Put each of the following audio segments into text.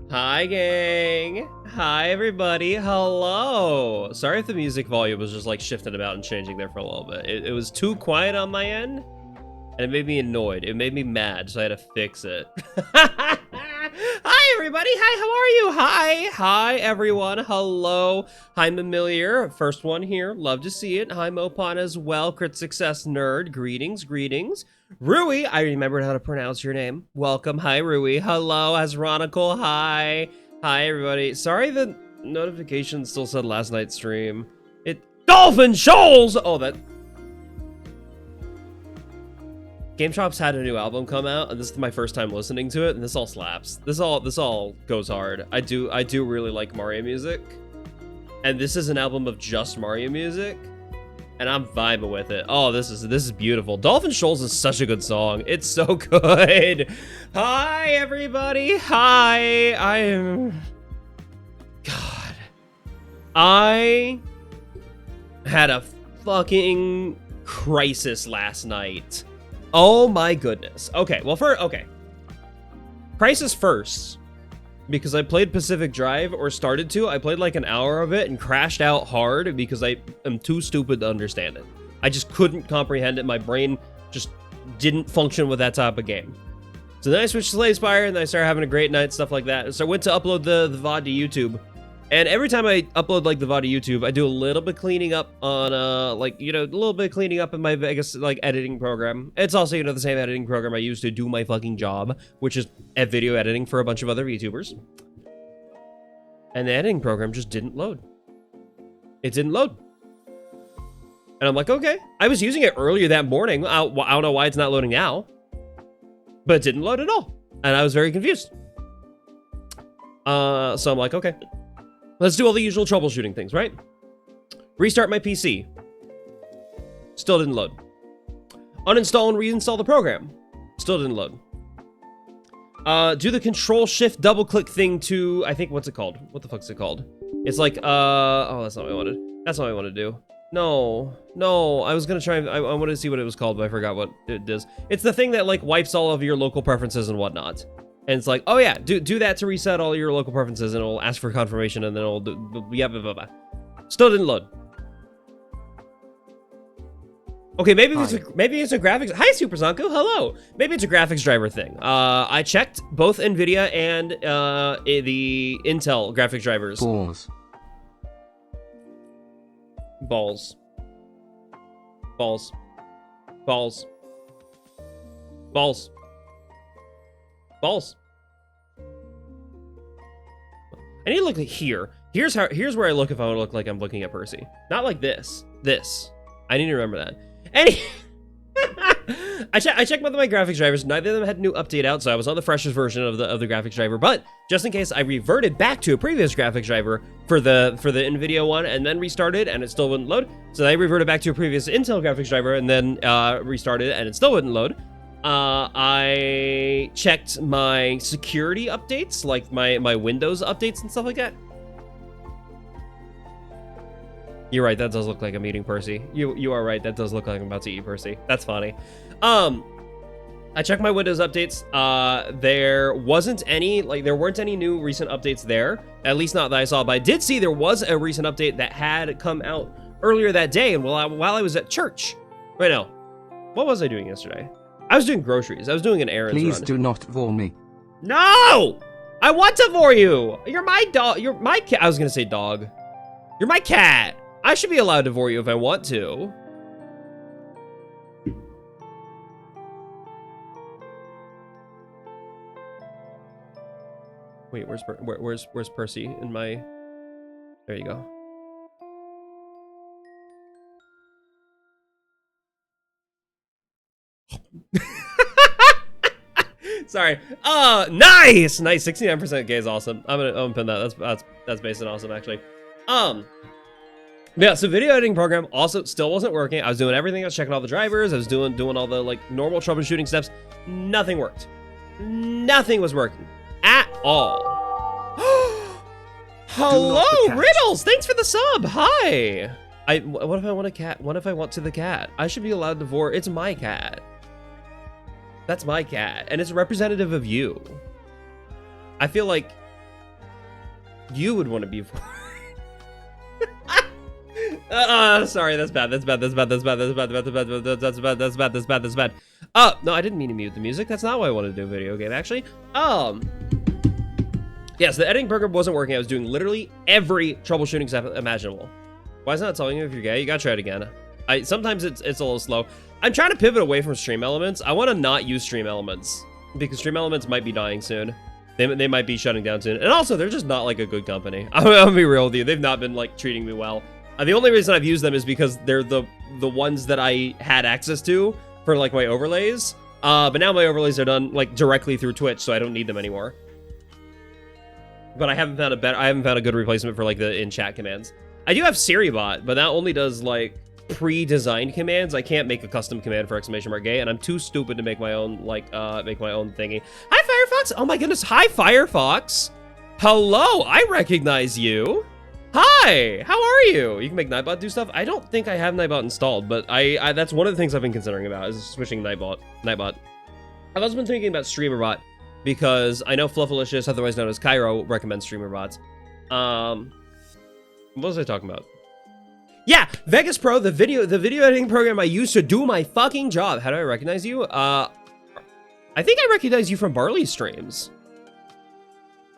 Hi, gang. Hi, everybody. Hello. Sorry if the music volume was just like shifting about and changing there for a little bit. It was too quiet on my end, and it made me annoyed. It made me mad, so I had to fix it. Hi, everybody. Hi, how are you? Hi, everyone. Hello. Hi, Mamiliar. First one here. Love to see it. Hi, Mopon as well. Crit Success Nerd. Greetings. Rui, I remembered how to pronounce your name. Welcome. Hi, Rui. Hello, Asronical. Hi, everybody. Sorry the notification still said last night's stream. Dolphin Shoals! Oh, that... Game Shop's had a new album come out, and this is my first time listening to it, and this all slaps. This all goes hard. I do really like Mario music, and this is an album of just Mario music, and I'm vibing with it. Oh, this is beautiful. Dolphin Shoals is such a good song. It's so good. Hi, everybody. Hi. God. I had a fucking crisis last night. Oh my goodness. Okay, well, crisis first, because I played Pacific Drive, or started to. I played like an hour of it and crashed out hard because I am too stupid to understand it. I just couldn't comprehend it. My brain just didn't function with that type of game. So then I switched to Spire, and then I started having a great night, stuff like that. So I went to upload the VOD to YouTube. And every time I upload like the VOD to YouTube, I do a little bit cleaning up on a little bit cleaning up in my Vegas like editing program. It's also, the same editing program I use to do my fucking job, which is video editing for a bunch of other YouTubers. And the editing program just didn't load. It didn't load. And I'm like, okay. I was using it earlier that morning. I don't know why it's not loading now. But it didn't load at all. And I was very confused. So I'm like, okay. Let's do all the usual troubleshooting things, right? Restart my PC. Still didn't load. Uninstall and reinstall the program. Still didn't load. Do the Control-Shift double-click thing to... I think, what's it called? What the fuck's it called? It's like, oh, that's not what I wanted. That's not what I want to do. No, I was gonna try... I wanted to see what it was called, but I forgot what it is. It's the thing that, like, wipes all of your local preferences and whatnot. And it's like, oh yeah, do that to reset all your local preferences, and it'll ask for confirmation, and then it'll do, yeah, blah, blah, blah. Still didn't load. Okay, maybe it's a graphics. Hi, Super Zonko. Hello. Maybe it's a graphics driver thing. I checked both NVIDIA and the Intel graphics drivers. Balls. I need to look here. Here's where I look if I want to look like I'm looking at Percy. Not like this. I need to remember that. I checked both of my graphics drivers. Neither of them had a new update out, so I was on the freshest version of the graphics driver. But just in case, I reverted back to a previous graphics driver for the NVIDIA one, and then restarted, and it still wouldn't load. So I reverted back to a previous Intel graphics driver, and then restarted, and it still wouldn't load. I checked my security updates, like my Windows updates and stuff like that. You're right, that does look like I'm eating Percy. You are right, that does look like I'm about to eat Percy. That's funny. I checked my Windows updates. There weren't any new recent updates there, at least not that I saw, but I did see there was a recent update that had come out earlier that day, and while I was at church. Wait, no. What was I doing yesterday? I was doing groceries. I was doing an errand. Please do not vore me. No! I want to vore you! You're my dog. You're my cat. I was gonna say dog. You're my cat. I should be allowed to vore you if I want to. Wait, where's Percy in my... There you go. Sorry. Nice. 69% gay is awesome. I'm gonna pin that. That's based on awesome, actually. Yeah, so video editing program also still wasn't working. I was doing everything. I was checking all the drivers. I was doing all the like normal troubleshooting steps. Nothing worked. Nothing was working at all. Hello, Riddles. Thanks for the sub. Hi. What if I want a cat? What if I want to the cat? I should be allowed to vore. It's my cat. That's my cat, and it's representative of you. I feel like you would want to be for. Sorry, that's bad. That's bad. That's bad. That's bad. That's bad. That's bad. That's bad. That's bad. That's bad. That's bad. No, I didn't mean to mute the music. That's not why I wanted to do a video game, actually. Yes, the editing program wasn't working. I was doing literally every troubleshooting stuff imaginable. Why is it not telling you if you're gay? You gotta try it again. Sometimes it's a little slow. I'm trying to pivot away from Stream Elements. I want to not use Stream Elements because Stream Elements might be dying soon. They might be shutting down soon. And also, they're just not like a good company. I'm gonna be real with you. They've not been like treating me well. The only reason I've used them is because they're the ones that I had access to for like my overlays. But now my overlays are done like directly through Twitch, so I don't need them anymore. But I haven't found a good replacement for like the in-chat commands. I do have SiriBot, but that only does like pre-designed commands. I can't make a custom command for !gay, and I'm too stupid to make my own thingy. Hi Firefox! Oh my goodness, hi Firefox! Hello, I recognize you. Hi, how are you? You can make Nightbot do stuff. I don't think I have Nightbot installed, but I that's one of the things I've been considering about is switching Nightbot. I've also been thinking about StreamerBot because I know Fluffalicious, otherwise known as Cairo, recommends StreamerBots. What was I talking about? Yeah, Vegas Pro, the video editing program I use to do my fucking job. How do I recognize you? I think I recognize you from Barley's streams.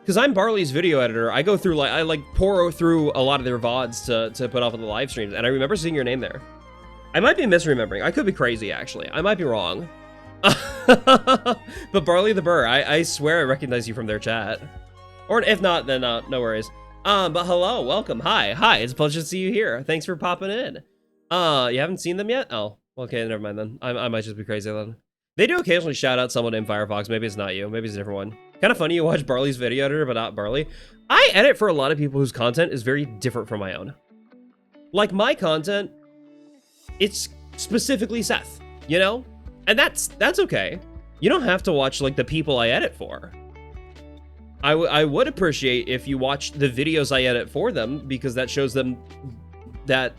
Because I'm Barley's video editor. I go through, I pour through a lot of their VODs to put up on the live streams, and I remember seeing your name there. I might be misremembering. I could be crazy, actually. I might be wrong. But Barley the Burr, I swear I recognize you from their chat. Or if not, then no worries. But hello, welcome, hi, it's a pleasure to see you here. Thanks for popping in. You haven't seen them yet? Oh, okay, never mind then. I might just be crazy then. They do occasionally shout out someone in Firefox. Maybe it's not you, maybe it's a different one. Kind of funny you watch Barley's video editor, but not Barley. I edit for a lot of people whose content is very different from my own. Like my content, it's specifically Seth, you know? And that's okay. You don't have to watch like the people I edit for. I would appreciate if you watched the videos I edit for them, because that shows them that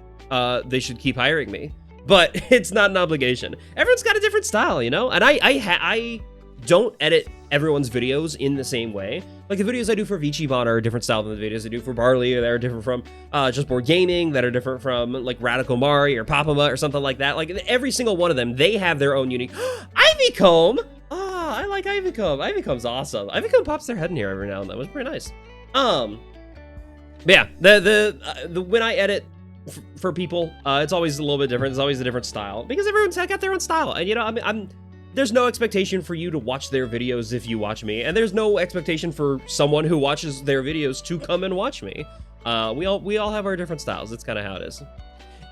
they should keep hiring me. But it's not an obligation. Everyone's got a different style, you know? And I don't edit everyone's videos in the same way. Like the videos I do for Vichibon are a different style than the videos I do for Barley, or that are different from Just Board Gaming, that are different from like Radical Mari or Papama or something like that. Like every single one of them, they have their own unique. Ivycomb! Oh, I like Ivycomb. Ivycomb's awesome. Ivycomb pops their head in here every now and then. It was pretty nice. But yeah, the when I edit for people, it's always a little bit different. It's always a different style because everyone's got their own style. And you know, I'm there's no expectation for you to watch their videos if you watch me, and there's no expectation for someone who watches their videos to come and watch me. We all have our different styles. That's kind of how it is.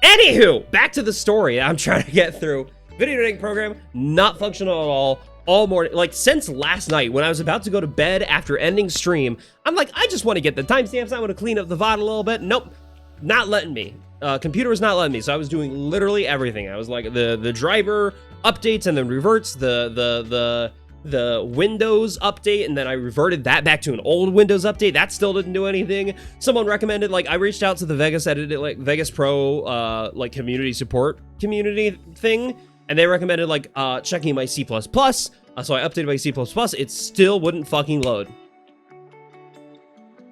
Anywho, back to the story I'm trying to get through. Video editing program, not functional at all morning. Like, since last night, when I was about to go to bed after ending stream, I'm like, I just want to get the timestamps. I want to clean up the VOD a little bit. Nope, not letting me. Computer was not letting me, so I was doing literally everything. I was like, the driver updates and then reverts, the Windows update, and then I reverted that back to an old Windows update. That still didn't do anything. Someone recommended, like, I reached out to the Vegas Pro, like, community support community thing, and they recommended, like, checking my C++. So I updated my C++. It still wouldn't fucking load.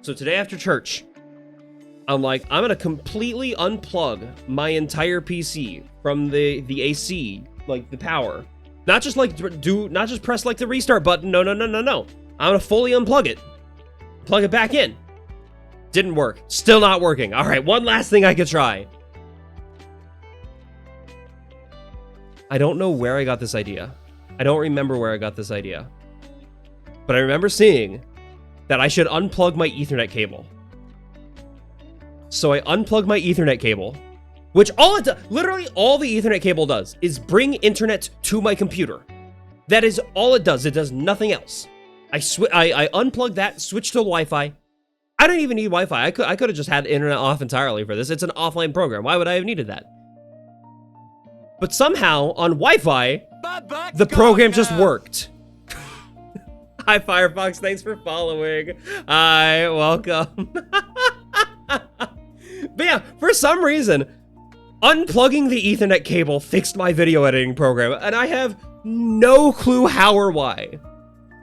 So today after church, I'm like, I'm gonna completely unplug my entire PC from the AC, like the power. Not just press like the restart button. No. I'm gonna fully unplug it. Plug it back in. Didn't work. Still not working. All right, one last thing I could try. I don't know where I got this idea. I don't remember where I got this idea. But I remember seeing that I should unplug my Ethernet cable. So I unplug my Ethernet cable, which literally all the Ethernet cable does is bring internet to my computer. That is all it does. It does nothing else. I unplug that, switch to Wi-Fi. I don't even need Wi-Fi. I could have just had the internet off entirely for this. It's an offline program. Why would I have needed that? But somehow on Wi-Fi, the program just worked. Hi Firefox, thanks for following. Hi, welcome. But yeah, for some reason, unplugging the Ethernet cable fixed my video editing program, and I have no clue how or why.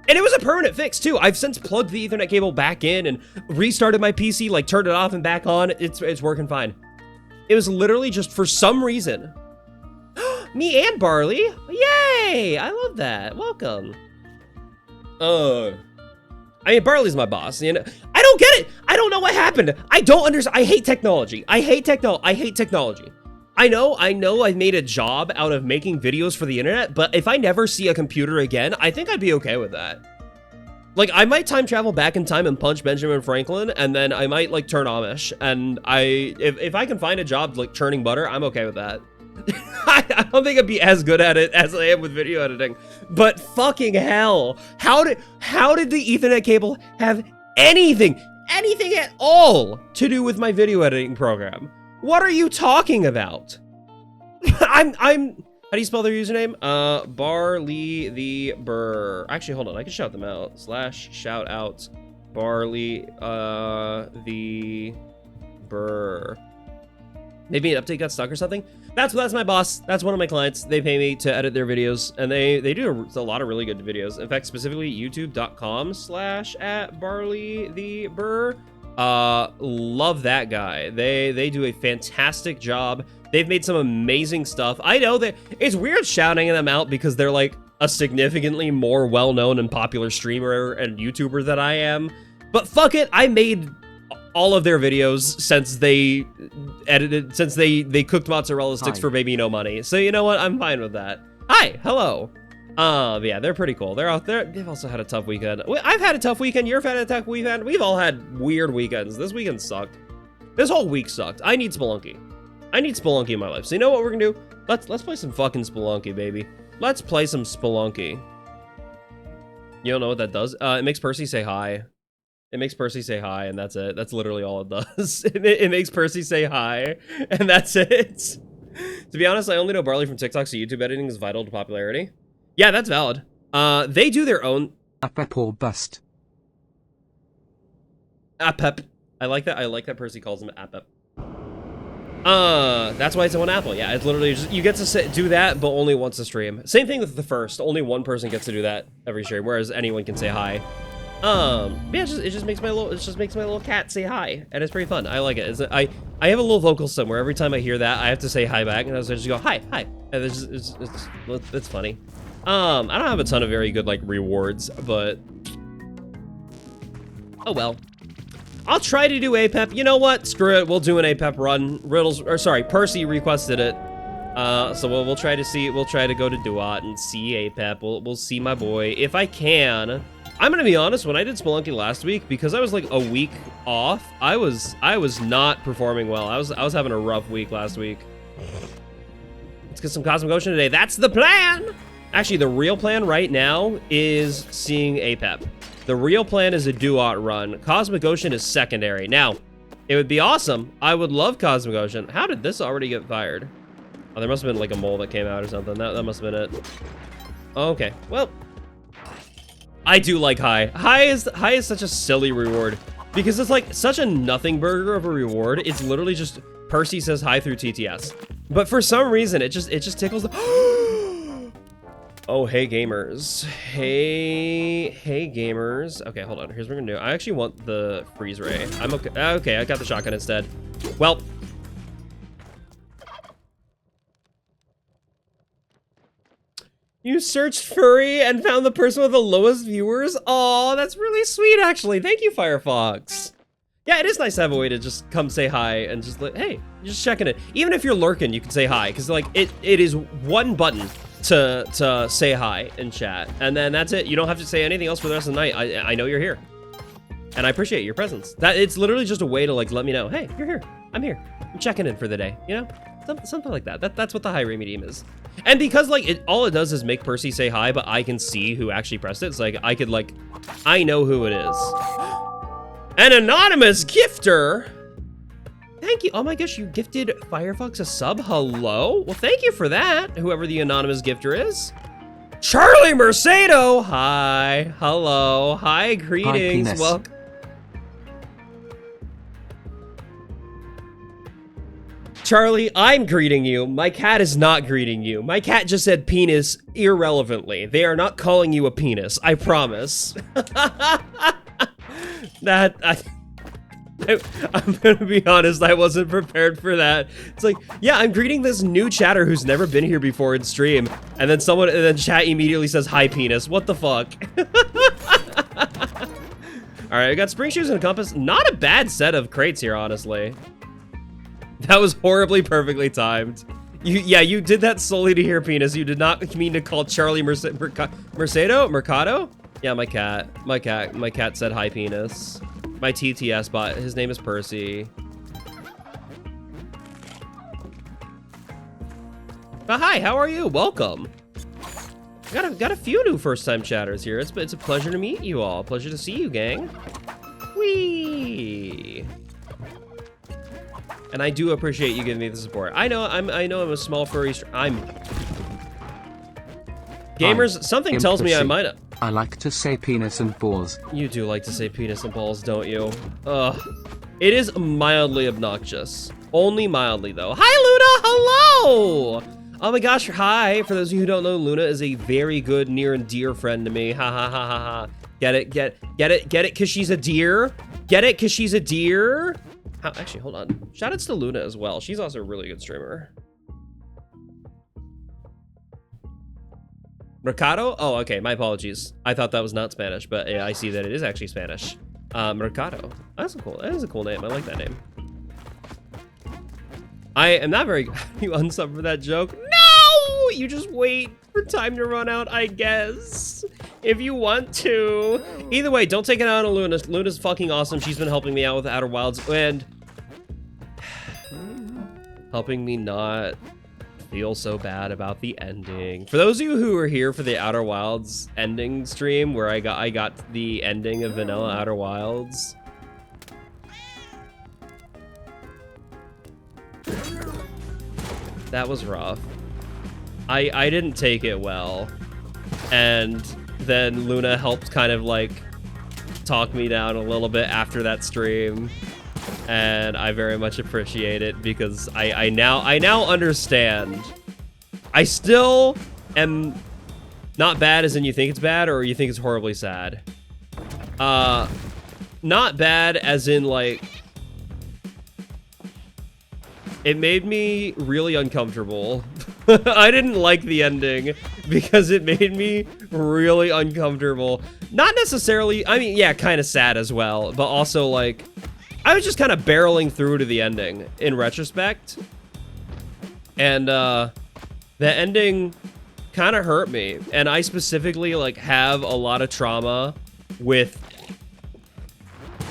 And it was a permanent fix too. I've since plugged the Ethernet cable back in and restarted my PC, like turned it off and back on. It's working fine. It was literally just for some reason. Me and Barley. Yay! I love that. Welcome. I mean, Barley's my boss. You know, I don't get it. I don't know what happened. I don't understand. I hate technology. I hate technology. I know I made a job out of making videos for the internet, but if I never see a computer again, I think I'd be okay with that. Like, I might time travel back in time and punch Benjamin Franklin, and then I might, like, turn Amish, and if I can find a job, like, churning butter, I'm okay with that. I don't think I'd be as good at it as I am with video editing, but fucking hell, how did the Ethernet cable have anything at all to do with my video editing program? What are you talking about? how do you spell their username? Barley the Burr. Actually, hold on, I can shout them out. / shout out Barley the Burr. Maybe an update got stuck or something. That's my boss. That's one of my clients. They pay me to edit their videos, and they do a lot of really good videos. In fact, specifically youtube.com/@barleytheburr. Love that guy. They do a fantastic job. They've made some amazing stuff. I know that it's weird shouting them out because they're like a significantly more well-known and popular streamer and YouTuber than I am. But fuck it, I made all of their videos since they cooked mozzarella sticks for baby no money. So you know what? I'm fine with that. Hi, hello. Yeah, they're pretty cool. They're out there. They've also had a tough weekend. I've had a tough weekend. You've had a tough weekend. We've all had weird weekends. This weekend sucked. This whole week sucked. I need Spelunky. I need Spelunky in my life. So you know what we're gonna do? Let's play some fucking Spelunky, baby. Let's play some Spelunky. You don't know what that does? It makes Percy say hi. It makes Percy say hi, and that's it. That's literally all it does. It makes Percy say hi, and that's it. To be honest, I only know Barley from TikTok, so YouTube editing is vital to popularity. Yeah, that's valid. They do their own... Apep or bust. Apep. I like that Percy calls him Apep. That's why it's on Apple. Yeah, it's literally just, you get to do that, but only once a stream. Same thing with the first. Only one person gets to do that every stream, whereas anyone can say hi. Yeah, it just makes my little cat say hi, and it's pretty fun. I like it. I have a little vocal stem where every time I hear that, I have to say hi back, and I just go hi, and it's funny. I don't have a ton of very good like rewards, but oh well. I'll try to do APEP. You know what? Screw it. We'll do an APEP run. Percy requested it. So we'll try to see. We'll try to go to Duat and see APEP. We'll see my boy if I can. I'm gonna be honest, when I did Spelunky last week, because I was like a week off, I was not performing well. I was having a rough week last week. Let's get some Cosmic Ocean today. That's the plan! Actually, the real plan right now is seeing APEP. The real plan is a Duat run. Cosmic Ocean is secondary. Now, it would be awesome. I would love Cosmic Ocean. How did this already get fired? Oh, there must have been like a mole that came out or something. That must have been it. Okay, well... I do like high. High is such a silly reward because it's like such a nothing burger of a reward. It's literally just Percy says hi through TTS. But for some reason it just tickles the Oh, hey gamers. Hey gamers. Okay, hold on. Here's what we're gonna do. I actually want the freeze ray. I'm okay. Okay, I got the shotgun instead. Well, you searched furry and found the person with the lowest viewers? Aw, that's really sweet, actually. Thank you, Firefox. Yeah, it is nice to have a way to just come say hi and just like, hey, just checking it. Even if you're lurking, you can say hi, because like it is one button to say hi in chat, and then that's it. You don't have to say anything else for the rest of the night. I know you're here, and I appreciate your presence. That it's literally just a way to like let me know, hey, you're here. I'm here. I'm checking in for the day. You know, something like that. That's what the hi medium is. And because like all it does is make Percy say hi, but I can see who actually pressed it. It's like I know who it is. An anonymous gifter. Thank you. Oh my gosh, you gifted Firefox a sub. Hello. Well, thank you for that. Whoever the anonymous gifter is. Charlie Mercedo. Hi. Hello. Hi. Greetings. Hi, Welcome. Charlie, I'm greeting you. My cat is not greeting you. My cat just said penis irrelevantly. They are not calling you a penis. I promise. I'm gonna be honest, I wasn't prepared for that. It's like, yeah, I'm greeting this new chatter who's never been here before in stream, and then chat immediately says, hi, penis. What the fuck? Alright, I got spring shoes and a compass. Not a bad set of crates here, honestly. That was horribly perfectly timed. You did that solely to hear penis. You did not mean to call Charlie Mercado? Yeah, my cat said hi, penis. My TTS bot, his name is Percy. But hi, how are you? Welcome. Got a few new first-time chatters here. It's a pleasure to meet you all. Pleasure to see you, gang. Whee! And I do appreciate you giving me the support. I know I'm a small furry. Gamers, something tells me I might. I like to say penis and balls. You do like to say penis and balls, don't you? Ugh. It is mildly obnoxious. Only mildly, though. Hi, Luna! Hello! Oh my gosh, hi. For those of you who don't know, Luna is a very good, near and dear friend to me. Ha ha ha ha ha. Get it, cause she's a deer? Get it, cause she's a deer? Actually, hold on. Shoutouts to Luna as well. She's also a really good streamer. Mercado? Oh, okay, my apologies. I thought that was not Spanish, but yeah, I see that it is actually Spanish. Mercado. That is a cool name. I like that name. I am not very... You unsub for that joke? No! You just wait for time to run out, I guess. If you want to. Either way, don't take it out on Luna. Luna's fucking awesome. She's been helping me out with Outer Wilds and... helping me not feel so bad about the ending. For those of you who are here for the Outer Wilds ending stream, where I got the ending of Vanilla Outer Wilds... That was rough. I didn't take it well. And then Luna helped kind of like talk me down a little bit after that stream. And I very much appreciate it because I now understand. I still am not bad as in you think it's bad or you think it's horribly sad. Not bad as in like it made me really uncomfortable. I didn't like the ending because it made me really uncomfortable. Not necessarily, I mean, yeah, kind of sad as well, but also like, I was just kind of barreling through to the ending in retrospect. And the ending kind of hurt me. And I specifically like have a lot of trauma with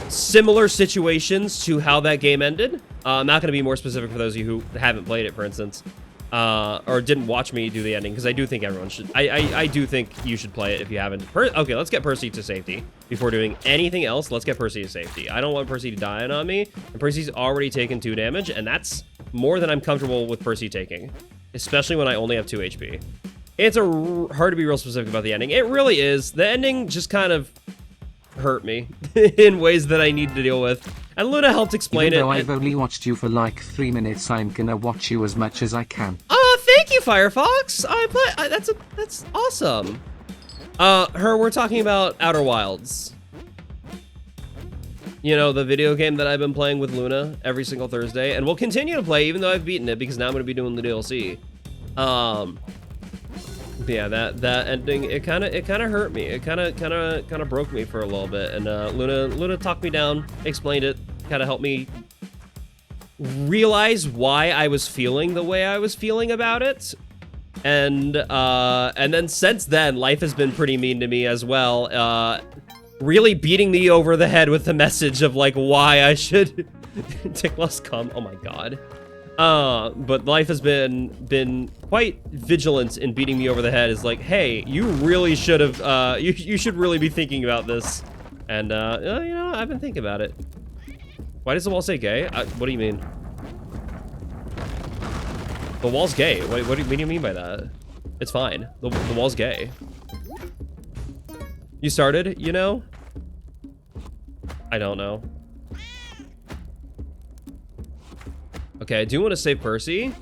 similar situations to how that game ended. I'm not going to be more specific for those of you who haven't played it, for instance, or didn't watch me do the ending, because I do think everyone should. I do think you should play it if you haven't. Okay, let's get Percy to safety. Before doing anything else, let's get Percy to safety. I don't want Percy to die on me, and Percy's already taken 2 damage, and that's more than I'm comfortable with Percy taking, especially when I only have 2 HP. It's hard to be real specific about the ending. It really is. The ending just kind of hurt me in ways that I need to deal with. And Luna helped explain it. Even though I've only watched you for like 3 minutes, I'm gonna watch you as much as I can. Oh, thank you, Firefox. That's awesome. We're talking about Outer Wilds. You know, the video game that I've been playing with Luna every single Thursday, and we'll continue to play even though I've beaten it because now I'm gonna be doing the DLC. Yeah, that ending, it kind of hurt me. It kind of broke me for a little bit. And Luna talked me down, explained it, kind of helped me realize why I was feeling the way I was feeling about it. And then since then, life has been pretty mean to me as well. Really beating me over the head with the message of like why I should take less calm. Oh my god. But life has been quite vigilant in beating me over the head. Is like, hey, you really should have, you should really be thinking about this. And, you know, I've been thinking about it. Why does the wall say gay? What do you mean? The wall's gay. What do you mean by that? It's fine. The wall's gay. You started, you know? I don't know. Okay, I do want to save Percy.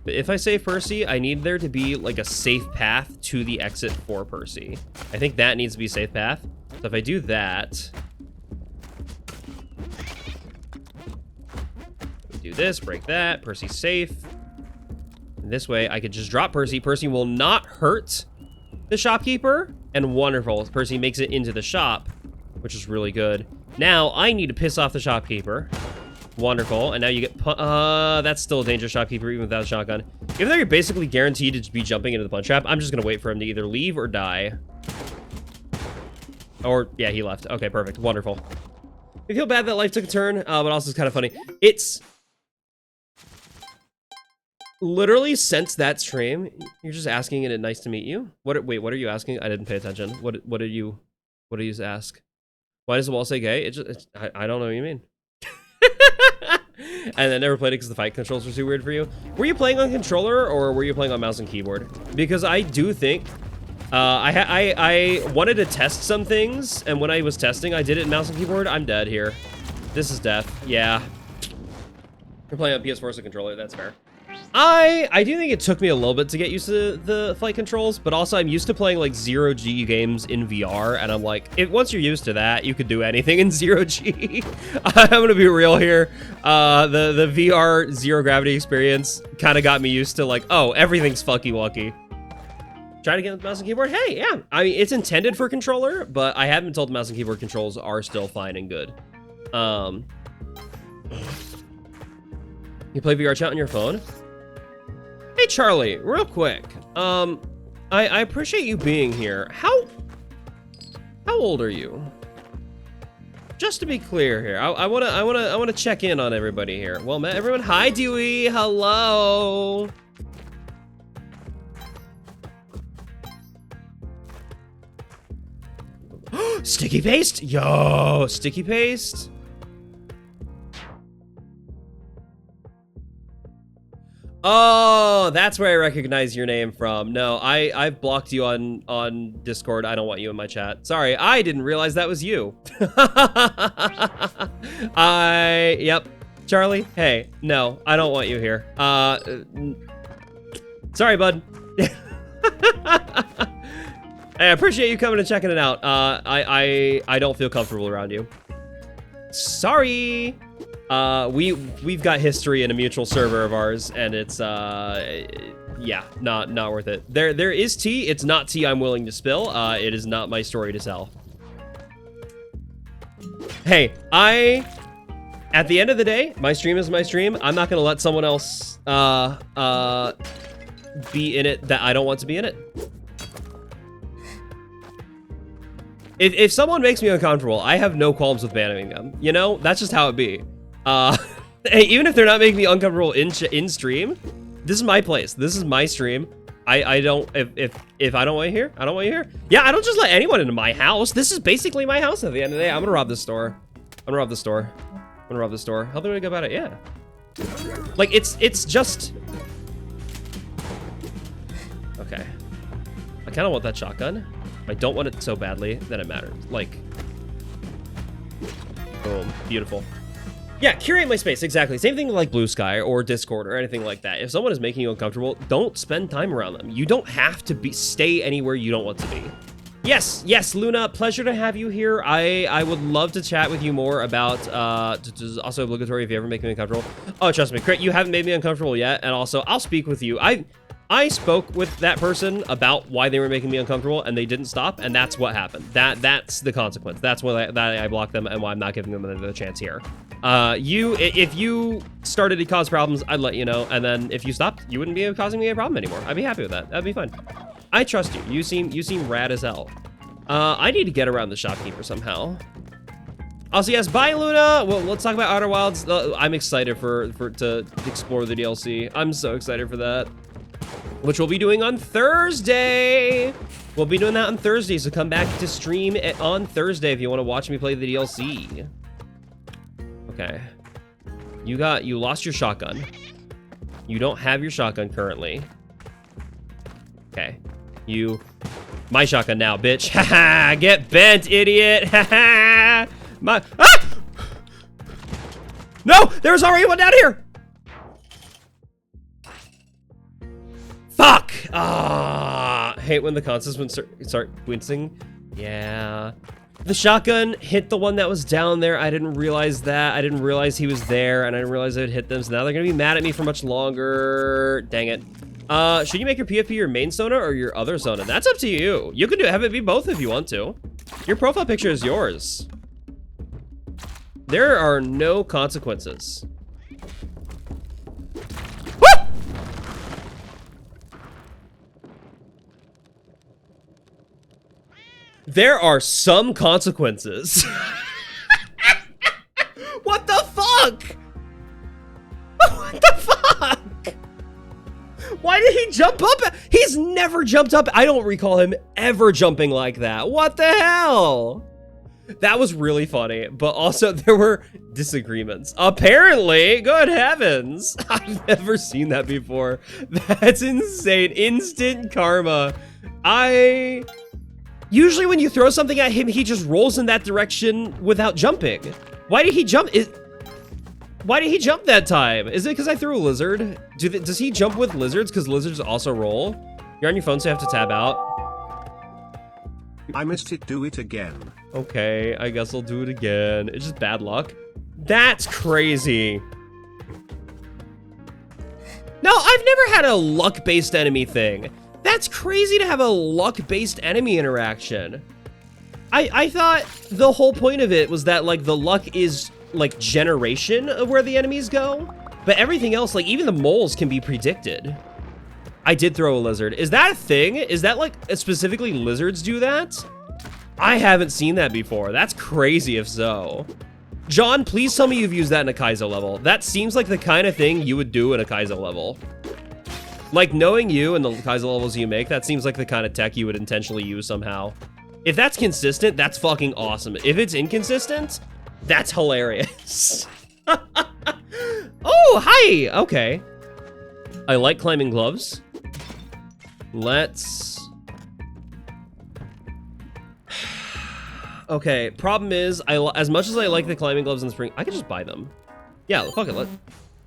But if I save Percy, I need there to be like a safe path to the exit for Percy. I think that needs to be a safe path. So if I do that, we do this, break that, Percy's safe. And this way I could just drop Percy. Percy will not hurt the shopkeeper, and wonderful. Percy makes it into the shop, which is really good. Now I need to piss off the shopkeeper. Wonderful. And now you get... that's still a dangerous shopkeeper even without a shotgun. Even though you're basically guaranteed to be jumping into the punch trap, I'm just going to wait for him to either leave or die. Or, yeah, he left. Okay, perfect. Wonderful. I feel bad that life took a turn, but also it's kind of funny. It's... literally since that stream, you're just asking it nice to meet you? Wait, what are you asking? I didn't pay attention. What did you ask? Why does the wall say gay? I don't know what you mean. And I never played it because the fight controls were too weird for you. Were you playing on controller or were you playing on mouse and keyboard? Because I do think I wanted to test some things, and when I was testing, I did it in mouse and keyboard. I'm dead here. This is death. Yeah. You're playing on PS4 so controller. That's fair. I do think it took me a little bit to get used to the flight controls, but also I'm used to playing like 0G games in VR, and I'm like, once you're used to that, you could do anything in 0G. I'm gonna be real here. The VR zero gravity experience kind of got me used to like, oh, everything's fucky wucky. Try to get the mouse and keyboard. Hey, yeah, I mean it's intended for controller, but I have been told the mouse and keyboard controls are still fine and good. You play VR chat on your phone? Hey Charlie, real quick. I appreciate you being here. How old are you? Just to be clear here, I wanna check in on everybody here. Well met, everyone. Hi Dewey, hello. Sticky paste? Yo, sticky paste. Oh, that's where I recognize your name from. No, I've blocked you on Discord. I don't want you in my chat. Sorry, I didn't realize that was you. Yep. Charlie, hey, no, I don't want you here. Sorry, bud. I appreciate you coming and checking it out. I don't feel comfortable around you. Sorry. We've got history in a mutual server of ours, and it's yeah, not worth it. There is tea. It's not tea I'm willing to spill. It is not my story to tell. Hey, at the end of the day, my stream is my stream. I'm not gonna let someone else be in it that I don't want to be in it. If someone makes me uncomfortable, I have no qualms with banning them. You know, that's just how it be. Hey, even if they're not making me uncomfortable in stream, this is my place. This is my stream. I don't, if I don't want you here, I don't want you here. Yeah, I don't just let anyone into my house. This is basically my house at the end of the day. I'm gonna rob this store. I'm gonna rob the store. I'm gonna rob the store. How do we go about it? Yeah. Like, it's just... Okay. I kind of want that shotgun. I don't want it so badly that it matters. Like, boom, beautiful. Yeah, curate my space, exactly. Same thing like Blue Sky or Discord or anything like that. If someone is making you uncomfortable, don't spend time around them. You don't have to stay anywhere you don't want to be. Yes, Luna, pleasure to have you here. I would love to chat with you more about, also obligatory if you ever make me uncomfortable. Oh, trust me, Crit, you haven't made me uncomfortable yet, and also, I'll speak with you. I spoke with that person about why they were making me uncomfortable, and they didn't stop, and that's what happened. That's the consequence. That's why I blocked them, and why I'm not giving them another chance here. If you started to cause problems, I'd let you know, and then if you stopped, you wouldn't be causing me a problem anymore. I'd be happy with that. That'd be fun. I trust you. You seem rad as hell. I need to get around the shopkeeper somehow. Also, yes, bye, Luna. Well, let's talk about Outer Wilds. I'm excited to explore the DLC. I'm so excited for that. Which we'll be doing on Thursday. We'll be doing that on Thursday, so come back to stream on Thursday if you want to watch me play the DLC. Okay. You lost your shotgun. You don't have your shotgun currently. Okay. My shotgun now, bitch. Haha, get bent, idiot. Haha. No, there was already one down here. Ah, hate when the consoles start wincing. Yeah. The shotgun hit the one that was down there. I didn't realize that. I didn't realize he was there, and I didn't realize it would hit them. So now they're gonna be mad at me for much longer. Dang it. Should you make your PFP your main Sona or your other Sona? That's up to you. You can have it be both if you want to. Your profile picture is yours. There are no consequences. Woo! There are some consequences. What the fuck? What the fuck? Why did he jump up? He's never jumped up. I don't recall him ever jumping like that. What the hell? That was really funny, but also there were disagreements. Apparently, good heavens. I've never seen that before. That's insane. Instant karma. Usually when you throw something at him, he just rolls in that direction without jumping. Why did he jump? Why did he jump that time? Is it because I threw a lizard? Does he jump with lizards? Because lizards also roll. You're on your phone, so you have to tab out. I missed it, do it again. Okay, I guess I'll do it again. It's just bad luck. That's crazy. No, I've never had a luck-based enemy thing. That's crazy to have a luck-based enemy interaction. I thought the whole point of it was that, like, the luck is, like, generation of where the enemies go. But everything else, like, even the moles can be predicted. I did throw a lizard. Is that a thing? Is that, like, specifically lizards do that? I haven't seen that before. That's crazy if so. John, please tell me you've used that in a Kaizo level. That seems like the kind of thing you would do in a Kaizo level. Like, knowing you and the Kaizo levels you make, that seems like the kind of tech you would intentionally use somehow. If that's consistent, that's fucking awesome. If it's inconsistent, that's hilarious. Oh, hi! Okay. I like climbing gloves. Let's... Okay, problem is, as much as I like the climbing gloves in the spring, I can just buy them. Yeah, fuck it,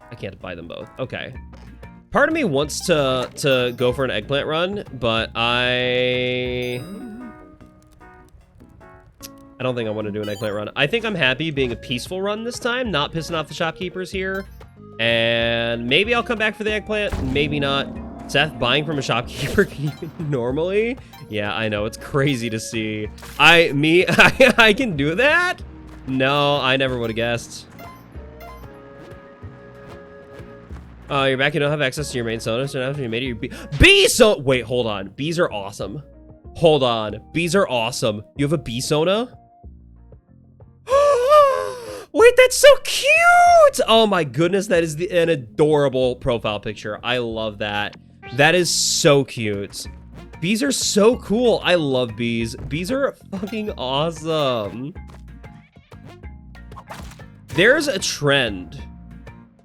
I can't buy them both. Okay. Part of me wants to go for an eggplant run, but I don't think I want to do an eggplant run. I think I'm happy being a peaceful run this time, not pissing off the shopkeepers here. And maybe I'll come back for the eggplant, maybe not. Seth, buying from a shopkeeper normally? Yeah, I know, it's crazy to see. I can do that? No, I never would have guessed. You're back, you don't have access to your main Sona, so now after you made it, your B so wait, hold on. Bees are awesome. Hold on. Bees are awesome. You have a bee Sona? Wait, that's so cute! Oh my goodness, that is an adorable profile picture. I love that. That is so cute. Bees are so cool. I love bees. Bees are fucking awesome. There's a trend.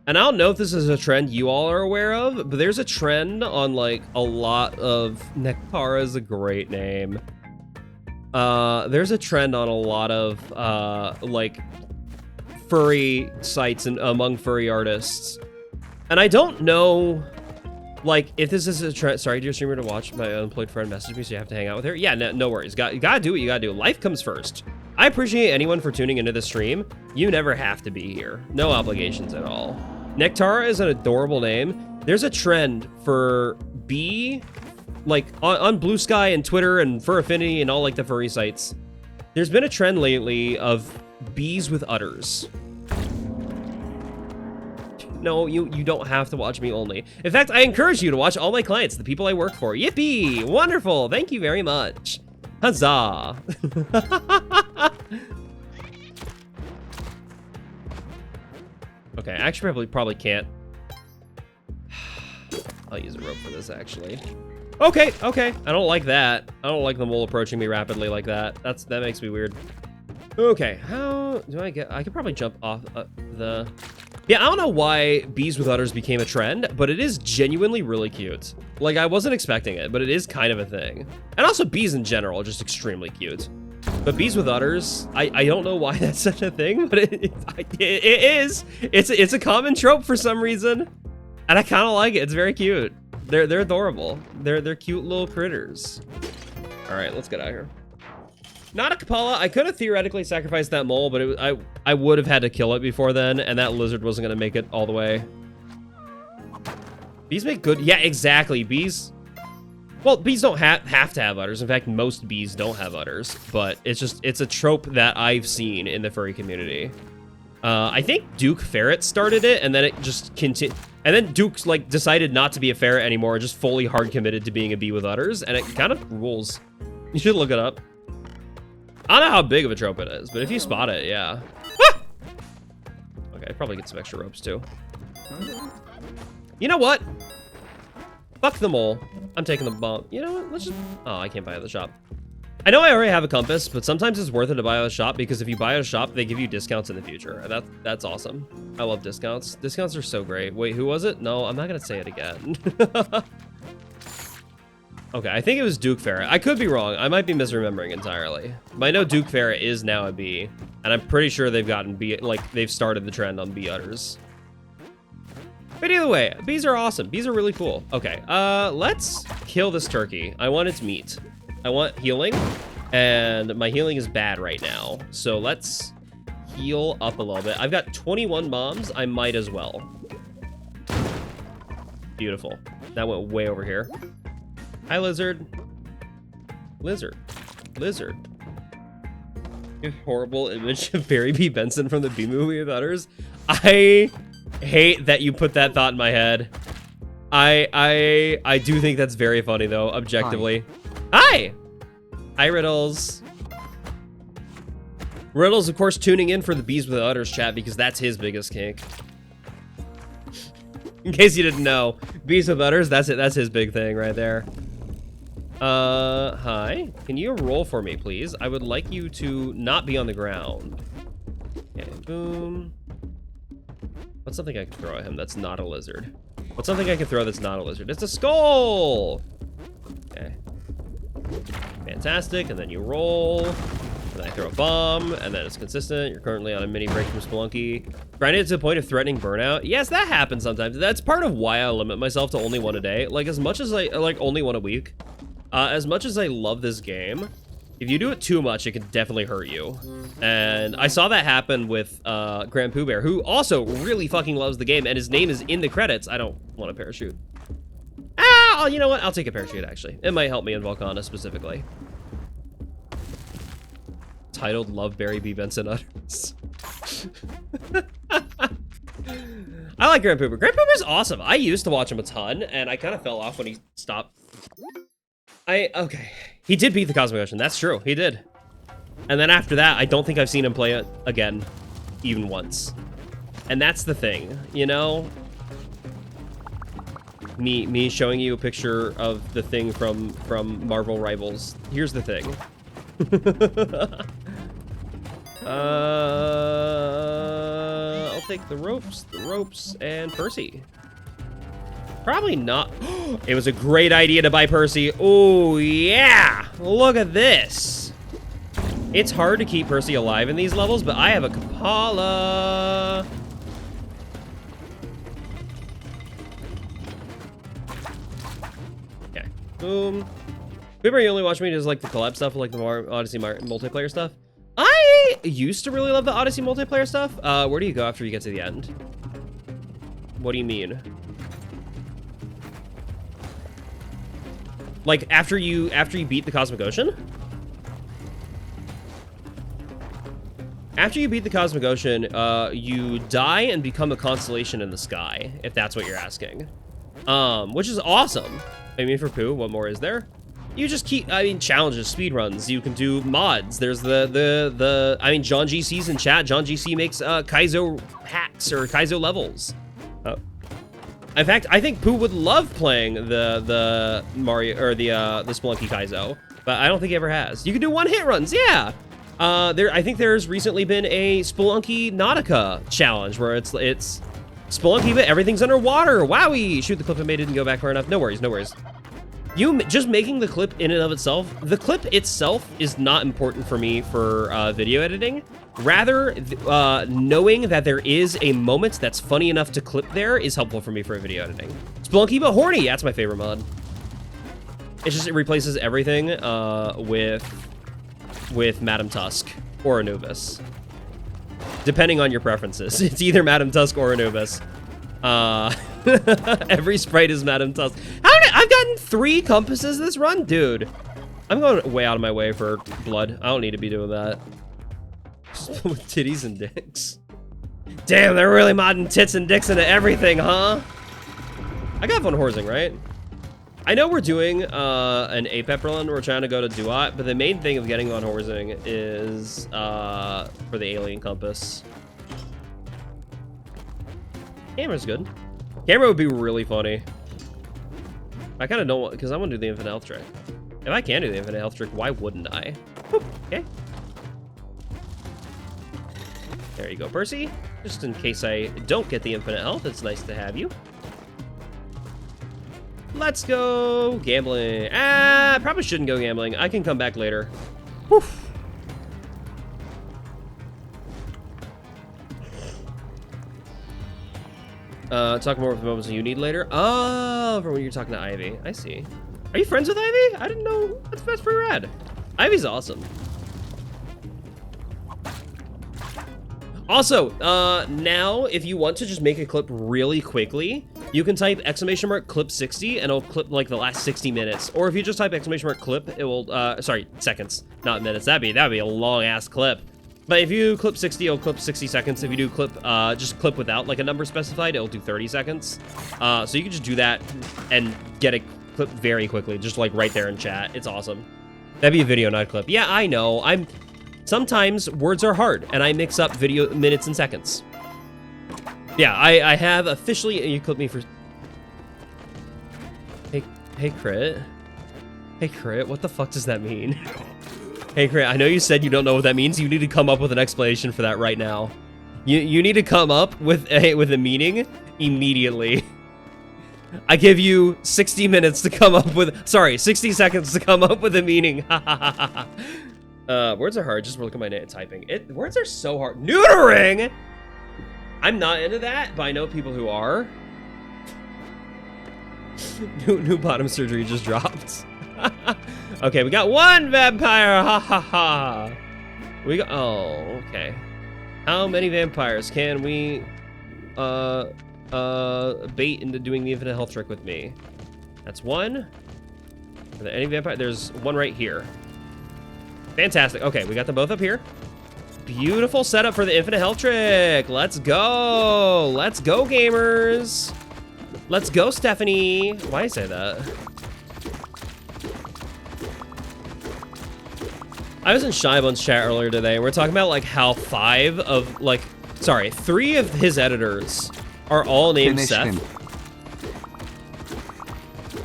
And I don't know if this is a trend you all are aware of, but there's a trend on, like, a lot of... Nektara is a great name. There's a trend on a lot of, like, furry sites and among furry artists. And I don't know, like, if this is a trend... Sorry, dear streamer, to watch my unemployed friend message me, so you have to hang out with her. Yeah, no worries. You gotta do what you gotta do. Life comes first. I appreciate anyone for tuning into the stream. You never have to be here. No obligations at all. Nektara is an adorable name. There's a trend for bee, like on Blue Sky and Twitter and Fur Affinity and all like the furry sites. There's been a trend lately of bees with udders. No, you don't have to watch me only. In fact, I encourage you to watch all my clients, the people I work for. Yippee! Wonderful! Thank you very much. Huzzah! Okay, I actually probably can't. I'll use a rope for this, actually. Okay. I don't like that. I don't like the mole approaching me rapidly like that. That makes me weird. Okay, how do I get... I could probably jump off the... Yeah, I don't know why bees with udders became a trend, but it is genuinely really cute. Like, I wasn't expecting it, but it is kind of a thing. And also bees in general are just extremely cute. But bees with udders, I don't know why that's such a thing, but it is. It's a common trope for some reason. And I kind of like it. It's very cute. They're adorable. They're cute little critters. All right, let's get out of here. Not a Kapala. I could have theoretically sacrificed that mole, but I would have had to kill it before then, and that lizard wasn't gonna make it all the way. Bees make good. Yeah, exactly. Bees. Well, bees don't have to have udders. In fact, most bees don't have udders, but it's a trope that I've seen in the furry community. I think Duke Ferret started it, and then it just continued. And then Duke's like decided not to be a ferret anymore, and just fully hard committed to being a bee with udders, and it kind of rules. You should look it up. I don't know how big of a trope it is, but if you spot it, yeah. Ah! Okay, probably get some extra ropes too. You know what? Fuck the mole. I'm taking the bump. You know what? Let's just... Oh, I can't buy it at the shop. I know I already have a compass, but sometimes it's worth it to buy at a shop because if you buy at a shop, they give you discounts in the future. That's awesome. I love discounts. Discounts are so great. Wait, who was it? No, I'm not gonna say it again. Okay, I think it was Duke Ferret. I could be wrong. I might be misremembering entirely. But I know Duke Ferret is now a bee, and I'm pretty sure they've gotten bee, like they've started the trend on bee udders. But either way, bees are awesome. Bees are really cool. Okay, let's kill this turkey. I want its meat. I want healing, and my healing is bad right now. So let's heal up a little bit. I've got 21 bombs. I might as well. Beautiful. That went way over here. Hi, lizard. Lizard. Lizard. Horrible image of Barry B. Benson from the B movie with udders. I hate that you put that thought in my head. I do think that's very funny though, objectively. Hi! Hi, Riddles. Riddles, of course, tuning in for the Bees with Udders chat because that's his biggest kink. In case you didn't know, Bees with Udders, that's it. That's his big thing right there. Hi. Can you roll for me, please? I would like you to not be on the ground. Okay, boom. What's something I can throw at him that's not a lizard? What's something I can throw that's not a lizard? It's a skull! Okay. Fantastic, and then you roll. And I throw a bomb, and then it's consistent. You're currently on a mini break from Spelunky. Grinded to the point of threatening burnout. Yes, that happens sometimes. That's part of why I limit myself to only one a day. Like, as much as I, like, only one a week. As much as I love this game, if you do it too much, it can definitely hurt you. And I saw that happen with Grand Pooh Bear, who also really fucking loves the game, and his name is in the credits. I don't want a parachute. Ah, you know what? I'll take a parachute, actually. It might help me in Volcana specifically. Titled Love Barry B. Benson Udders. I like Grand Pooper. Grand Pooper's awesome. I used to watch him a ton, and I kind of fell off when he stopped. Okay. He did beat the Cosmic Ocean. That's true. He did. And then after that, I don't think I've seen him play it again, even once. And that's the thing, you know? Me showing you a picture of the thing from Marvel Rivals. Here's the thing. I'll take the ropes, and Percy. Probably not. It was a great idea to buy Percy. Oh, yeah. Look at this. It's hard to keep Percy alive in these levels, but I have a Kapala. Okay. Boom. Remember you only watch me does like the collab stuff, like the Odyssey multiplayer stuff? I used to really love the Odyssey multiplayer stuff. Where do you go after you get to the end? What do you mean? Like after you beat the Cosmic Ocean? After you beat the Cosmic Ocean, you die and become a constellation in the sky, if that's what you're asking. Which is awesome. I mean, for Pooh, what more is there? You just keep, I mean, challenges, speedruns. You can do mods. There's I mean, John GC's in chat. John GC makes Kaizo hacks or Kaizo levels. In fact, I think Pooh would love playing the Mario or the Spelunky Kaizo, but I don't think he ever has. You can do one-hit runs, yeah. I think there's recently been a Spelunky Nautica challenge where it's Spelunky, but everything's underwater. Wowie! Shoot, the clip I made didn't go back far enough. No worries, no worries. You just making the clip in and of itself, the clip itself is not important for me for video editing. Rather, knowing that there is a moment that's funny enough to clip there is helpful for me for video editing. Spelunky but horny, that's my favorite mod. It replaces everything with Madam Tusk or Anubis. Depending on your preferences. It's either Madam Tusk or Anubis. Every sprite is Madam Tusk. I've gotten 3 compasses this run? Dude. I'm going way out of my way for blood. I don't need to be doing that. Just with titties and dicks. Damn, they're really modding tits and dicks into everything, huh? I got Von Horsing, right? I know we're doing an APEP run. We're trying to go to Duat, but the main thing of getting Von Horsing is for the alien compass. Camera's good. Camera would be really funny. I kind of don't want, because I want to do the infinite health trick. If I can do the infinite health trick, why wouldn't I? Whoop, okay. There you go, Percy. Just in case I don't get the infinite health, it's nice to have you. Let's go gambling. Probably shouldn't go gambling. I can come back later. Whew. Talk more of the moments you need later. Oh, for when you're talking to Ivy. I see. Are you friends with Ivy? I didn't know. That's pretty rad. Ivy's awesome. Also, now if you want to just make a clip really quickly, you can type !clip 60 and it'll clip like the last 60 minutes. Or if you just type !clip, it will, sorry, seconds, not minutes. That'd be a long ass clip. But if you clip 60, it'll clip 60 seconds. If you do clip, just clip without like a number specified, it'll do 30 seconds. So you can just do that and get a clip very quickly, just like right there in chat. It's awesome. That'd be a video, not a clip. Yeah, I know. Sometimes words are hard, and I mix up video minutes and seconds. Yeah, I have officially. You clip me for. Hey, Crit. Hey, Crit. What the fuck does that mean? Hey, Crit. I know you said you don't know what that means. You need to come up with an explanation for that right now. You need to come up with a meaning immediately. I give you 60 minutes to come up with. Sorry, 60 seconds to come up with a meaning. Words are hard. Just look at my typing. Words are so hard. Neutering! I'm not into that, but I know people who are. New bottom surgery just dropped. Okay, we got 1 vampire. Ha ha ha. We got. Oh, okay. How many vampires can we bait into doing the infinite health trick with me? That's 1. Are there any vampire? There's 1 right here. Fantastic. Okay, we got them both up here. Beautiful setup for the infinite health trick. Let's go. Let's go, gamers. Let's go, Stephanie. Why I say that? I was in Shybun's chat earlier today, and we're talking about like how 3 of his editors are all named Seth.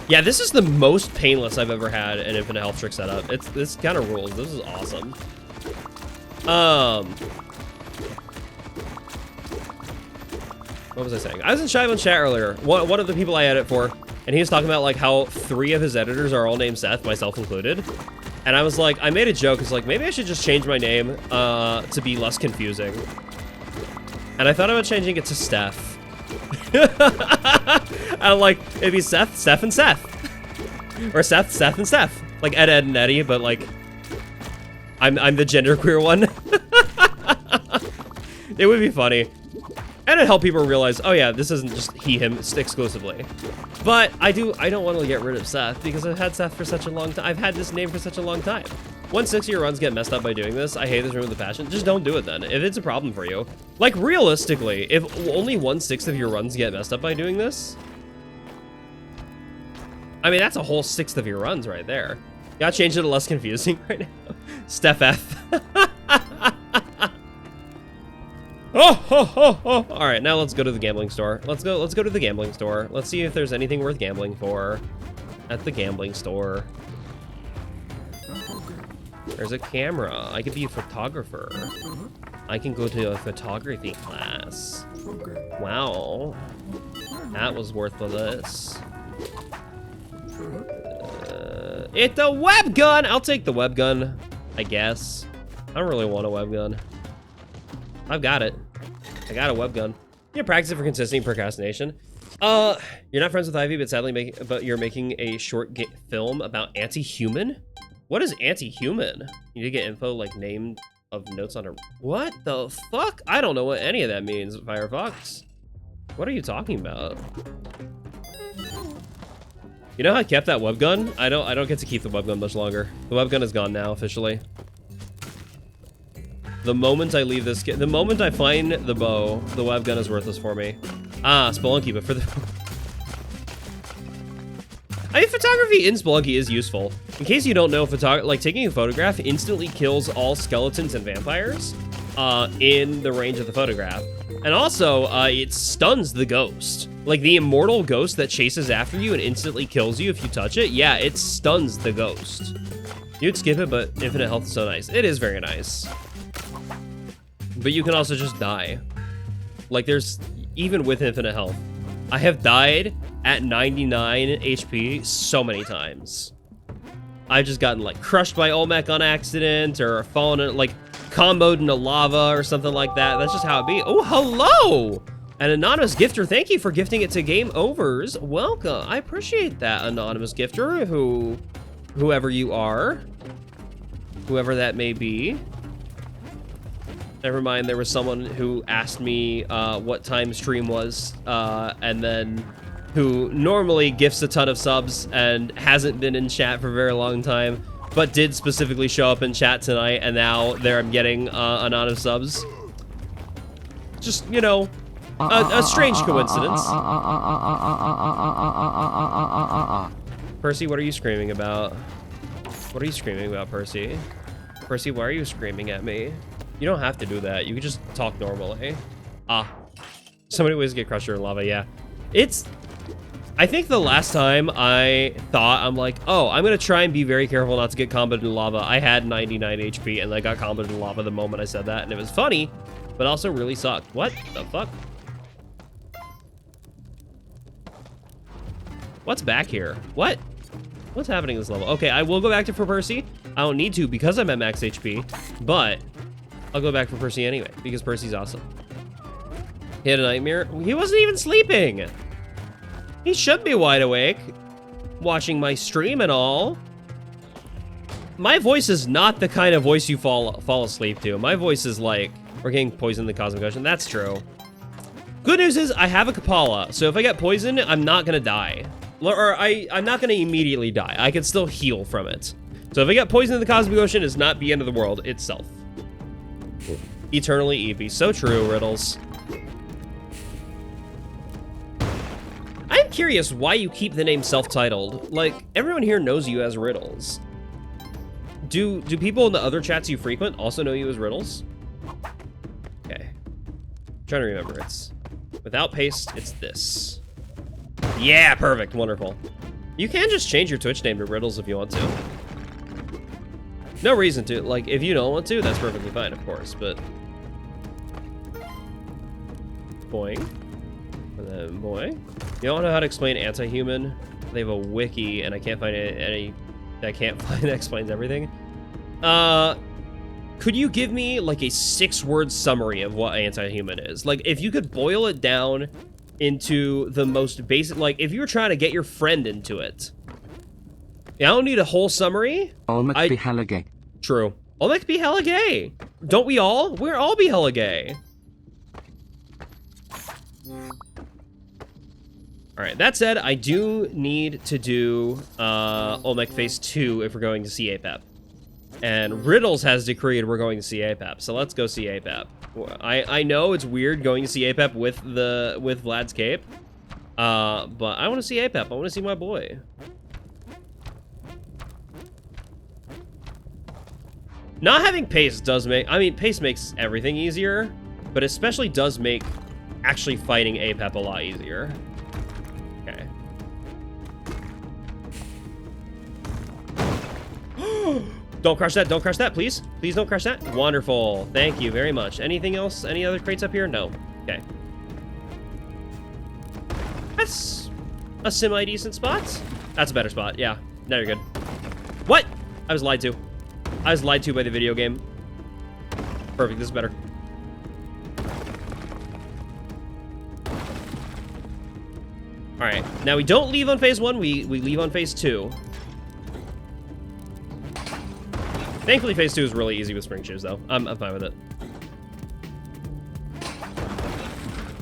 Yeah, this is the most painless I've ever had an infinite health trick setup. This kind of rules. This is awesome. What was I saying? I was in Shybun's chat earlier. One of the people I edit for, and he was talking about like how 3 of his editors are all named Seth, myself included. And I was like, I made a joke. It's like, maybe I should just change my name to be less confusing. And I thought about changing it to Steph. I'm like, it'd be Seth, Steph, and Seth. Or Seth, Seth, and Steph. Like Ed, and Eddie, but like, I'm the genderqueer one. It would be funny. And it'd help people realize, oh yeah, this isn't just he, him exclusively. But I don't want to get rid of Seth because I've had Seth for such a long time. I've had this name for such a long time. Once 6 of your runs get messed up by doing this, I hate this room with a passion. Just don't do it then. If it's a problem for you. Like realistically, if only 1/6 of your runs get messed up by doing this, I mean, that's a whole 1/6 of your runs right there. Gotta change it to less confusing right now. Steph F. Oh. All right, now let's go to the gambling store. Let's go to the gambling store. Let's see if there's anything worth gambling for at the gambling store. There's a camera. I could be a photographer. I can go to a photography class. Wow. That was worthless. It's a web gun! I'll take the web gun, I guess. I don't really want a web gun. I've got it. I got a web gun. You practice it for consistency procrastination. You're not friends with Ivy, but sadly you're making a short film about anti-human? What is anti-human? You need to get info like name of notes on a... What the fuck? I don't know what any of that means, Firefox. What are you talking about? You know how I kept that web gun? I don't get to keep the web gun much longer. The web gun is gone now, officially. The moment I leave this... The moment I find the bow, the web gun is worthless for me. Ah, Spelunky, but for the... I mean, photography in Spelunky is useful. In case you don't know, taking a photograph instantly kills all skeletons and vampires in the range of the photograph. And also, it stuns the ghost. Like, the immortal ghost that chases after you and instantly kills you if you touch it, yeah, it stuns the ghost. You'd skip it, but infinite health is so nice. It is very nice. But you can also just die. Like, there's... Even with infinite health. I have died at 99 HP so many times. I've just gotten, like, crushed by Olmec on accident, or fallen in, like, comboed into lava or something like that. That's just how it be. Oh, hello! An anonymous gifter, thank you for gifting it to Game Overs. Welcome. I appreciate that, anonymous gifter, whoever you are. Whoever that may be. Never mind, there was someone who asked me what time stream was, and then who normally gifts a ton of subs and hasn't been in chat for a very long time, but did specifically show up in chat tonight, and now there I'm getting anonymous subs. Just, you know, a strange coincidence. Percy, what are you screaming about? What are you screaming about, Percy? Percy, why are you screaming at me? You don't have to do that. You can just talk normally. Ah. Somebody always get crushed in lava, yeah. It's... I think the last time I thought, I'm like, oh, I'm going to try and be very careful not to get comboed in lava. I had 99 HP, and I got comboed in lava the moment I said that, and it was funny, but also really sucked. What the fuck? What's back here? What? What's happening in this level? Okay, I will go back to for Percy. I don't need to because I'm at max HP, but... I'll go back for Percy anyway, because Percy's awesome. He had a nightmare? He wasn't even sleeping! He should be wide awake, watching my stream and all. My voice is not the kind of voice you fall asleep to. My voice is like, we're getting poisoned in the Cosmic Ocean. That's true. Good news is, I have a Kapala, so if I get poisoned, I'm not gonna die. Or I'm not gonna immediately die. I can still heal from it. So if I get poisoned in the Cosmic Ocean, it's not the end of the world itself. Eternally Eevee. So true, Riddles. I'm curious why you keep the name self-titled. Like, everyone here knows you as Riddles. Do people in the other chats you frequent also know you as Riddles? Okay. I'm trying to remember. It's without paste, it's this. Yeah, perfect. Wonderful. You can just change your Twitch name to Riddles if you want to. No reason to. Like, if you don't want to, that's perfectly fine, of course, but... Boing. And then boing. You don't know how to explain anti-human? They have a wiki, and I can't find any... I can't find that explains everything. Could you give me, like, a 6-word summary of what anti-human is? Like, if you could boil it down into the most basic... Like, if you were trying to get your friend into it... Yeah, I don't need a whole summary. Olmec be hella gay. True. Olmec be hella gay. Don't we all? We're all be hella gay. Alright, that said, I do need to do Olmec Phase 2 if we're going to see APEP. And Riddles has decreed we're going to see APEP, so let's go see APEP. I know it's weird going to see APEP with Vlad's cape, but I want to see APEP. I want to see my boy. Not having pace does make... I mean, pace makes everything easier, but especially does make actually fighting APEP a lot easier. Okay. Don't crush that, don't crush that, please. Please don't crush that. Wonderful. Thank you very much. Anything else? Any other crates up here? No. Okay. That's a semi-decent spot. That's a better spot, yeah. Now you're good. What? I was lied to. I was lied to by the video game. Perfect, this is better. Alright, now we don't leave on phase 1, we leave on phase 2. Thankfully, phase 2 is really easy with spring shoes, though. I'm fine with it.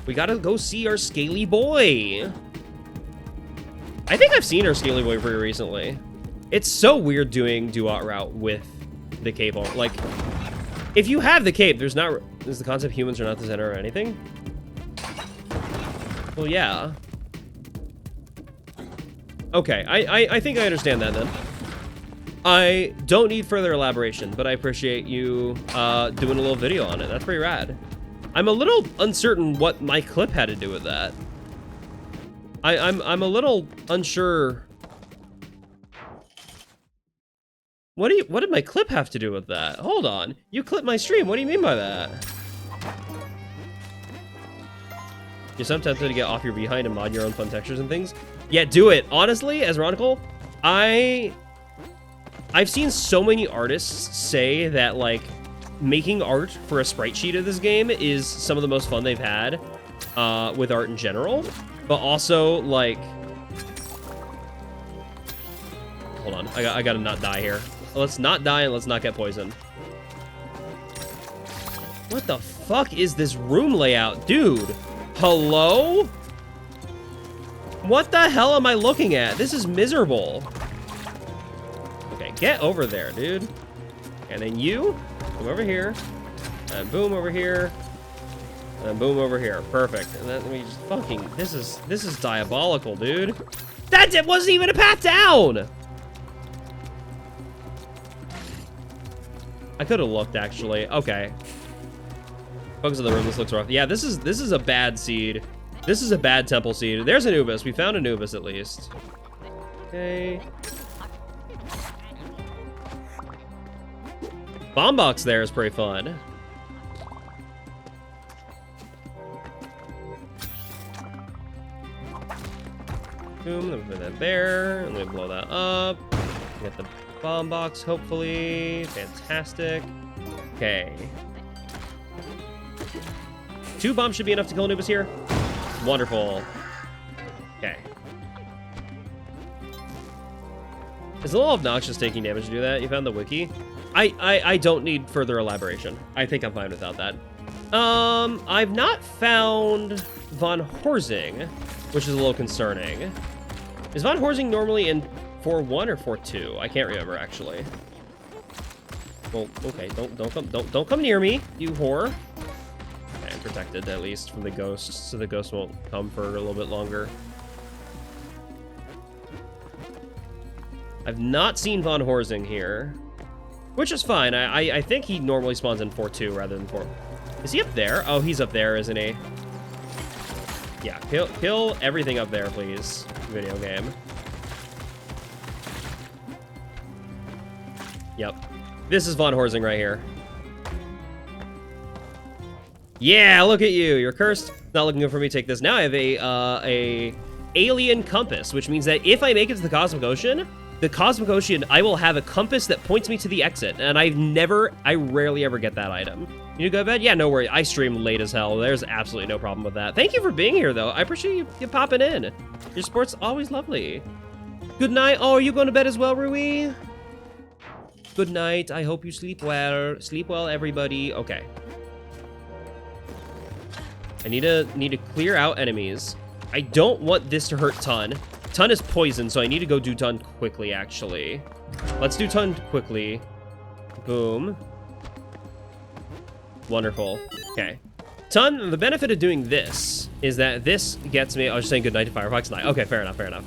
We gotta go see our scaly boy. I think I've seen our scaly boy pretty recently. It's so weird doing Duat route with the cape on. Like, if you have the cape, is the concept humans are not the center or anything? Well, yeah. Okay, I think I understand that then. I don't need further elaboration, but I appreciate you doing a little video on it. That's pretty rad. I'm a little uncertain what my clip had to do with that. I'm a little unsure. What did my clip have to do with that? Hold on. You clipped my stream. What do you mean by that? You're sometimes tempted to get off your behind and mod your own fun textures and things. Yeah, do it. Honestly, as Ronicle, I've seen so many artists say that, like, making art for a sprite sheet of this game is some of the most fun they've had with art in general. But also, like... Hold on. I gotta not die here. Let's not die and let's not get poisoned. What the fuck is this room layout? Dude! Hello? What the hell am I looking at? This is miserable. Okay, get over there, dude. And then you, come over here. And boom over here. And boom over here. Perfect. And then we just fucking... This is diabolical, dude. That it wasn't even a path down! I could have looked, actually. Okay. Focus on the room. This looks rough. Yeah, this is a bad seed. This is a bad temple seed. There's Anubis. We found Anubis, at least. Okay. Bomb box there is pretty fun. Boom, let me put that there. And let me blow that up. Get the bomb box, hopefully. Fantastic. Okay. 2 bombs should be enough to kill Anubis here. Wonderful. Okay. It's a little obnoxious taking damage to do that. You found the wiki. I don't need further elaboration. I think I'm fine without that. I've not found Von Horsing, which is a little concerning. Is Von Horsing normally in 4-1 or 4-2? I can't remember actually. Well, okay, don't come near me, you whore. Okay, I'm protected at least from the ghosts, so the ghost won't come for a little bit longer. I've not seen Von Horsing here, which is fine. I think he normally spawns in 4-2 rather than 4. Is he up there? Oh, he's up there, isn't he? Yeah, kill everything up there, please. Video game. Yep. This is Von Horsing right here. Yeah, look at you. You're cursed. Not looking good for me. Take this. Now I have a alien compass, which means that if I make it to the Cosmic Ocean, I will have a compass that points me to the exit. And I rarely ever get that item. You need to go to bed? Yeah, no worry. I stream late as hell. There's absolutely no problem with that. Thank you for being here, though. I appreciate you popping in. Your support's always lovely. Good night. Oh, are you going to bed as well, Rui? Good night. I hope you sleep well. Sleep well, everybody. Okay. I need to clear out enemies. I don't want this to hurt Tun. Tun is poison, so I need to go do Tun quickly, actually. Let's do Tun quickly. Boom. Wonderful. Okay. Tun, the benefit of doing this is that this gets me... I was just saying goodnight to Firefox Night. Okay, fair enough, fair enough.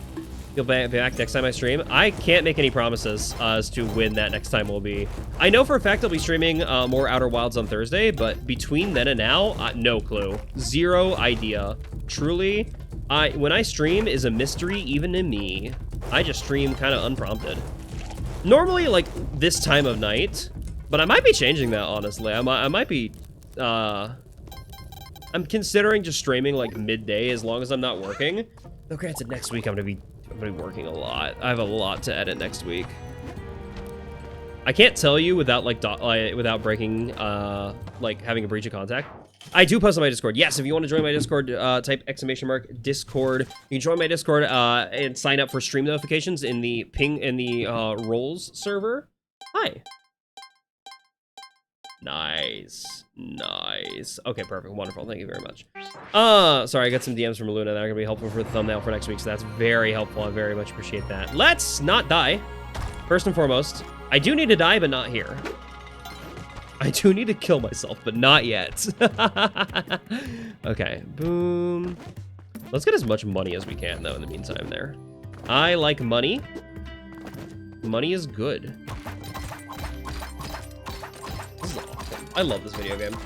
You'll be back next time I stream. I can't make any promises as to when that next time will be. I know for a fact I'll be streaming more Outer Wilds on Thursday, but between then and now, no clue. Zero idea. Truly, when I stream is a mystery even to me. I just stream kind of unprompted. Normally, like, this time of night, but I might be changing that, honestly. I might be, I'm considering just streaming, like, midday as long as I'm not working. Though granted, next week I'm gonna be working a lot. I have a lot to edit next week. I can't tell you without, like, without breaking, like, having a breach of contact. I do post on my Discord. Yes, if you want to join my Discord, type !Discord. You can join my Discord and sign up for stream notifications in the roles server. Hi. Nice. Okay, perfect. Wonderful. Thank you very much. Sorry, I got some DMs from Luna that are gonna be helpful for the thumbnail for next week, so that's very helpful. I very much appreciate that. Let's not die. First and foremost, I do need to die, but not here. I do need to kill myself, but not yet. Okay, boom. Let's get as much money as we can, though, in the meantime there. I like money. Money is good. This is awesome. I love this video game.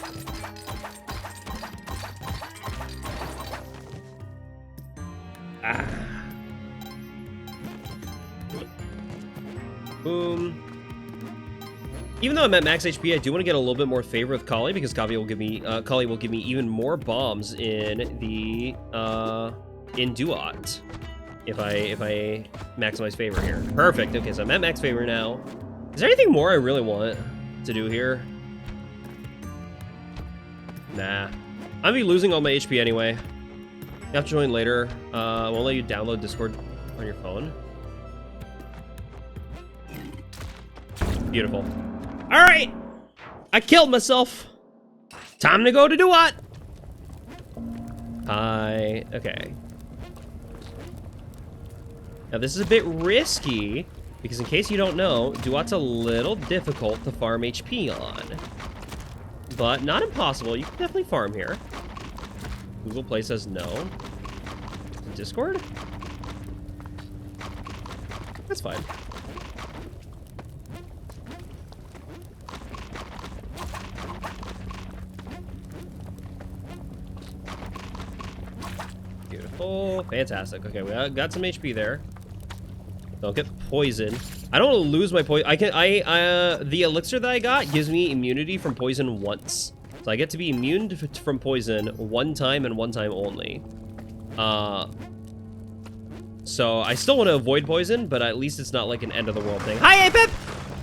Boom. Even though I'm at max HP, I do want to get a little bit more favor with Kali because Kali will give me even more bombs in the in Duat if I maximize favor here. Perfect. Okay, so I'm at max favor now. Is there anything more I really want to do here? Nah. I'm gonna be losing all my HP anyway. You have to join later. Won't let you download Discord on your phone. Beautiful. All right, I killed myself. Time to go to Duat. Hi. Okay. Now this is a bit risky because in case you don't know, Duat's a little difficult to farm HP on, but not impossible. You can definitely farm here. Google Play says no. Discord? That's fine. Beautiful. Fantastic. Okay, we got some HP there. Don't get poisoned. I don't want to lose my poison. The elixir that I got gives me immunity from poison once. So I get to be immune from poison one time and one time only. So I still want to avoid poison, but at least it's not like an end of the world thing. Hi, Apep!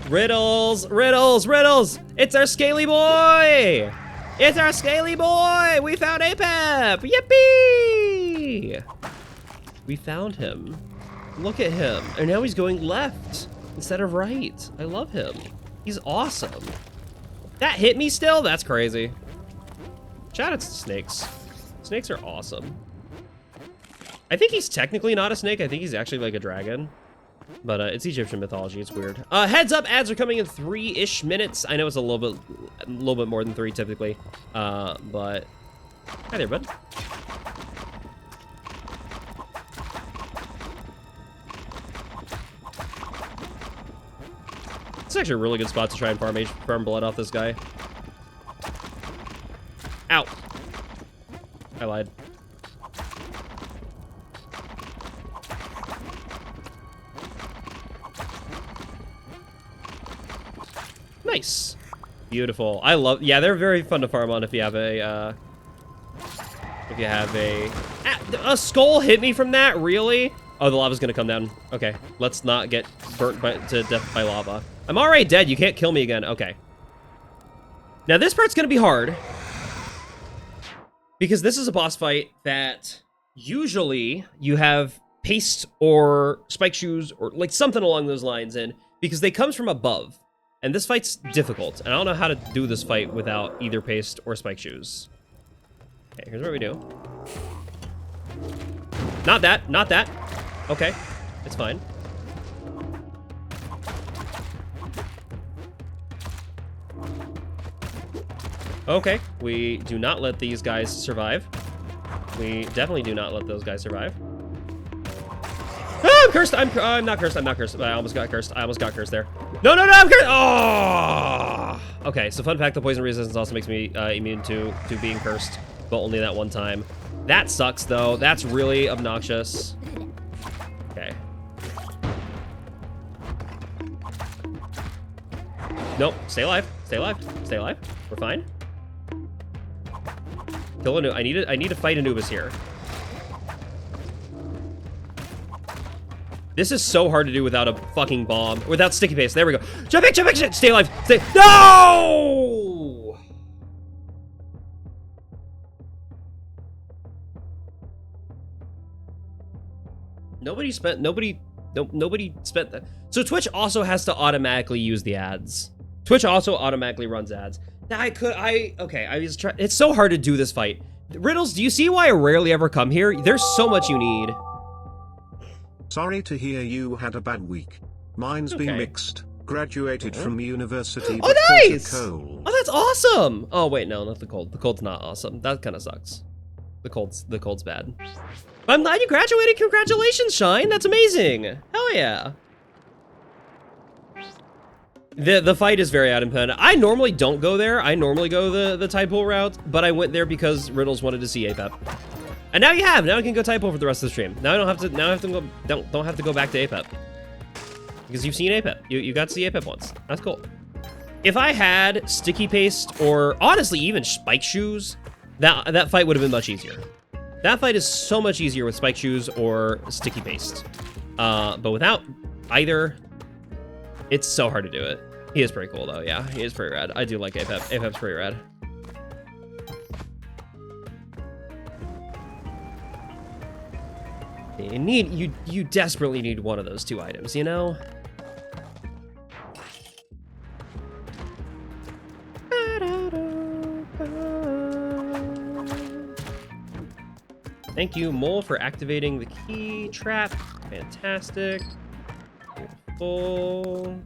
Riddles, riddles, riddles! It's our scaly boy! It's our scaly boy! We found Apep! Yippee! We found him. Look at him. And now he's going left instead of right. I love him. He's awesome. That hit me still? That's crazy. Shout out to snakes. Snakes are awesome. I think he's technically not a snake. I think he's actually like a dragon. But it's Egyptian mythology. It's weird. Heads up, ads are coming in 3-ish minutes. I know it's a little bit more than 3 typically. But hi there, bud. It's actually a really good spot to try and farm blood off this guy. Ow. I lied. Nice. Beautiful. I love, yeah, they're very fun to farm on if you have a, a skull hit me from that, really? Oh, the lava's gonna come down. Okay, let's not get burnt to death by lava. I'm already dead, you can't kill me again. Okay. Now this part's gonna be hard. Because this is a boss fight that usually you have paste or spike shoes or like something along those lines in, because they comes from above. And this fight's difficult, and I don't know how to do this fight without either paste or spike shoes. Okay, here's what we do. Not that, not that. Okay, it's fine. Okay, we do not let these guys survive. We definitely do not let those guys survive. Ah, I'm cursed. I'm not cursed. I'm not cursed. I almost got cursed. I almost got cursed there. No, no, no, I'm cursed. Oh! Okay, so fun fact, the poison resistance also makes me immune to being cursed, but only that one time. That sucks, though. That's really obnoxious. Okay. Nope. Stay alive. Stay alive. Stay alive. We're fine. Kill Anubis. I need to fight Anubis here. This is so hard to do without a fucking bomb. Without sticky paste. There we go. Jump in, jump in, stay alive. Stay. No! Nobody spent that. So Twitch also has to automatically use the ads. Twitch also automatically runs ads. It's so hard to do this fight. Riddles, do you see why I rarely ever come here? There's so much you need. Sorry to hear you had a bad week. Mine's been mixed. Graduated from university. Oh, nice! Oh, that's awesome! Oh, wait, no, not the cold. The cold's not awesome. That kind of sucks. The cold's bad. But I'm glad you graduated. Congratulations, Shine. That's amazing. Hell yeah. The fight is very independent. I normally don't go there. I normally go the tide pool route, but I went there because Riddles wanted to see APEP. And now you have. Now I can go tide pool for the rest of the stream. Now I don't have to. Now I have to go. Don't have to go back to APEP because you've seen APEP. You got to see APEP once. That's cool. If I had sticky paste or honestly even spike shoes, that fight would have been much easier. That fight is so much easier with spike shoes or sticky paste. But without either, it's so hard to do it. He is pretty cool though. Yeah, he is pretty rad. I do like APEP. APEP's pretty rad. You desperately need one of those two items, you know? Thank you, Mole, for activating the key trap. Fantastic. Beautiful.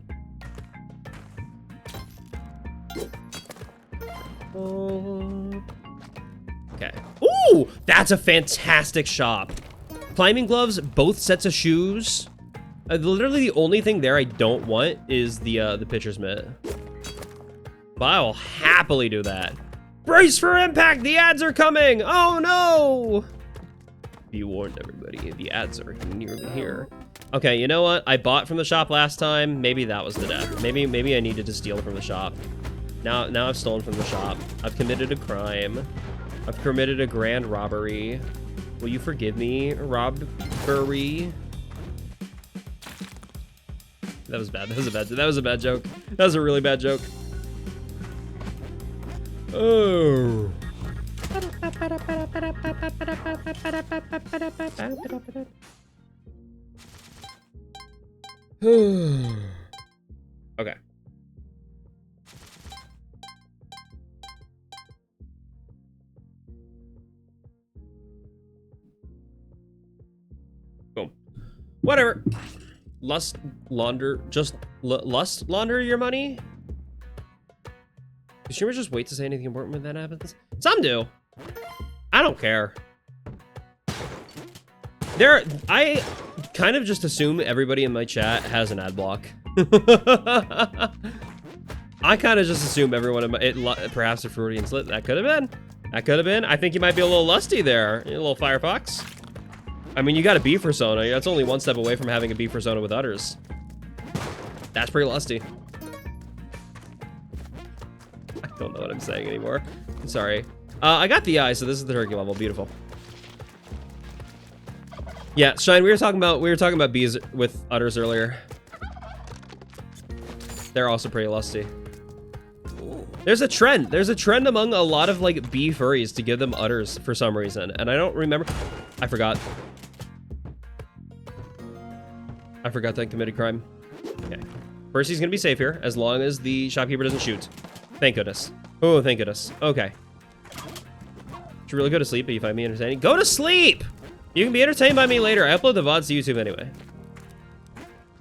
Okay. Ooh, that's a fantastic shop. Climbing gloves, both sets of shoes. Literally the only thing there I don't want is the pitcher's mitt. But I will happily do that. Brace for impact, the ads are coming! Oh no! Be warned, everybody, the ads are nearly here. Okay, you know what? I bought from the shop last time. Maybe that was the death. Maybe I needed to steal from the shop. Now I've stolen from the shop. I've committed a crime. I've committed a grand robbery. Will you forgive me, robbery? That was bad. That was a bad joke. That was a really bad joke. Oh. Okay. Boom. Whatever. Lust launder your money? Do streamers just wait to say anything important when that happens? Some do. I don't care. I kind of just assume everybody in my chat has an ad block. I kind of just assume everyone in my, perhaps a Freudian slip. That could have been. That could have been. I think you might be a little lusty there, a little Firefox. I mean, you got a B persona. That's only one step away from having a B persona with udders. That's pretty lusty. I don't know what I'm saying anymore. I'm sorry. I got the eye, so this is the turkey level. Beautiful. Yeah, Shine, we were talking about bees with udders earlier. They're also pretty lusty. There's a trend. There's a trend among a lot of like bee furries to give them udders for some reason, and I don't remember. I forgot. I forgot that I committed crime. Okay. Percy's gonna be safe here as long as the shopkeeper doesn't shoot. Thank goodness. Oh, thank goodness. Okay. Should really go to sleep if you find me entertaining. Go to sleep! You can be entertained by me later. I upload the VODs to YouTube anyway.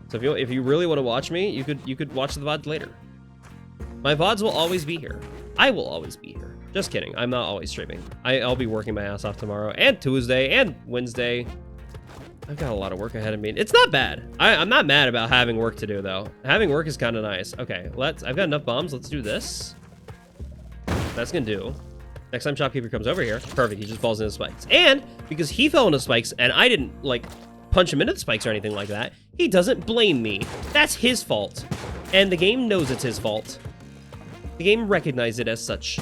So if you really want to watch me, you could watch the VODs later. My VODs will always be here. I will always be here. Just kidding. I'm not always streaming. I'll be working my ass off tomorrow and Tuesday and Wednesday. I've got a lot of work ahead of me. It's not bad. I'm not mad about having work to do though. Having work is kind of nice. Okay, I've got enough bombs. Let's do this. That's gonna do. Next time shopkeeper comes over here, perfect. He just falls into spikes. And because he fell into spikes and I didn't like punch him into the spikes or anything like that, he doesn't blame me. That's his fault. And the game knows it's his fault. The game recognized it as such.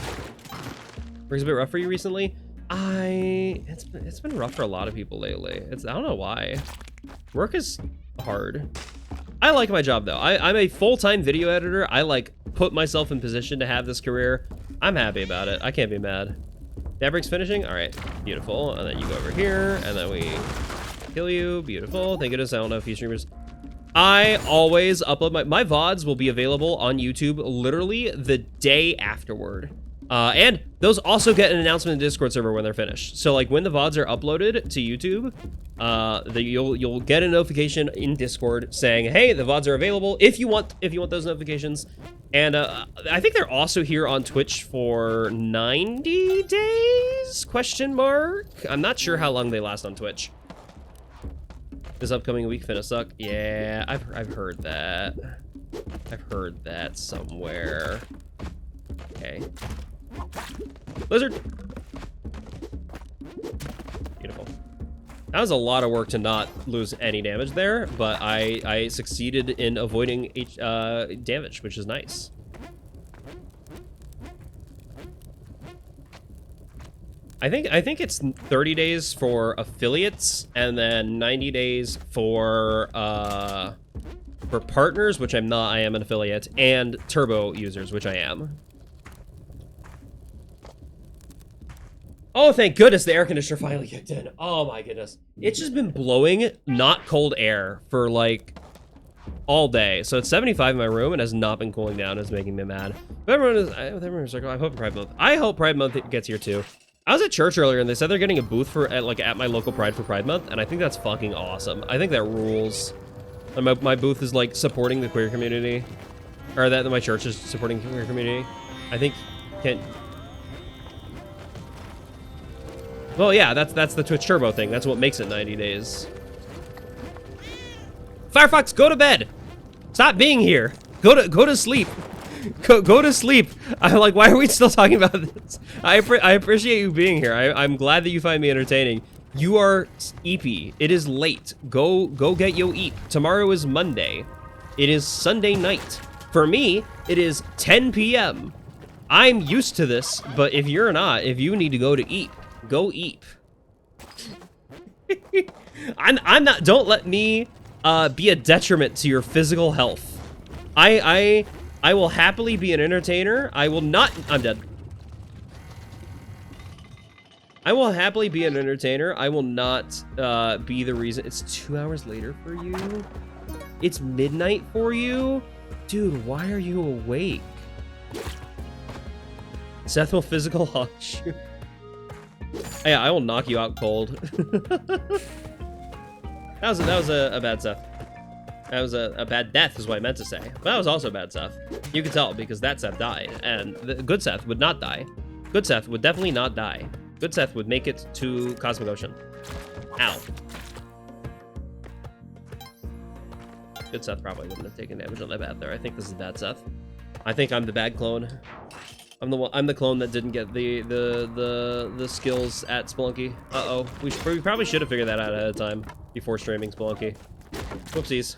Work's a bit rough for you recently? It's been rough for a lot of people lately. I don't know why. Work is hard. I like my job though. I'm a full-time video editor. I like put myself in position to have this career. I'm happy about it. I can't be mad. Fabric's finishing? All right, beautiful. And then you go over here, and then we kill you. Beautiful. Thank goodness I don't know if you streamers. I always upload my VODs will be available on YouTube literally the day afterward. And those also get an announcement in the Discord server when they're finished. So like when the VODs are uploaded to YouTube, you'll get a notification in Discord saying, hey, the VODs are available if you want those notifications. And I think they're also here on Twitch for 90 days? Question mark? I'm not sure how long they last on Twitch. This upcoming week finna suck. Yeah, I've heard that. I've heard that somewhere. Okay. Lizard. Beautiful. That was a lot of work to not lose any damage there, but I succeeded in avoiding damage, which is nice. I think it's 30 days for affiliates and then 90 days for partners, which I'm not. I am an affiliate, and turbo users, which I am. Oh, thank goodness the air conditioner finally kicked in. Oh my goodness. It's just been blowing not cold air for like all day. So it's 75 in my room and has not been cooling down. It's making me mad. But I hope Pride Month. I hope Pride Month gets here too. I was at church earlier and they said they're getting a booth for at my local Pride for Pride Month, and I think that's fucking awesome. I think that rules. And my booth is like supporting the queer community, or that my church is supporting the queer community. I think well, yeah, that's the Twitch Turbo thing. That's what makes it 90 days. Firefox, go to bed. Stop being here. Go to sleep. Go to sleep. I'm like, why are we still talking about this? I appreciate you being here. I'm glad that you find me entertaining. You are eepy. It is late. Go get yo eep. Tomorrow is Monday. It is Sunday night. For me, it is 10 p.m. I'm used to this, but if you're not, if you need to go to eat, go eat. I'm not. Don't let me be a detriment to your physical health. I will happily be an entertainer. I will not. I'm dead. I will happily be an entertainer. I will not be the reason. It's 2 hours later for you. It's midnight for you, dude. Why are you awake? Seth will physical launch you. Yeah, I will knock you out cold. that was a bad Seth. That was a bad death is what I meant to say. But that was also bad Seth. You can tell because that Seth died, and the good Seth would not die. Good Seth would definitely not die. Good Seth would make it to Cosmic Ocean. Ow. Good Seth probably wouldn't have taken damage on that bad there. I think this is bad Seth. I think I'm the bad clone. I'm the clone that didn't get the skills at Spelunky. Uh-oh. We probably should have figured that out ahead of time before streaming Spelunky. Whoopsies.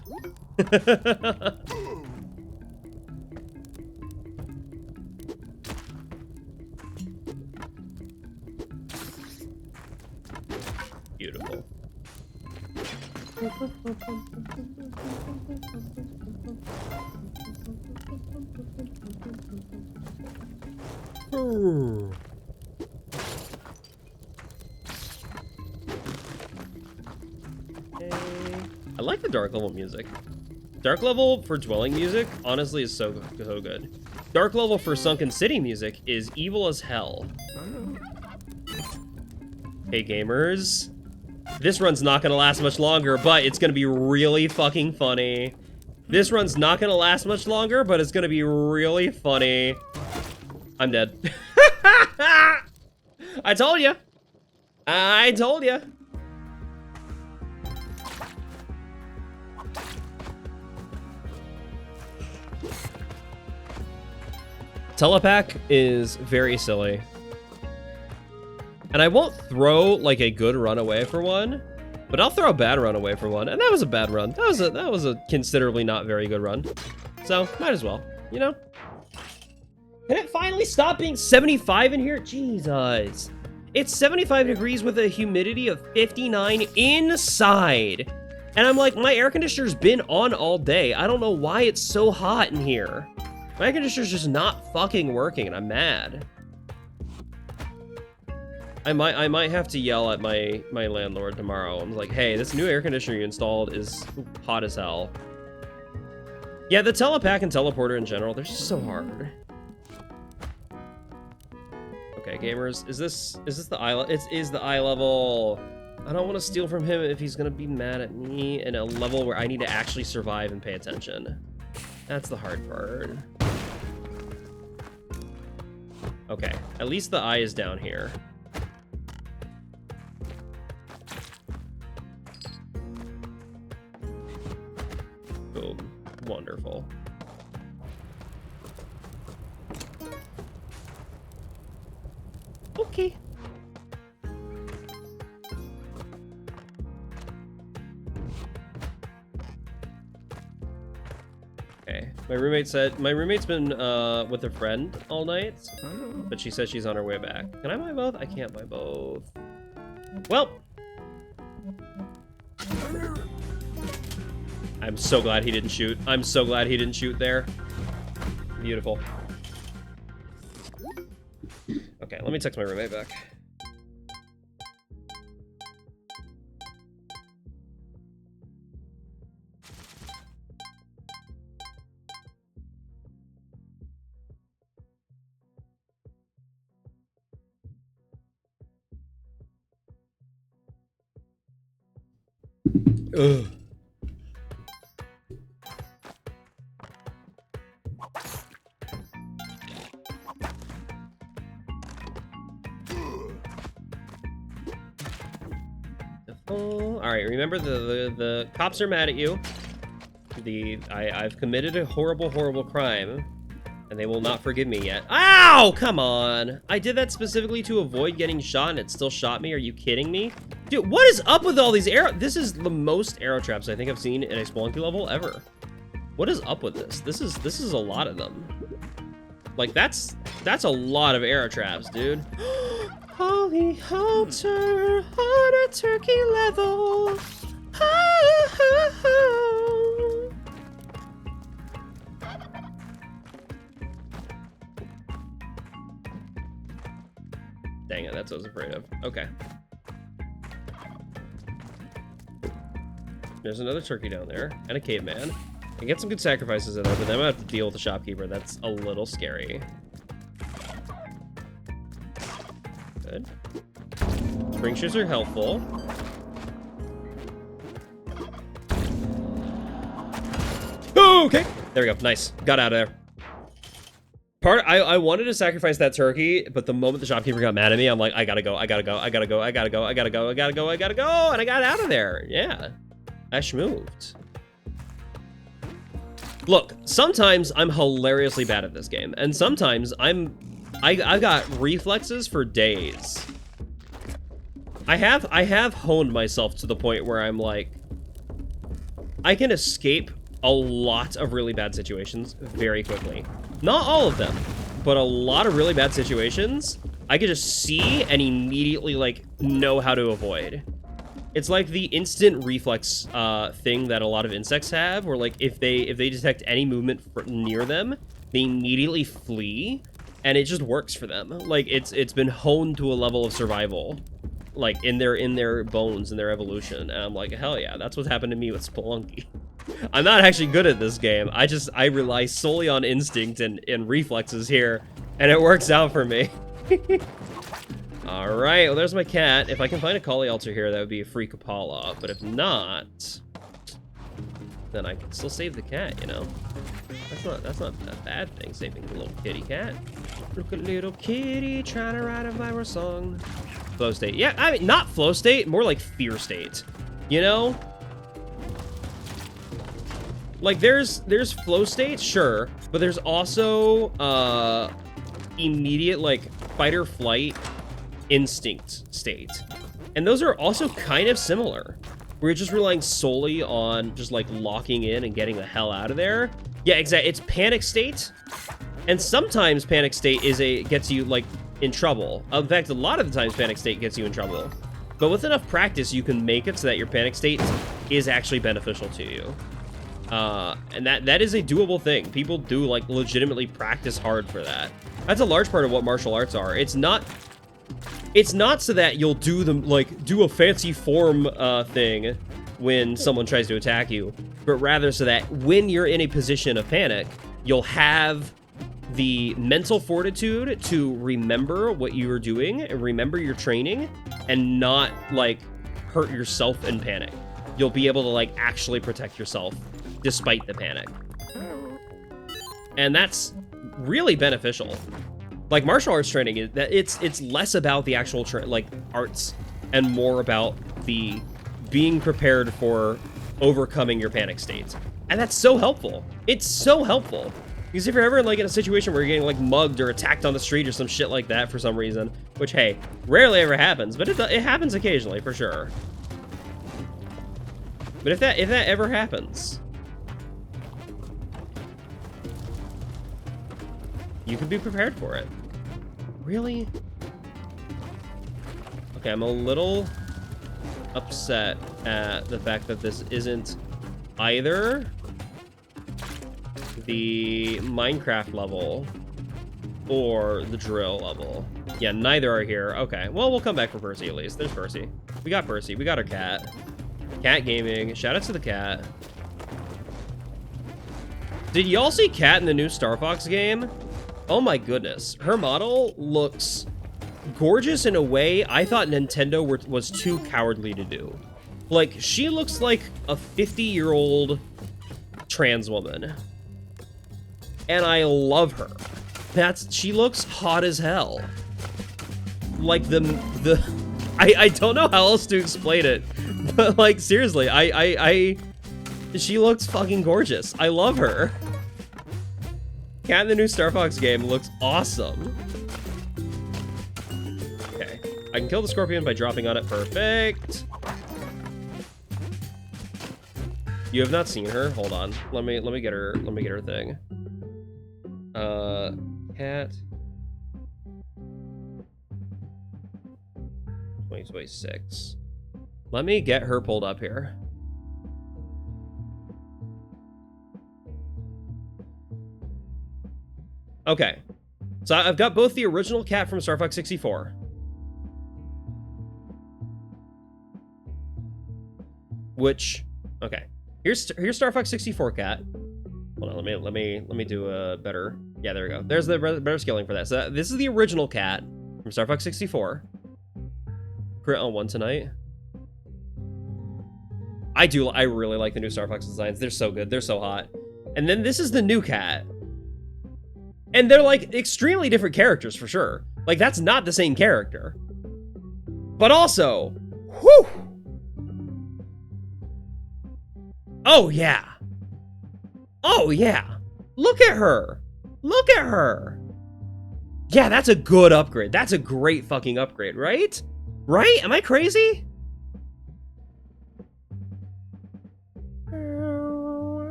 Beautiful. I like the dark level music. Dark level for dwelling music, honestly, is so good. Dark level for sunken city music is evil as hell. Hey gamers, this run's not gonna last much longer, but it's gonna be really fucking funny. This run's not gonna last much longer, but it's gonna be really funny. I'm dead. I told you. I told you. Telepack is very silly. And I won't throw like a good run away for one, but I'll throw a bad run away for one. And that was a bad run. That was a considerably not very good run. So might as well, you know? Can it finally stop being 75 in here? Jesus. It's 75 degrees with a humidity of 59 inside. And I'm like, my air conditioner's been on all day. I don't know why it's so hot in here. My air conditioner's just not fucking working, and I'm mad. I might have to yell at my landlord tomorrow. I'm like, hey, this new air conditioner you installed is hot as hell. Yeah, the telepack and teleporter in general, they're just so hard. Okay, gamers, is this the eye level? It is the eye level. I don't want to steal from him if he's gonna be mad at me in a level where I need to actually survive and pay attention. That's the hard part. Okay, at least the eye is down here. Boom. Wonderful. Okay. Okay. My roommate's been with a friend all night, but she says she's on her way back. Can I buy both? I can't buy both. Well, I'm so glad he didn't shoot. I'm so glad he didn't shoot there. Beautiful. Okay, let me text my roommate back. Ugh. All right, remember the cops are mad at you. I've committed a horrible crime, and they will not forgive me yet. Ow! Come on! I did that specifically to avoid getting shot, and it still shot me. Are you kidding me? Dude, what is up with all these arrow? This is the most arrow traps I think I've seen in a Spelunky level ever. What is up with this? This is a lot of them. Like, that's a lot of arrow traps, dude. Holy halter on a turkey level. Dang it, that's what I was afraid of. Okay. There's another turkey down there, and a caveman. I get some good sacrifices in there, but then I'm gonna have to deal with the shopkeeper. That's a little scary. Good. Spring shoes are helpful. Okay, there we go. Nice. Got out of there. I wanted to sacrifice that turkey, but the moment the shopkeeper got mad at me, I'm like, I gotta go, and I got out of there. Yeah. I schmooved. Look, sometimes I'm hilariously bad at this game, and sometimes I've got reflexes for days. I have honed myself to the point where I'm like, I can escape a lot of really bad situations very quickly. Not all of them, but a lot of really bad situations, I can just see and immediately, like, know how to avoid. It's like the instant reflex thing that a lot of insects have, where, like, if they detect any movement near them, they immediately flee, and it just works for them. Like, it's been honed to a level of survival, like, in their bones, in their evolution. And I'm like, hell yeah, that's what happened to me with Spelunky. I'm not actually good at this game. I rely solely on instinct and reflexes here, and it works out for me. All right, well, there's my cat. If I can find a collie altar here, that would be a free Kapala. But if not, then I can still save the cat, you know? That's not a bad thing, saving the little kitty cat. Look at little kitty trying to write a viral song. Flow state. Yeah, I mean, not flow state, more like fear state. You know? Like, there's flow state, sure, but there's also immediate, like, fight or flight instinct state. And those are also kind of similar. We're just relying solely on just, like, locking in and getting the hell out of there. Yeah, exactly. It's panic state. And sometimes panic state gets you, like, in trouble. In fact, a lot of the times panic state gets you in trouble. But with enough practice, you can make it so that your panic state is actually beneficial to you. And that is a doable thing. People do, like, legitimately practice hard for that. That's a large part of what martial arts are. It's not It's not so that you'll do a fancy form thing when someone tries to attack you, but rather so that when you're in a position of panic, you'll have the mental fortitude to remember what you were doing and remember your training and not like hurt yourself in panic. You'll be able to like actually protect yourself despite the panic. And that's really beneficial. Like martial arts training, it's less about the actual like arts and more about the being prepared for overcoming your panic states. And that's so helpful. It's so helpful. Because if you're ever like in a situation where you're getting like mugged or attacked on the street or some shit like that for some reason, which hey, rarely ever happens, but it happens occasionally for sure. But if that ever happens, you can be prepared for it. Really? Okay, I'm a little upset at the fact that this isn't either the Minecraft level or the drill level. Yeah, neither are here. Okay, well, we'll come back for Percy at least. There's Percy. We got Percy. We got our cat. Cat Gaming. Shout out to the cat. Did y'all see Cat in the new Star Fox game? Oh my goodness. Her model looks gorgeous in a way I thought Nintendo was too cowardly to do. Like, she looks like a 50-year-old trans woman. And I love her. She looks hot as hell. Like I don't know how else to explain it. But like seriously, she looks fucking gorgeous. I love her. Cat in the new Star Fox game looks awesome. Okay, I can kill the scorpion by dropping on it. Perfect. You have not seen her. Hold on. Let me get her. Let me get her thing. Cat. 2026. Let me get her pulled up here. Okay, so I've got both the original cat from Star Fox 64. Which, okay, here's Star Fox 64 cat. Hold on, let me do a better. Yeah, there we go. There's the better scaling for that. So this is the original cat from Star Fox 64. Crit on one tonight. I really like the new Star Fox designs. They're so good. They're so hot. And then this is the new cat. And they're like extremely different characters for sure. Like that's not the same character. But also, whew. Oh yeah. Oh yeah. Look at her. Look at her. Yeah, that's a good upgrade. That's a great fucking upgrade, right? Right? Am I crazy?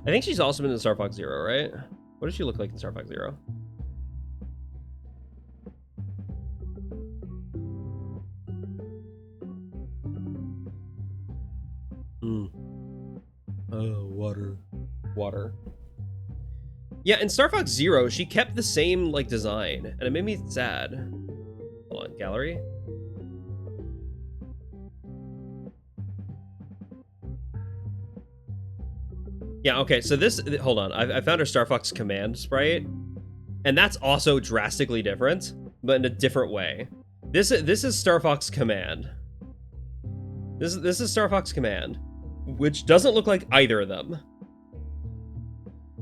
I think she's also been in Star Fox Zero, right? What does she look like in Star Fox Zero? Oh, water. Yeah, in Star Fox Zero, she kept the same, like, design, and it made me sad. Hold on, gallery. Yeah, okay, so this, hold on, I found her Star Fox Command sprite, and that's also drastically different, but in a different way. This is Star Fox Command. This is Star Fox Command, which doesn't look like either of them.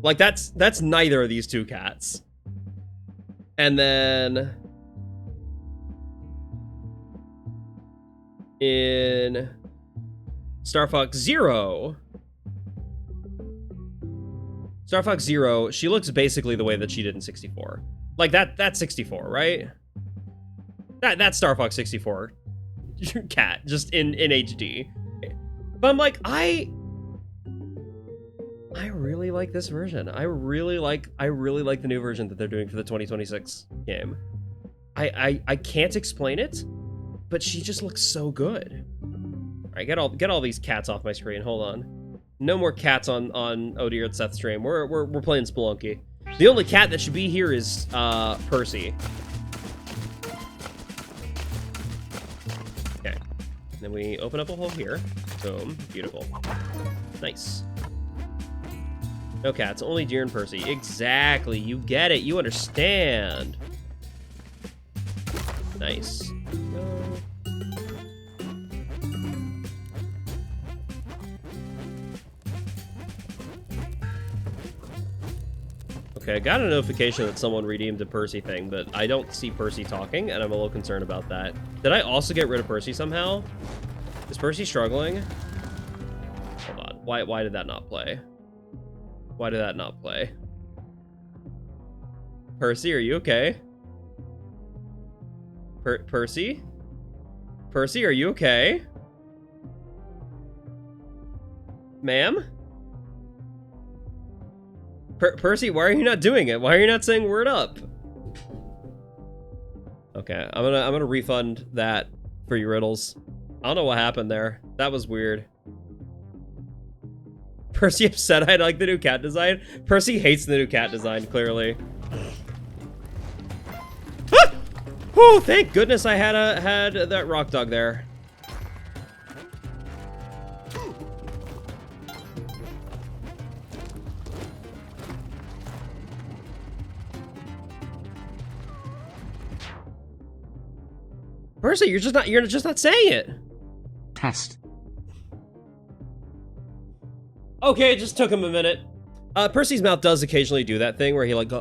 Like, that's neither of these two cats. And then in Star Fox Zero, she looks basically the way that she did in 64. Like that's 64, right? That's Star Fox 64 cat, just in HD. But I'm like, I really like this version. I really like the new version that they're doing for the 2026 game. I can't explain it, but she just looks so good. All right, get all these cats off my screen. Hold on. No more cats on ODISeth stream. We're playing Spelunky. The only cat that should be here is Percy. Then we open up a hole here. Boom. Beautiful. Nice. No cats, only deer and Percy. Exactly. You get it. You understand. Nice. Go. Okay, I got a notification that someone redeemed a Percy thing, but I don't see Percy talking, and I'm a little concerned about that. Did I also get rid of Percy somehow? Is Percy struggling? Hold on. Why did that not play? Why did that not play? Percy, are you okay? Percy? Percy, are you okay? Ma'am? Percy, why are you not doing it? Why are you not saying word up? Okay, I'm gonna refund that for you, Riddles. I don't know what happened there. That was weird. Percy upset I like the new cat design. Percy hates the new cat design, clearly. Ah! Whew, thank goodness I had that rock dog there. Percy, you're just not saying it. Test. Okay, it just took him a minute. Percy's mouth does occasionally do that thing where he like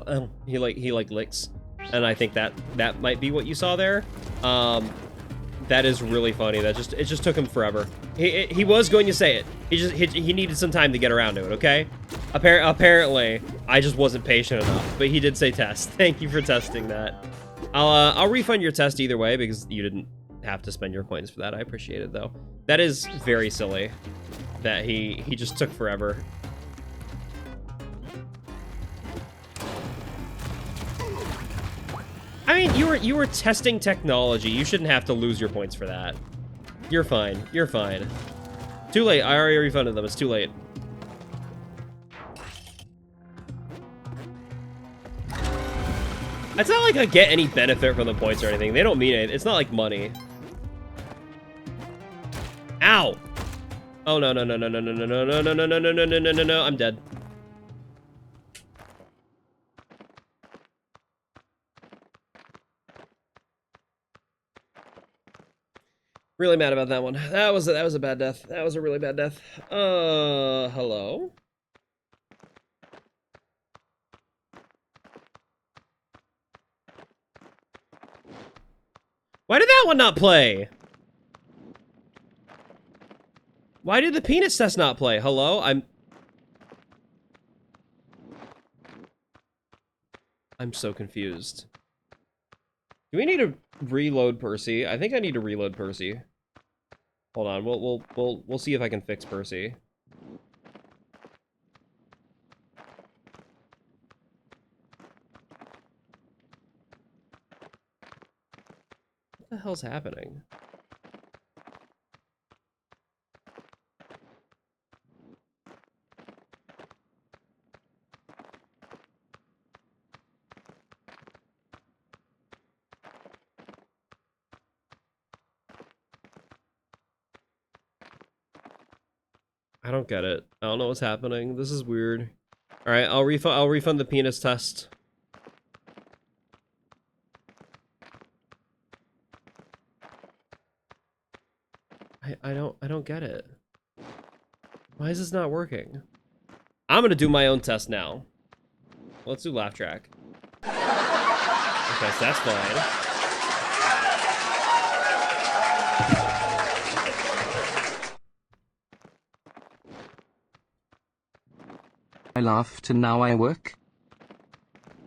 he licks, and I think that might be what you saw there. That is really funny. It just took him forever. He was going to say it. He needed some time to get around to it. Okay. Apparently, I just wasn't patient enough. But he did say test. Thank you for testing that. I'll refund your test either way because you didn't have to spend your coins for that. I appreciate it though. That is very silly that he just took forever. I mean, you were testing technology. You shouldn't have to lose your points for that. You're fine. You're fine. Too late. I already refunded them. It's too late. It's not like I get any benefit from the points or anything. They don't mean it. It's not like money. Ow! Oh no no no no no no no no no no no no no no no no no! I'm dead. Really mad about that one. That was a bad death. That was a really bad death. Hello? Why did that one not play? Why did the penis test not play? Hello? I'm so confused. Do we need to reload Percy? I think I need to reload Percy. Hold on, we'll see if I can fix Percy. What the hell's happening? I don't get it. I don't know what's happening. This is weird. All right, I'll refund the penis test. I don't get it. Why is this not working? I'm gonna do my own test now. Let's do laugh track. Okay, so that's fine. I laughed and now I work.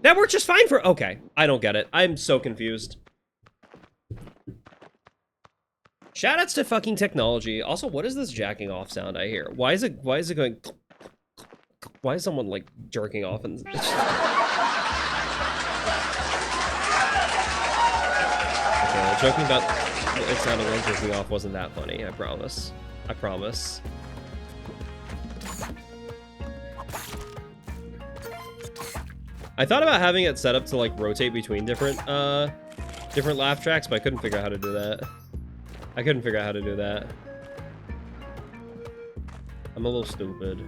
That worked just fine for... Okay, I don't get it. I'm so confused. Shoutouts to fucking technology. Also, what is this jacking off sound I hear? Why is it going... Why is someone, like, jerking off and... Okay, joking about it sounding like jerking off wasn't that funny, I promise. I promise. I thought about having it set up to like rotate between different laugh tracks, but I couldn't figure out how to do that. I couldn't figure out how to do that. I'm a little stupid.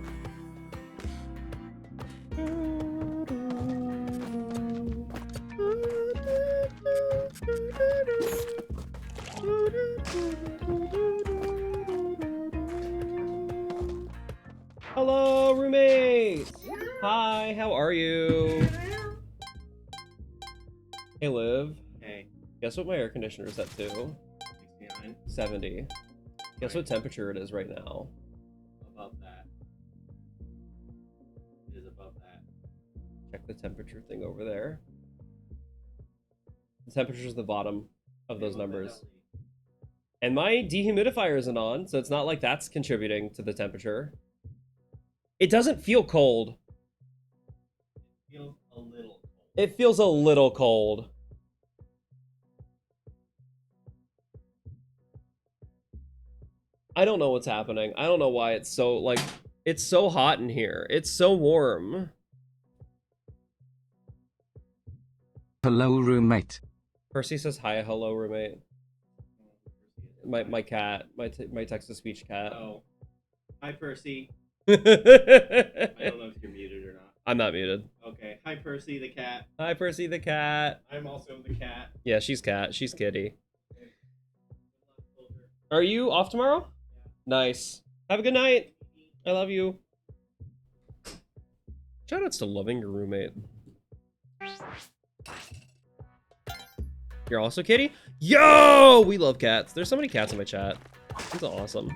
Hello, roommates! Hi, how are you? Hey, Liv. Hey. Guess what my air conditioner is at to? 69. 70. Guess what temperature it is right now? Above that. It is above that. Check the temperature thing over there. The temperature is the bottom of those numbers. And my dehumidifier isn't on, so it's not like that's contributing to the temperature. It doesn't feel cold. It feels a little cold. It feels a little cold. I don't know what's happening. I don't know why it's so, like, it's so hot in here. It's so warm. Hello, roommate. Percy says hi, hello, roommate. My cat, my text-to-speech cat. Oh. Hi, Percy. I don't know if you're muted or not. I'm not muted. Okay. Hi, Percy the cat. Hi, Percy the cat. I'm also the cat. Yeah, she's cat. She's kitty. Are you off tomorrow? Yeah. Nice. Have a good night. I love you. Shoutouts to loving your roommate. You're also kitty? Yo! We love cats. There's so many cats in my chat. It's awesome.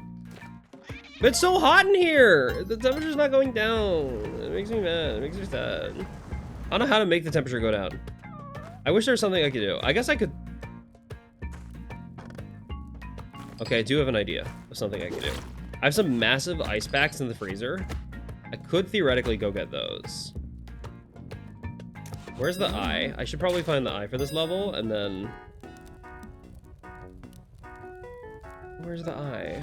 But it's so hot in here! The temperature's not going down. It makes me mad. It makes me sad. I don't know how to make the temperature go down. I wish there was something I could do. I guess I could... Okay, I do have an idea of something I could do. I have some massive ice packs in the freezer. I could theoretically go get those. Where's the eye? I should probably find the eye for this level, and then... Where's the eye?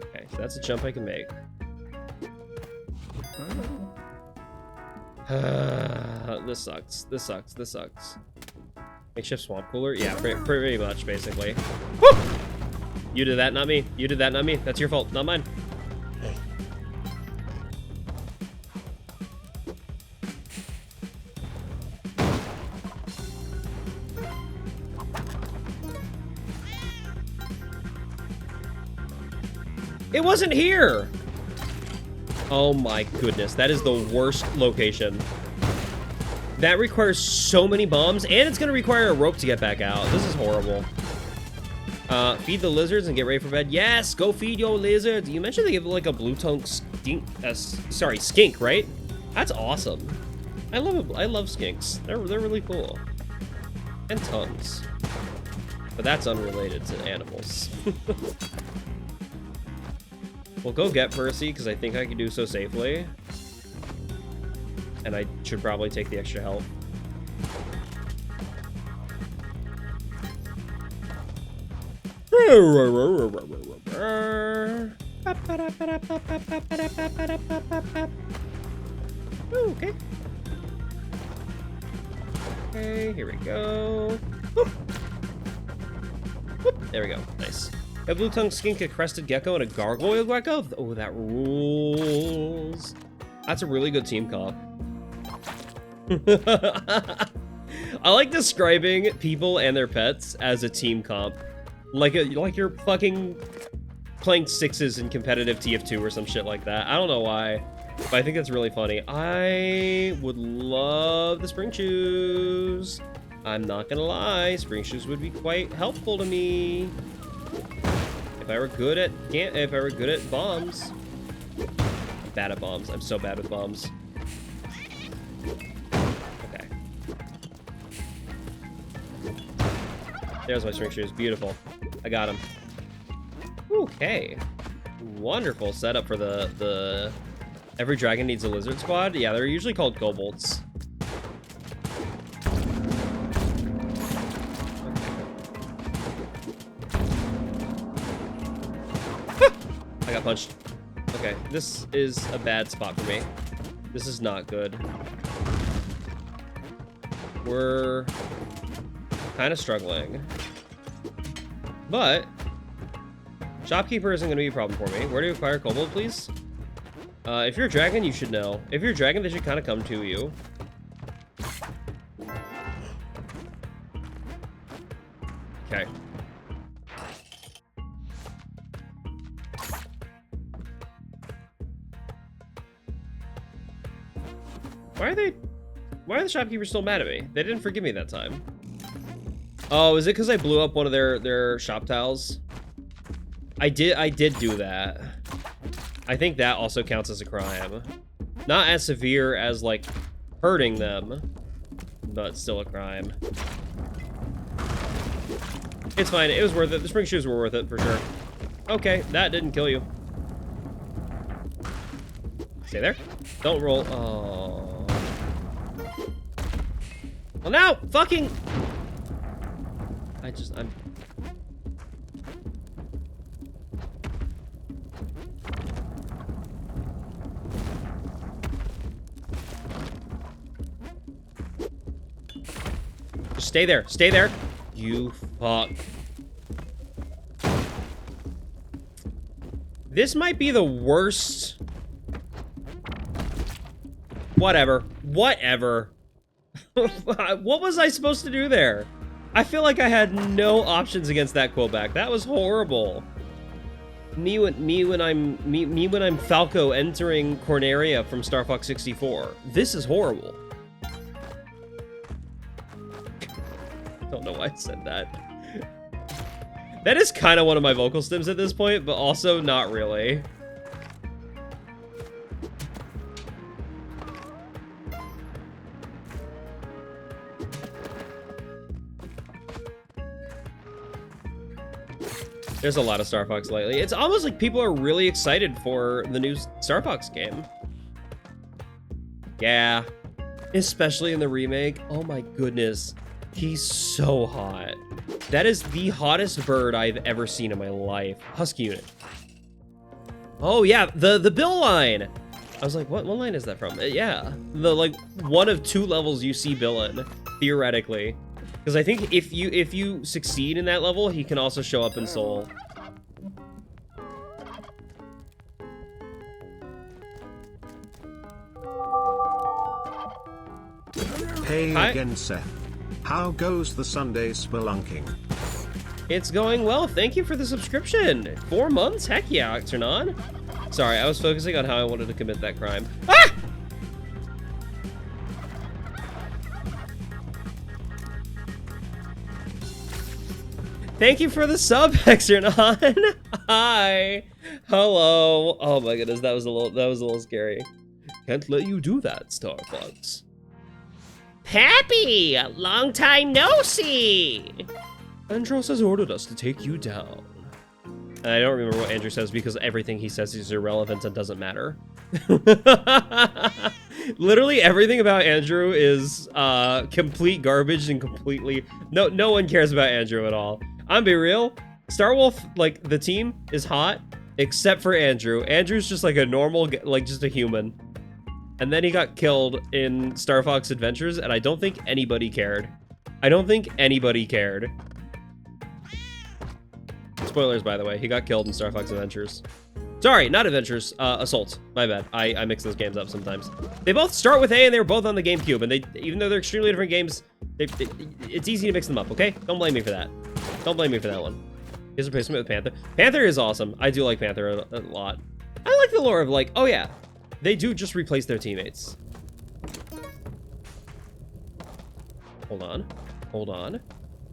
Okay, so that's a jump I can make. This sucks. This sucks. This sucks. Makeshift swamp cooler? Yeah, pretty much, basically. Woo! You did that, not me. You did that, not me. That's your fault, not mine. It wasn't here! Oh my goodness, that is the worst location. That requires so many bombs, and it's gonna require a rope to get back out. This is horrible. Feed the lizards and get ready for bed. Yes, go feed your lizards. You mentioned they give like a blue tongue skink, skink, right? That's awesome. I love skinks. They're really cool. And tongues. But that's unrelated to animals. We'll go get Percy, because I think I can do so safely. And I should probably take the extra help. Okay. Okay, here we go. Whoop. Whoop. There we go. Nice. A blue tongue skink, a crested gecko, and a gargoyle gecko. Oh, that rules. That's a really good team comp. I like describing people and their pets as a team comp. Like you're fucking playing sixes in competitive TF2 or some shit like that. I don't know why, but I think that's really funny. I would love the spring shoes. I'm not gonna lie, spring shoes would be quite helpful to me. If I were good at bombs. I'm bad at bombs. I'm so bad with bombs. Okay. There's my string shoes. Beautiful. I got him. Okay. Wonderful setup for the every dragon needs a lizard squad. Yeah, they're usually called kobolds. I got punched. Okay, this is a bad spot for me. This is not good. Kind of struggling. But shopkeeper isn't going to be a problem for me. Where do you acquire kobold, please? If you're a dragon, you should know. If you're a dragon, they should kind of come to you. Okay. Why are the shopkeepers still mad at me? They didn't forgive me that time. Oh, is it because I blew up one of their shop tiles? I did do that. I think that also counts as a crime. Not as severe as, like, hurting them, but still a crime. It's fine. It was worth it. The spring shoes were worth it, for sure. Okay, that didn't kill you. Stay there. Don't roll. Oh. Well, now, fucking... I'm... Just stay there. Stay there. You fuck. This might be the worst... Whatever. Whatever. What was I supposed to do there? I feel like I had no options against that Quillback. That was horrible. Me when I'm Falco entering Corneria from Star Fox 64. This is horrible. Don't know why I said that. That is kind of one of my vocal stems at this point, but also not really. There's a lot of Star Fox lately. It's almost like people are really excited for the new Star Fox game. Yeah. Especially in the remake. Oh my goodness. He's so hot. That is the hottest bird I've ever seen in my life. Husky unit. Oh yeah, the Bill line. I was like, what line is that from? Yeah. The like one of 2 levels you see Bill in, theoretically. Because I think if you succeed in that level, he can also show up in Soul. Hey Hi. again, Seth. How goes the Sunday spelunking? It's going well. Thank you for the subscription. 4 months? Heck yeah, Octernon. Sorry, I was focusing on how I wanted to commit that crime. Ah! Thank you for the sub, Hexernon. Hi. Hello. Oh my goodness, that was a little scary. Can't let you do that, Star Fox. Pappy, long time no see. Andros has ordered us to take you down. I don't remember what Andrew says because everything he says is irrelevant and doesn't matter. Literally everything about Andrew is complete garbage and completely no one cares about Andrew at all. I'm be real. Starwolf, like the team is hot except for Andrew. Andrew's just like a normal, like just a human. And then he got killed in Star Fox Adventures, and I don't think anybody cared. I don't think anybody cared. Spoilers, by the way. He got killed in Star Fox Adventures. Sorry, not Adventures. Assault. My bad. I mix those games up sometimes. They both start with A, and they were both on the GameCube. And even though they're extremely different games, it's easy to mix them up, okay? Don't blame me for that. Don't blame me for that one. His replacement with Panther. Panther is awesome. I do like Panther a lot. I like the lore of like, oh yeah, they do just replace their teammates. Hold on. Hold on.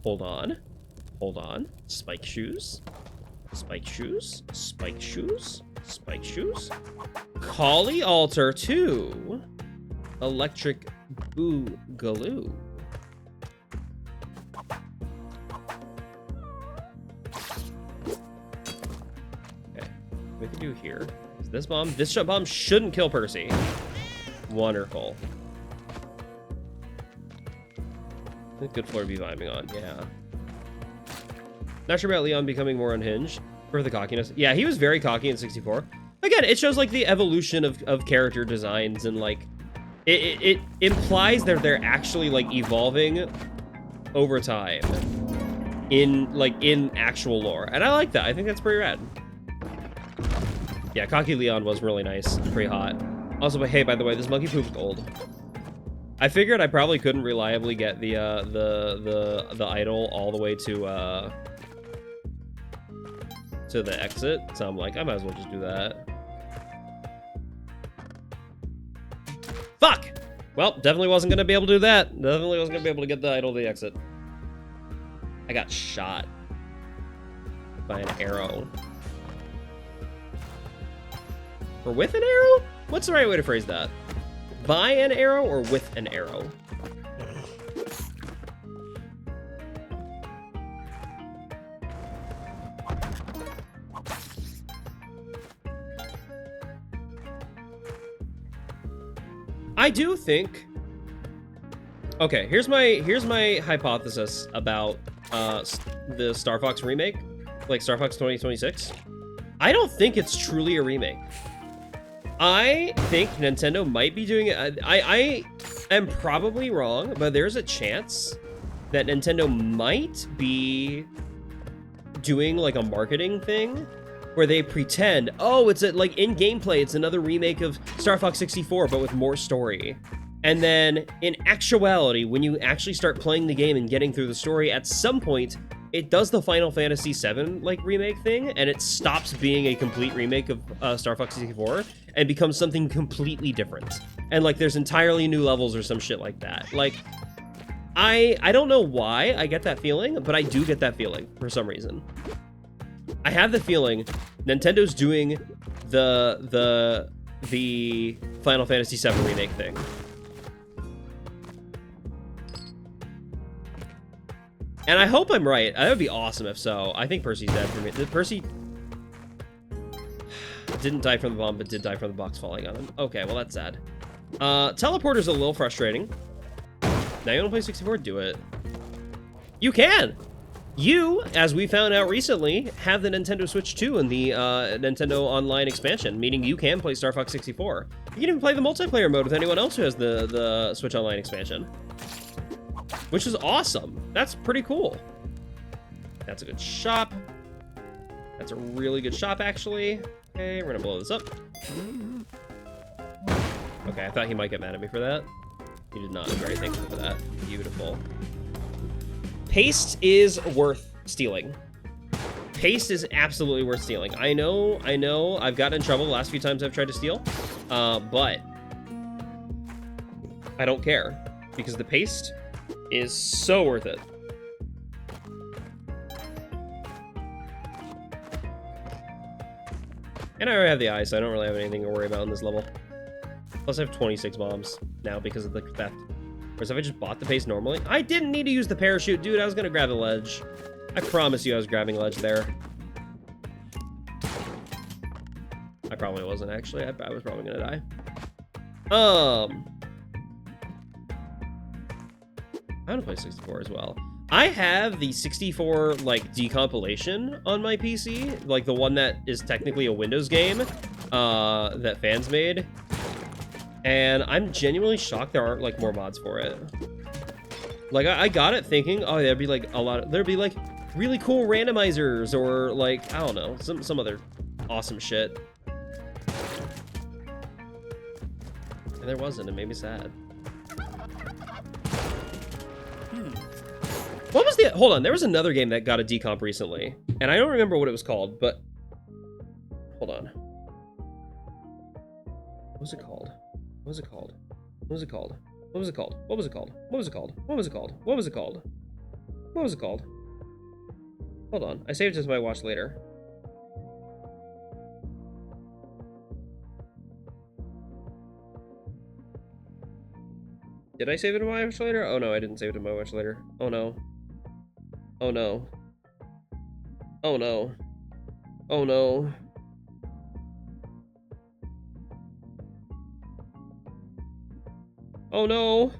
Hold on. Hold on. Spike shoes. Spike shoes. Spike shoes. Spike shoes. Collie Altar 2. Electric Boogaloo. Okay. What we can do here is this bomb. This bomb shouldn't kill Percy. Wonderful. Good floor to be vibing on, yeah. Not sure about Leon becoming more unhinged for the cockiness. Yeah, he was very cocky in 64. Again, it shows like the evolution of character designs and like it implies that they're actually like evolving over time in actual lore, and I like that. I think that's pretty rad. Yeah, Cocky Leon was really nice, pretty hot. Also, but hey, by the way, this monkey poop's gold. I figured I probably couldn't reliably get the idol all the way to the exit, so I'm like, I might as well just do that. Fuck! Well, definitely wasn't gonna be able to do that. Definitely wasn't gonna be able to get the idol to the exit. I got shot by an arrow. Or with an arrow? What's the right way to phrase that? By an arrow or with an arrow? I do think. Okay, here's my hypothesis about the Star Fox remake, like Star Fox 2026. I don't think it's truly a remake. I think Nintendo might be doing it. I am probably wrong, but there's a chance that Nintendo might be doing like a marketing thing where they pretend, oh, it's like in gameplay, it's another remake of Star Fox 64, but with more story. And then in actuality, when you actually start playing the game and getting through the story, at some point, it does the Final Fantasy VII like remake thing, and it stops being a complete remake of Star Fox 64 and becomes something completely different. And like there's entirely new levels or some shit like that. Like I don't know why I get that feeling, but I do get that feeling for some reason. I have the feeling Nintendo's doing the Final Fantasy VII remake thing. And I hope I'm right. That would be awesome if so. I think Percy's dead for me. Percy didn't die from the bomb, but did die from the box falling on him. Okay, well, that's sad. Teleporter's a little frustrating. Now you want to play 64? Do it. You can! You, as we found out recently, have the Nintendo Switch 2 in the Nintendo Online expansion, meaning you can play Star Fox 64. You can even play the multiplayer mode with anyone else who has the Switch Online expansion. Which is awesome. That's pretty cool. That's a good shop. That's a really good shop, actually. Okay, we're gonna blow this up. Okay, I thought he might get mad at me for that. He did not. I'm very thankful for that. Beautiful. Paste is worth stealing. Paste is absolutely worth stealing. I know, I've gotten in trouble the last few times I've tried to steal, but I don't care, because the paste is so worth it. And I already have the eye, so I don't really have anything to worry about in this level. Plus I have 26 bombs now because of the theft. Whereas if I just bought the paste normally, I didn't need to use the parachute. Dude, I was gonna grab the ledge. I promise you I was grabbing a ledge there. I probably wasn't, actually. I was probably gonna die. I want to play 64 as well. I have the 64 like decompilation on my PC, like the one that is technically a Windows game that fans made, and I'm genuinely shocked there aren't like more mods for it. Like I got it thinking, oh, there'd be like there'd be like really cool randomizers or like I don't know, some other awesome shit, and there wasn't. It made me sad. What was the... Hold on, there was another game that got a decomp recently, and I don't remember what it was called, but... Hold on. What was it called? What was it called? What was it called? What was it called? What was it called? What was it called? What was it called? What was it called? What was it called? Hold on, I saved it to my watch later. Did I save it to my watch later? Oh no, I didn't save it to my watch later. Oh no. Oh no. Oh no. Oh no. Oh no.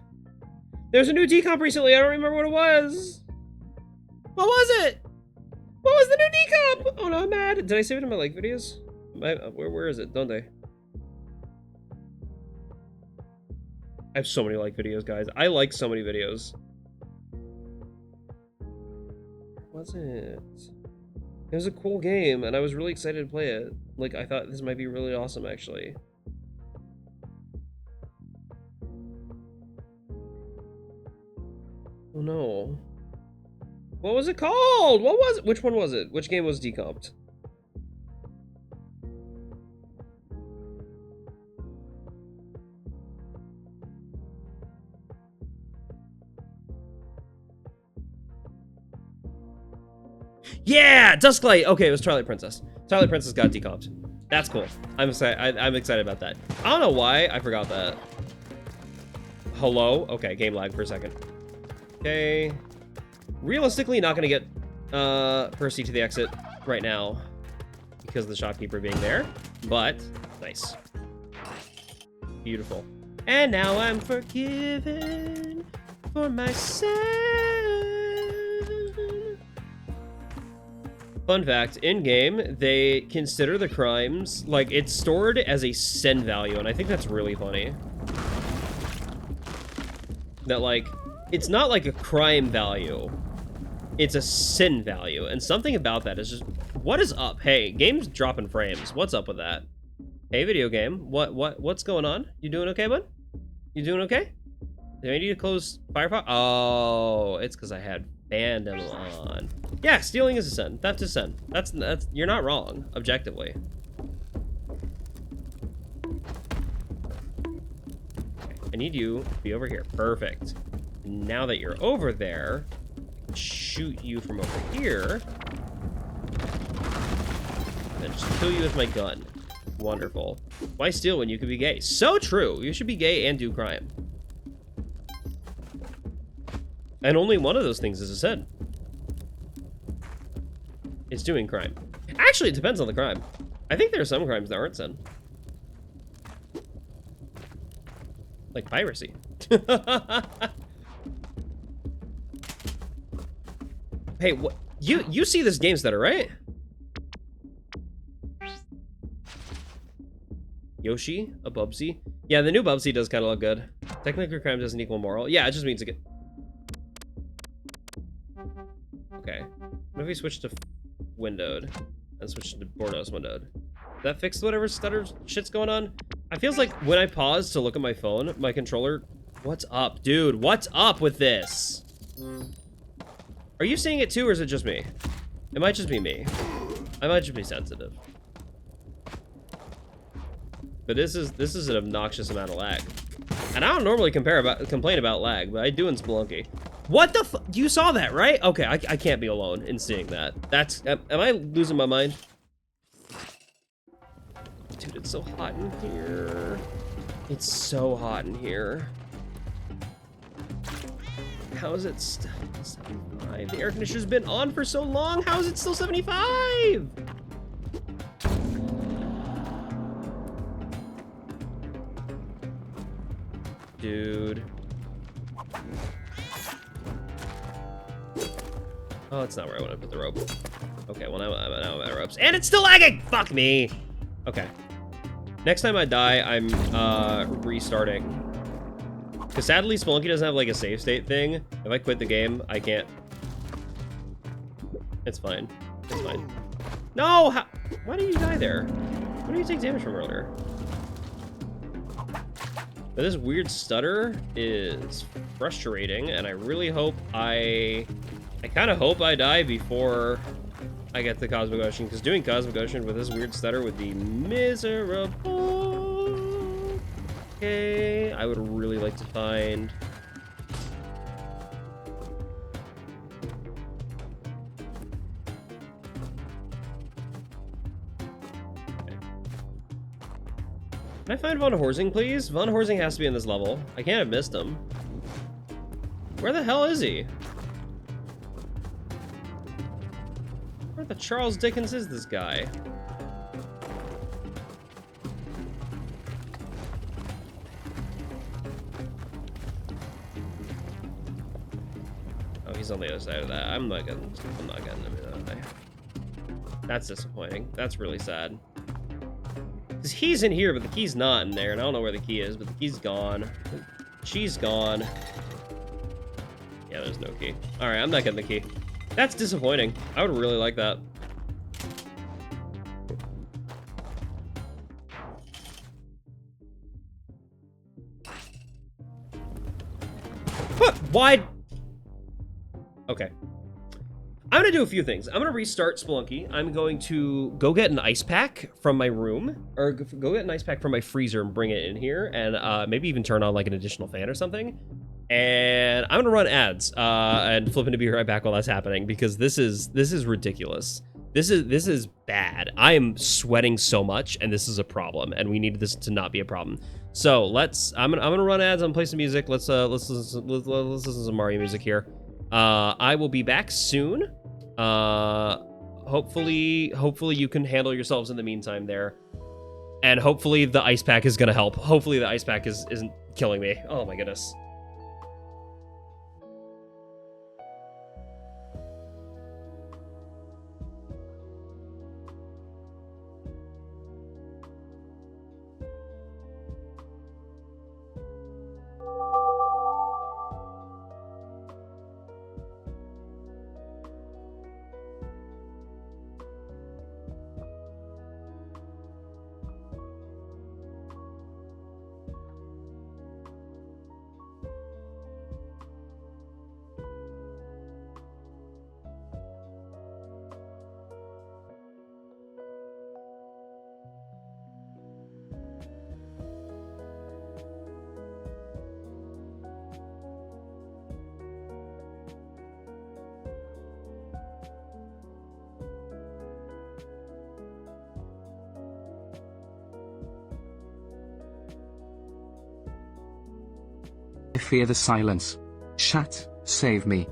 There's a new decomp recently. I don't remember what it was. What was it? What was the new decomp? Oh no, I'm mad. Did I save it in my like videos? Where is it? Don't I? I have so many like videos, guys. I like so many videos. Was it? It was a cool game, and I was really excited to play it. Like, I thought this might be really awesome, actually. Oh no. What was it called? What was it? Which one was it? Which game was decomped? Yeah, Dusklight. Okay, it was Twilight Princess. Twilight Princess got decomped. That's cool. I'm excited about that. I don't know why I forgot that. Hello? Okay, game lag for a second. Okay. Realistically, not gonna get Percy to the exit right now because of the shopkeeper being there, but nice. Beautiful. And now I'm forgiven for my sin. Fun fact, in-game, they consider the crimes, like, it's stored as a sin value, and I think that's really funny. That, like, it's not like a crime value. It's a sin value, and something about that is just, what is up? Hey, game's dropping frames. What's up with that? Hey, video game, what's going on? You doing okay, bud? You doing okay? Do I need to close Firefox? Oh, it's because I had fandom on. Yeah, stealing is a sin. Theft is a sin. That's you're not wrong, objectively. Okay, I need you to be over here. Perfect. Now that you're over there, I can shoot you from over here. And just kill you with my gun. Wonderful. Why steal when you could be gay? So true. You should be gay and do crime. And only one of those things is a sin. It's doing crime. Actually, it depends on the crime. I think there are some crimes that aren't sin. Like piracy. Hey, what? You see this game stutter, right? Yoshi, a Bubsy. Yeah, the new Bubsy does kind of look good. Technically, crime doesn't equal moral. Yeah, it just means to get. Okay. What if we switch to windowed and switch to Bordeaux windowed? Does that fix whatever stutter shit's going on? I feels like when I pause to look at my phone, my controller. What's up, dude? What's up with this? Are you seeing it too, or is it just me? It might just be me. I might just be sensitive. But this is an obnoxious amount of lag. And I don't normally complain about lag, but I do in Spelunky. What the f- You saw that, right? Okay, I can't be alone in seeing that. That's... Am I losing my mind? Dude, it's so hot in here. It's so hot in here. How is it still 75? The air conditioner's been on for so long. How is it still 75? Dude. Oh, it's not where I want to put the rope. Okay, well now I'm at ropes. And it's still lagging! Fuck me! Okay. Next time I die, I'm restarting. Because sadly, Spelunky doesn't have like a save state thing. If I quit the game, I can't. It's fine. It's fine. No! Why did you die there? Why did you take damage from earlier? But this weird stutter is frustrating, and I really hope I kind of hope I die before I get the Cosmic Ocean, because doing Cosmic Ocean with this weird stutter would be miserable. Okay, I would really like to find... Can I find Von Horsing, please? Von Horsing has to be in this level. I can't have missed him. Where the hell is he? Where the Charles Dickens is this guy? Oh, he's on the other side of that. I'm not getting him that way. That's disappointing. That's really sad. Because he's in here, but the key's not in there, and I don't know where the key is, but the key's gone. She's gone. Yeah, there's no key. Alright, I'm not getting the key. That's disappointing. I would really like that. What? Why? Okay. I'm gonna do a few things. I'm gonna restart Spelunky. I'm going to go get an ice pack from my room, or go get an ice pack from my freezer and bring it in here, and maybe even turn on like an additional fan or something. And I'm gonna run ads, and flipping to be right back while that's happening, because this is ridiculous. This is bad. I am sweating so much, and this is a problem, and we need this to not be a problem. So I'm gonna run ads. I'm gonna play some music. Let's listen to some Mario music here. I will be back soon. Hopefully you can handle yourselves in the meantime there. And hopefully the ice pack is gonna help. Hopefully the ice pack isn't killing me. Oh my goodness. I fear the silence. Chat, save me.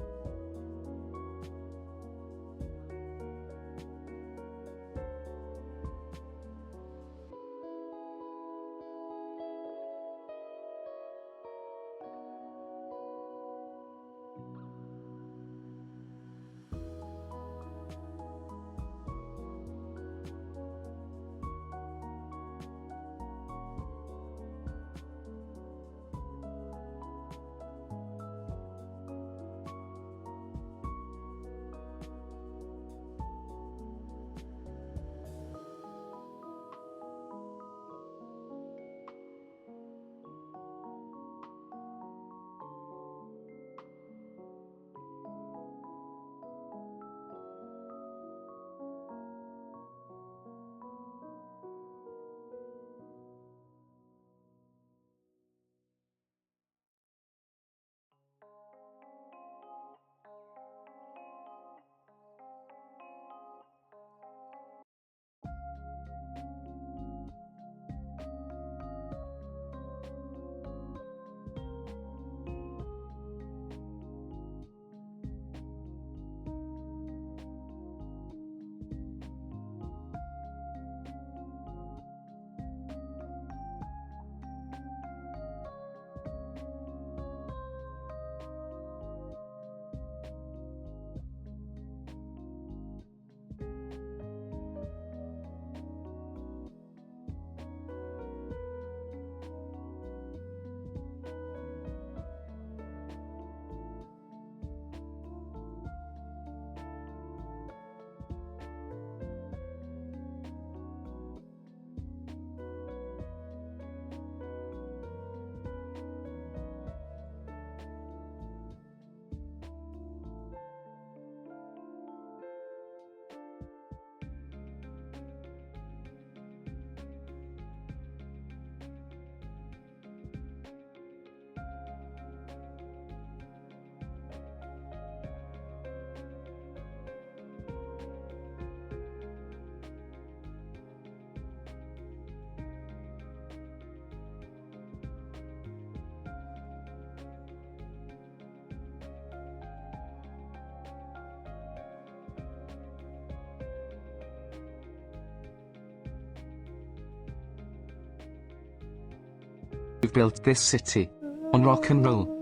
We've built this city on rock and roll.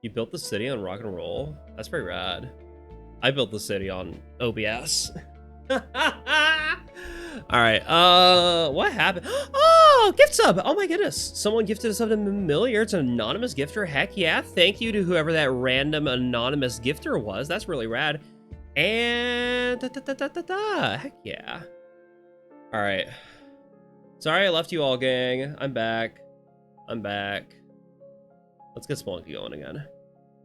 You built the city on rock and roll? That's pretty rad. I built the city on OBS. All right. What happened? Oh, gift sub. Oh my goodness. Someone gifted us something familiar. It's an anonymous gifter. Heck yeah. Thank you to whoever that random anonymous gifter was. That's really rad. And heck yeah. All right. Sorry I left you all, gang. I'm back. Let's get Spelunky going again.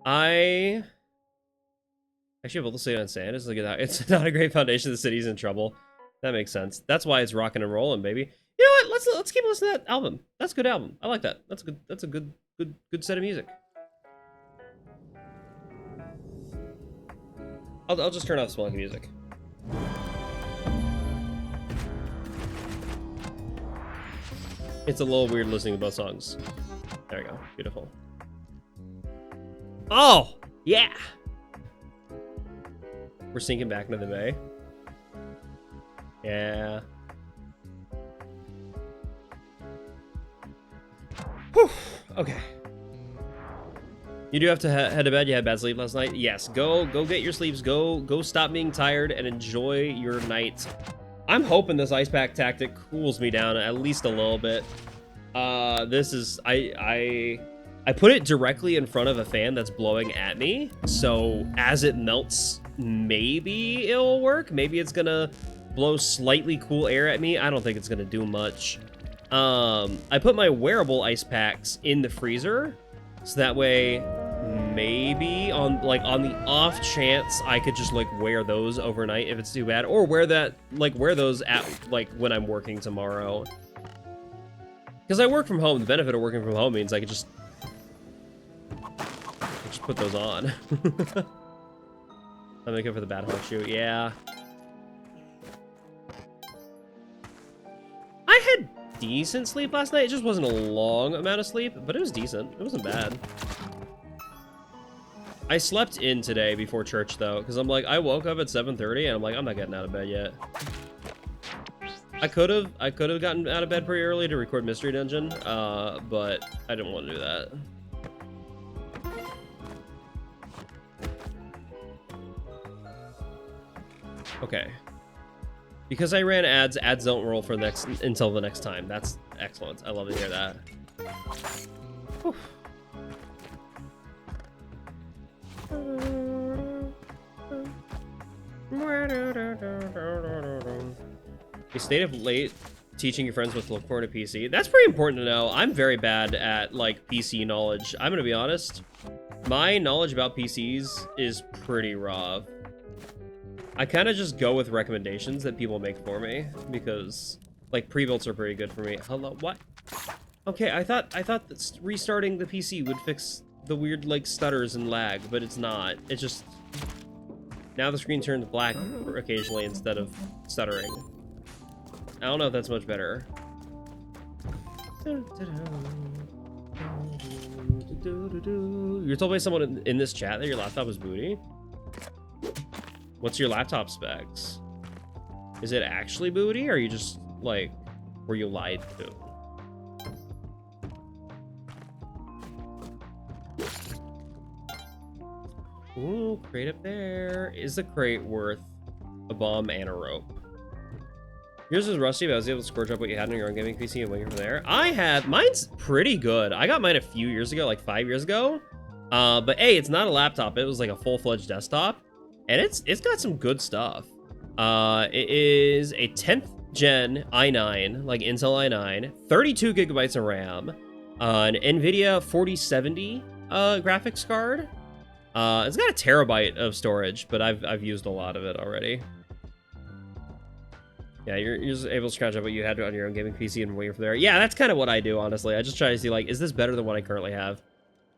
I actually able to say on sand. It's not a great foundation. The city's in trouble. That makes sense. That's why it's rocking and rolling, baby. You know what? Let's keep listening to that album. That's a good album. I like that. That's a good set of music. I'll just turn off Spelunky music. It's a little weird listening to both songs. There we go. Beautiful. Oh, yeah. We're sinking back into the bay. Yeah. Whew. Okay. You do have to head to bed. You had bad sleep last night. Yes. Go get your sleeps. Go stop being tired and enjoy your night. I'm hoping this ice pack tactic cools me down at least a little bit. This is I put it directly in front of a fan that's blowing at me. So as it melts, maybe it'll work. Maybe it's gonna blow slightly cool air at me. I don't think it's gonna do much. I put my wearable ice packs in the freezer, so that way maybe on the off chance I could just like wear those overnight if it's too bad, or wear those at when I'm working tomorrow. Because I work from home. The benefit of working from home means I could just put those on. I'm making for the bad horseshoe. Yeah. I had decent sleep last night. It just wasn't a long amount of sleep, but it was decent. It wasn't bad. I slept in today before church though, because I'm like, I woke up at 7:30 and I'm like, I'm not getting out of bed yet. I could have gotten out of bed pretty early to record Mystery Dungeon, but I didn't want to do that. Okay. Because I ran ads don't roll for until the next time. That's excellent. I love to hear that. Whew. You stayed up late teaching your friends what to look for in a PC. That's pretty important to know. I'm very bad at like PC knowledge. I'm gonna be honest. My knowledge about PCs is pretty raw. I kind of just go with recommendations that people make for me because like pre-builds are pretty good for me. Hello, what? Okay, I thought that restarting the PC would fix the weird like stutters and lag, but it's not. It's just now the screen turns black occasionally instead of stuttering. I don't know if that's much better. You're told by someone in this chat that your laptop is booty. What's your laptop specs? Is it actually booty, or are you just like, were you lied to? Ooh, crate up there. Is the crate worth a bomb and a rope? Yours is rusty, but I was able to scorch up what you had on your own gaming PC and wing it from there. Mine's pretty good. I got mine a few years ago, like 5 years ago. But hey, it's not a laptop. It was like a full-fledged desktop. And it's got some good stuff. It is a 10th gen i9, like Intel i9, 32 gigabytes of RAM, an NVIDIA 4070 graphics card. It's got a terabyte of storage, but I've used a lot of it already. Yeah, you're just able to scratch up what you had on your own gaming PC and wait from there. Yeah, that's kind of what I do, honestly. I just try to see, like, is this better than what I currently have?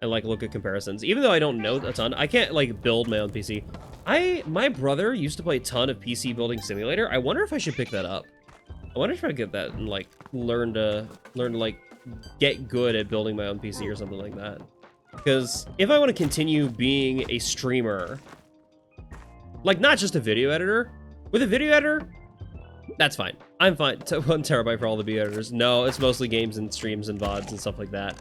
And, like, look at comparisons. Even though I don't know a ton, I can't, like, build my own PC. My brother used to play a ton of PC Building Simulator. I wonder if I should pick that up. I wonder if I could get that and, like, learn to, like, get good at building my own PC or something like that. Because if I want to continue being a streamer, like, not just a video editor, with a video editor, that's fine. I'm fine. 1 terabyte for all the video editors. No, it's mostly games and streams and VODs and stuff like that.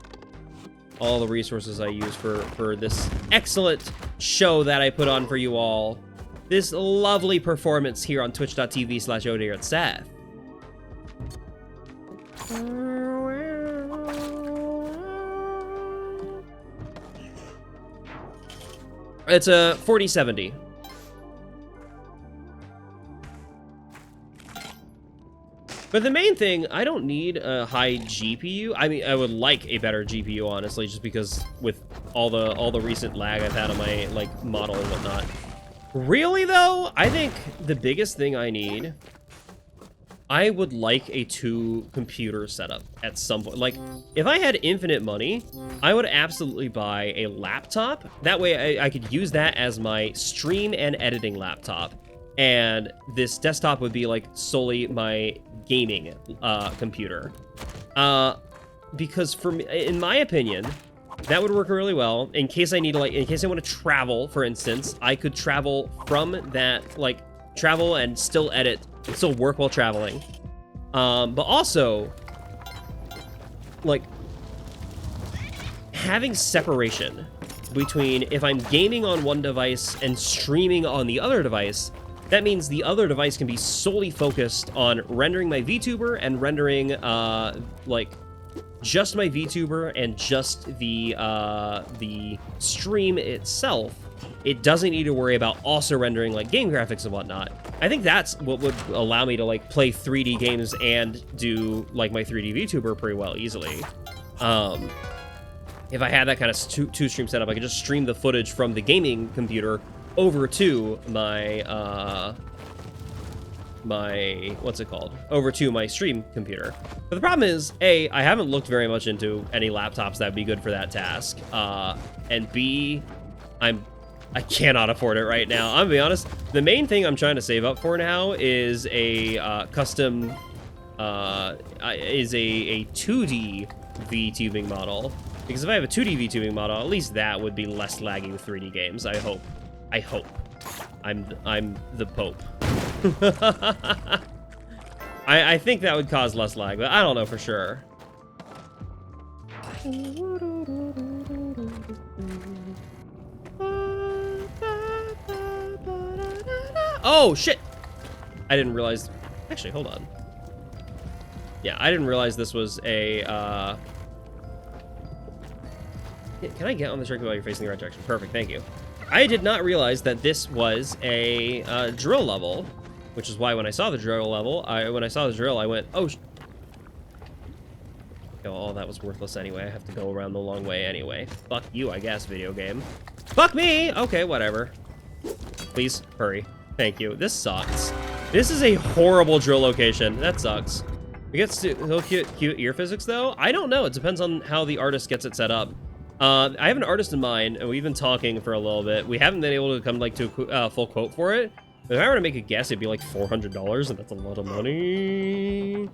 All the resources I use for this excellent show that I put on for you all. This lovely performance here on twitch.tv/ODISeth. It's a 4070. But the main thing, I don't need a high GPU. I mean, I would like a better GPU, honestly, just because with all the recent lag I've had on my like model and whatnot. Really though, I think the biggest thing I need, I would like a 2-computer setup at some point. Like, if I had infinite money, I would absolutely buy a laptop. That way I could use that as my stream and editing laptop. And this desktop would be like solely my gaming computer. Because for me, in my opinion, that would work really well. In case I need to, like, in case I want to travel, for instance, I could travel from that, like, travel and still edit and still work while traveling. But also, like, having separation between if I'm gaming on one device and streaming on the other device, that means the other device can be solely focused on rendering my VTuber and rendering, like, just my VTuber and just the stream itself. It doesn't need to worry about also rendering, like, game graphics and whatnot. I think that's what would allow me to, like, play 3D games and do, like, my 3D VTuber pretty well, easily. If I had that kind of two-stream setup, I could just stream the footage from the gaming computer over to my, what's it called? Over to my stream computer. But the problem is, A, I haven't looked very much into any laptops that would be good for that task. And B, I cannot afford it right now. I'm gonna be honest, the main thing I'm trying to save up for now is a custom, is a 2D VTubing model. Because if I have a 2D VTubing model, at least that would be less laggy with 3D games, I hope. I hope. I'm the Pope. I think that would cause less lag, but I don't know for sure. Oh, shit! I didn't realize... Actually, hold on. Yeah, I didn't realize this was a, Can I get on the circuit while you're facing the right direction? Perfect, thank you. I did not realize that this was a drill level, which is why when I saw the drill level, when I saw the drill, I went, oh, oh, that was worthless anyway. I have to go around the long way anyway. Fuck you, I guess, video game. Fuck me! Okay, whatever. Please, hurry. Thank you. This sucks. This is a horrible drill location. That sucks. We get so cute ear physics, though? I don't know. It depends on how the artist gets it set up. I have an artist in mind, and we've been talking for a little bit. We haven't been able to come, like, to a full quote for it. But if I were to make a guess, it'd be like $400, and that's a lot of money.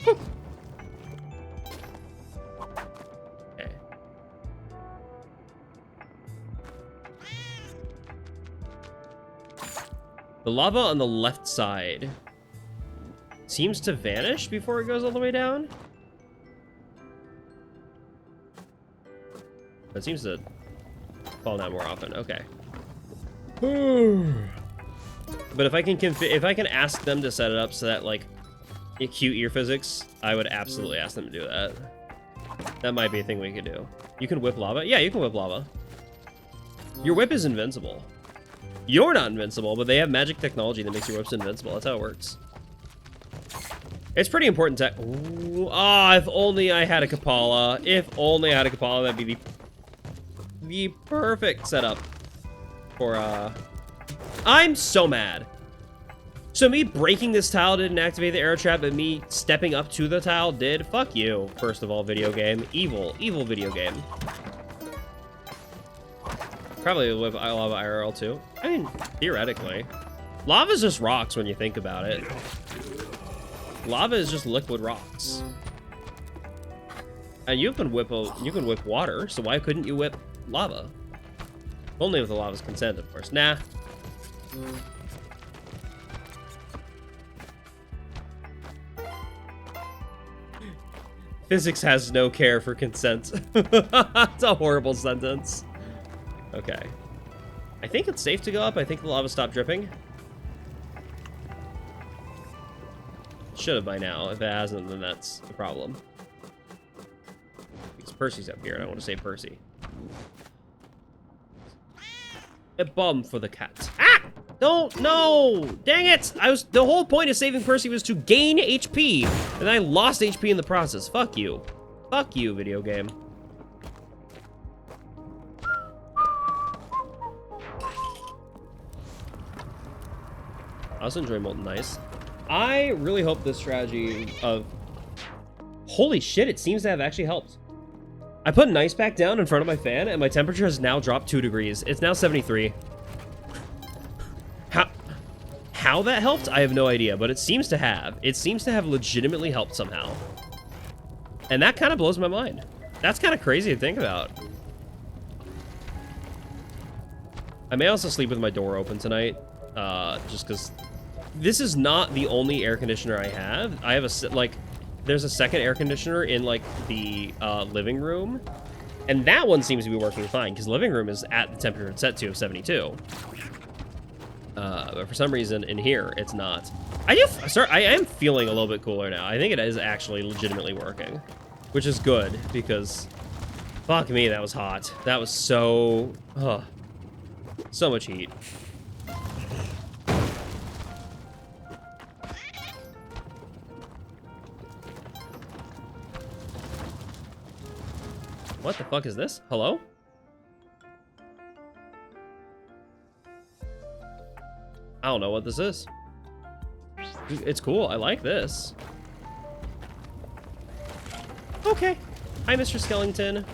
Okay. The lava on the left side seems to vanish before it goes all the way down. It seems to fall down more often. Okay. But if I can ask them to set it up so that, like, cute ear physics, I would absolutely ask them to do that. That might be a thing we could do. You can whip lava? Yeah, you can whip lava. Your whip is invincible. You're not invincible, but they have magic technology that makes your whips invincible. That's how it works. It's pretty important to... Ooh, if only I had a Kapala. If only I had a Kapala, that'd be the perfect setup for, I'm so mad. So me breaking this tile didn't activate the arrow trap, but me stepping up to the tile did? Fuck you, first of all, video game. Evil video game. Probably with lava IRL too. I mean, theoretically. Lava's just rocks when you think about it. Lava is just liquid rocks. And you can whip water, so why couldn't you whip lava? Only with the lava's consent, of course. Nah. Physics has no care for consent. It's a horrible sentence. Okay. I think it's safe to go up. I think the lava stopped dripping. Should have by now. If it hasn't, then that's the problem. Because Percy's up here, and I want to save Percy. A bomb for the cat. Ah! Don't, no! Dang it! The whole point of saving Percy was to gain HP, and I lost HP in the process. Fuck you. Fuck you, video game. I also enjoy Molten Ice. I really hope this strategy of... Holy shit, it seems to have actually helped. I put an ice pack down in front of my fan, and my temperature has now dropped 2 degrees. It's now 73. How that helped, I have no idea, but it seems to have. It seems to have legitimately helped somehow. And that kind of blows my mind. That's kind of crazy to think about. I may also sleep with my door open tonight, just because this is not the only air conditioner I have. I have there's a second air conditioner in, like, the living room, and that one seems to be working fine, because the living room is at the temperature it's set to of 72. But for some reason in here, it's not. I am feeling a little bit cooler now. I think it is actually legitimately working, which is good, because fuck me, that was hot. That was so much heat. What the fuck is this? Hello? I don't know what this is. It's cool. I like this. Okay. Hi, Mr. Skellington.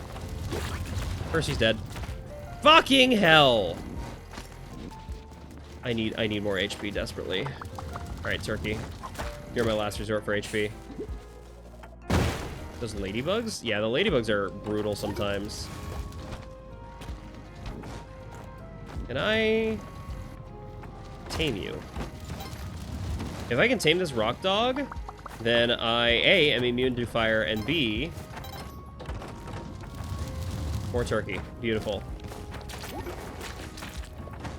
Percy's dead. Fucking hell! I need more HP desperately. Alright, Turkey. You're my last resort for HP. Those ladybugs? Yeah, the ladybugs are brutal sometimes. Can I tame you? If I can tame this rock dog, then I, A, am immune to fire, and B, more turkey. Beautiful.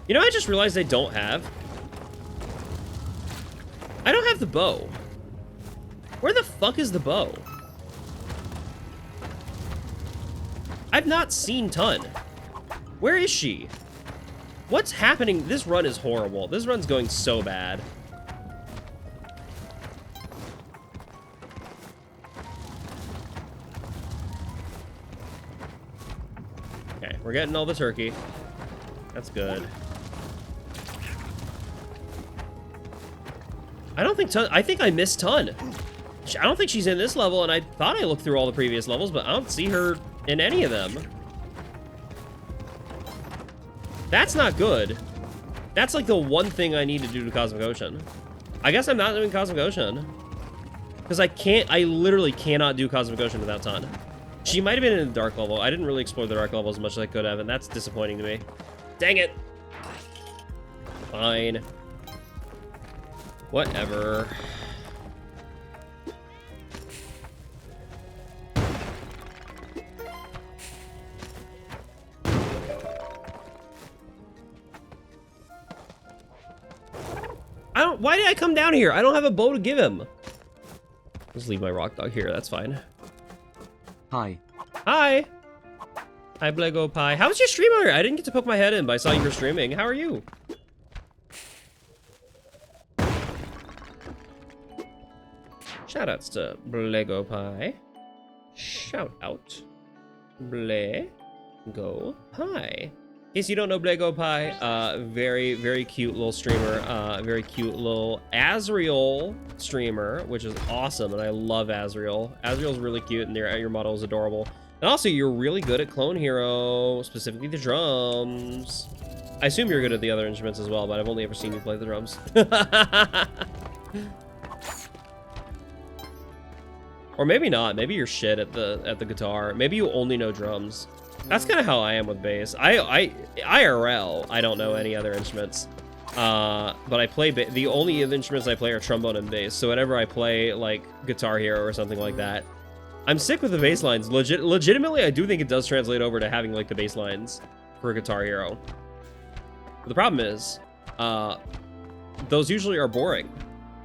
You know, I just realized I don't have the bow. Where the fuck is the bow? I've not seen Tun. Where is she? What's happening? This run is horrible. This run's going so bad. Okay, we're getting all the turkey. That's good. I don't think Tun... I think I missed Tun. I don't think she's in this level, and I thought I looked through all the previous levels, but I don't see her in any of them. That's not good. That's like the one thing I need to do to Cosmic Ocean. I guess I'm not doing Cosmic Ocean. Because I literally cannot do Cosmic Ocean without Tun. She might have been in the dark level. I didn't really explore the dark level as much as I could have, and that's disappointing to me. Dang it. Fine. Whatever. Why did I come down here? I don't have a bow to give him. Just leave my rock dog here. That's fine. Hi. Hi. Hi, Blego Pie. How was your stream earlier? I didn't get to poke my head in, but I saw you were streaming. How are you? Shoutouts to Blego Pie. Shout out. Blego Pie. In case you don't know Blego Pie, very, very cute little streamer, very cute little Azriel streamer, which is awesome, and I love Azriel. Azriel's really cute, and your model is adorable. And also, you're really good at Clone Hero, specifically the drums. I assume you're good at the other instruments as well, but I've only ever seen you play the drums. Or maybe not. Maybe you're shit at the guitar. Maybe you only know drums. That's kind of how I am with bass. IRL, I don't know any other instruments. But I play, the only instruments I play are trombone and bass. So whenever I play, like, Guitar Hero or something like that, I'm sick with the bass lines. Legitimately, I do think it does translate over to having, like, the bass lines for Guitar Hero. But the problem is, those usually are boring.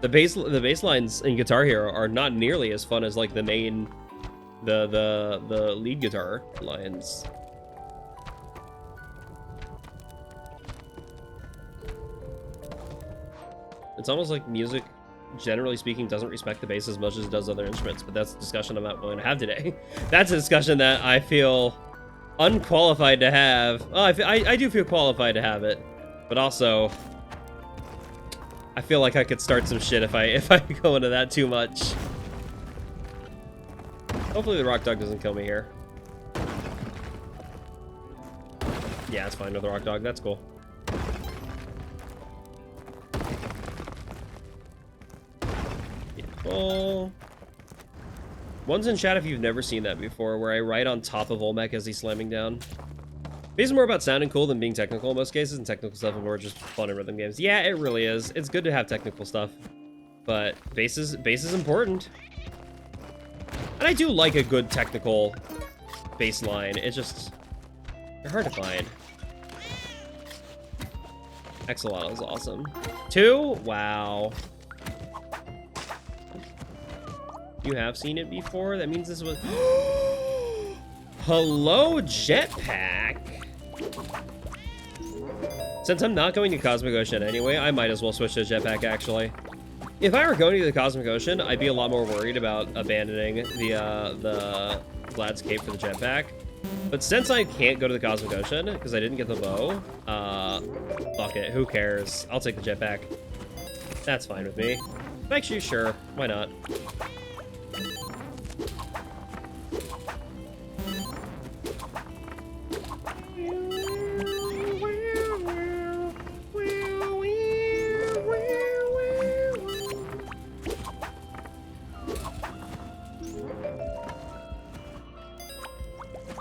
The bass lines in Guitar Hero are not nearly as fun as, like, the main... the lead guitar lines. It's almost like music, generally speaking, doesn't respect the bass as much as it does other instruments, but that's a discussion I'm not willing to have today. That's a discussion that I feel unqualified to have. Oh, I do feel qualified to have it, but also I feel like I could start some shit if I go into that too much. Hopefully the rock dog doesn't kill me here. Yeah, it's fine with the rock dog. That's cool. Beautiful. One's in chat if you've never seen that before, where I ride on top of Olmec as he's slamming down. Bass is more about sounding cool than being technical in most cases, and technical stuff is more just fun in rhythm games. Yeah, it really is. It's good to have technical stuff, but bass is important. And I do like a good technical bass line. It's just, they're hard to find. Axolotl is awesome. 2? Wow. You have seen it before? That means this was... Hello, jetpack! Since I'm not going to Cosmic Ocean anyway, I might as well switch to jetpack, actually. If I were going to the Cosmic Ocean, I'd be a lot more worried about abandoning the Vlad's Cape for the jetpack. But since I can't go to the Cosmic Ocean, because I didn't get the bow, fuck it, who cares? I'll take the jetpack. That's fine with me. Actually, sure, why not?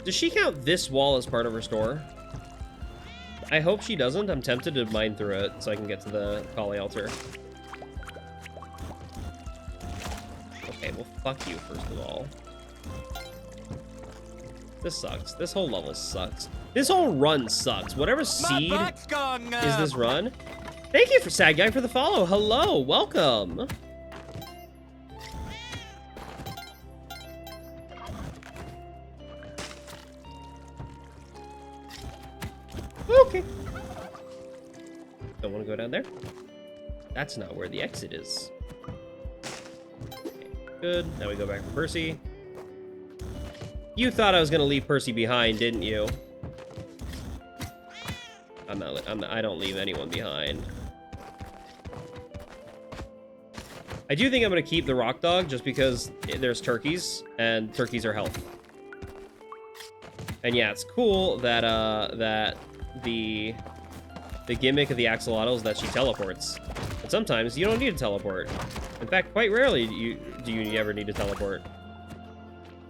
Does she count this wall as part of her store? I hope she doesn't. I'm tempted to mine through it so I can get to the Kali altar. Okay, well, fuck you, first of all. This sucks. This whole level sucks. This whole run sucks. Whatever seed is this run. Thank you for Sad Guy for the follow. Hello, welcome. Okay. Don't want to go down there. That's not where the exit is. Okay, good. Now we go back to Percy. You thought I was gonna leave Percy behind, didn't you? I don't leave anyone behind. I do think I'm gonna keep the rock dog just because there's turkeys and turkeys are health. And yeah, it's cool that that the gimmick of the axolotl is that she teleports. But sometimes you don't need to teleport. In fact, quite rarely do you ever need to teleport.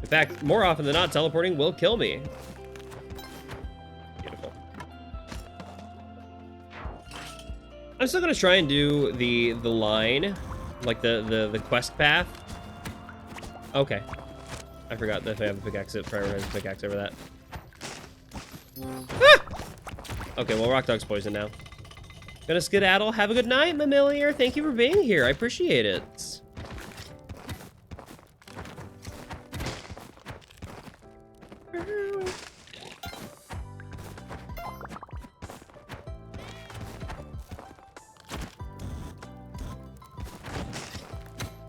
In fact, more often than not, teleporting will kill me. Beautiful. I'm still gonna try and do the line, like the quest path. Okay. I forgot that if I have a pickaxe, it prioritizes pickaxe over that. Ah! Okay, well, Rock Dog's poisoned now. Gonna skedaddle. Have a good night, Mamilier. Thank you for being here. I appreciate it.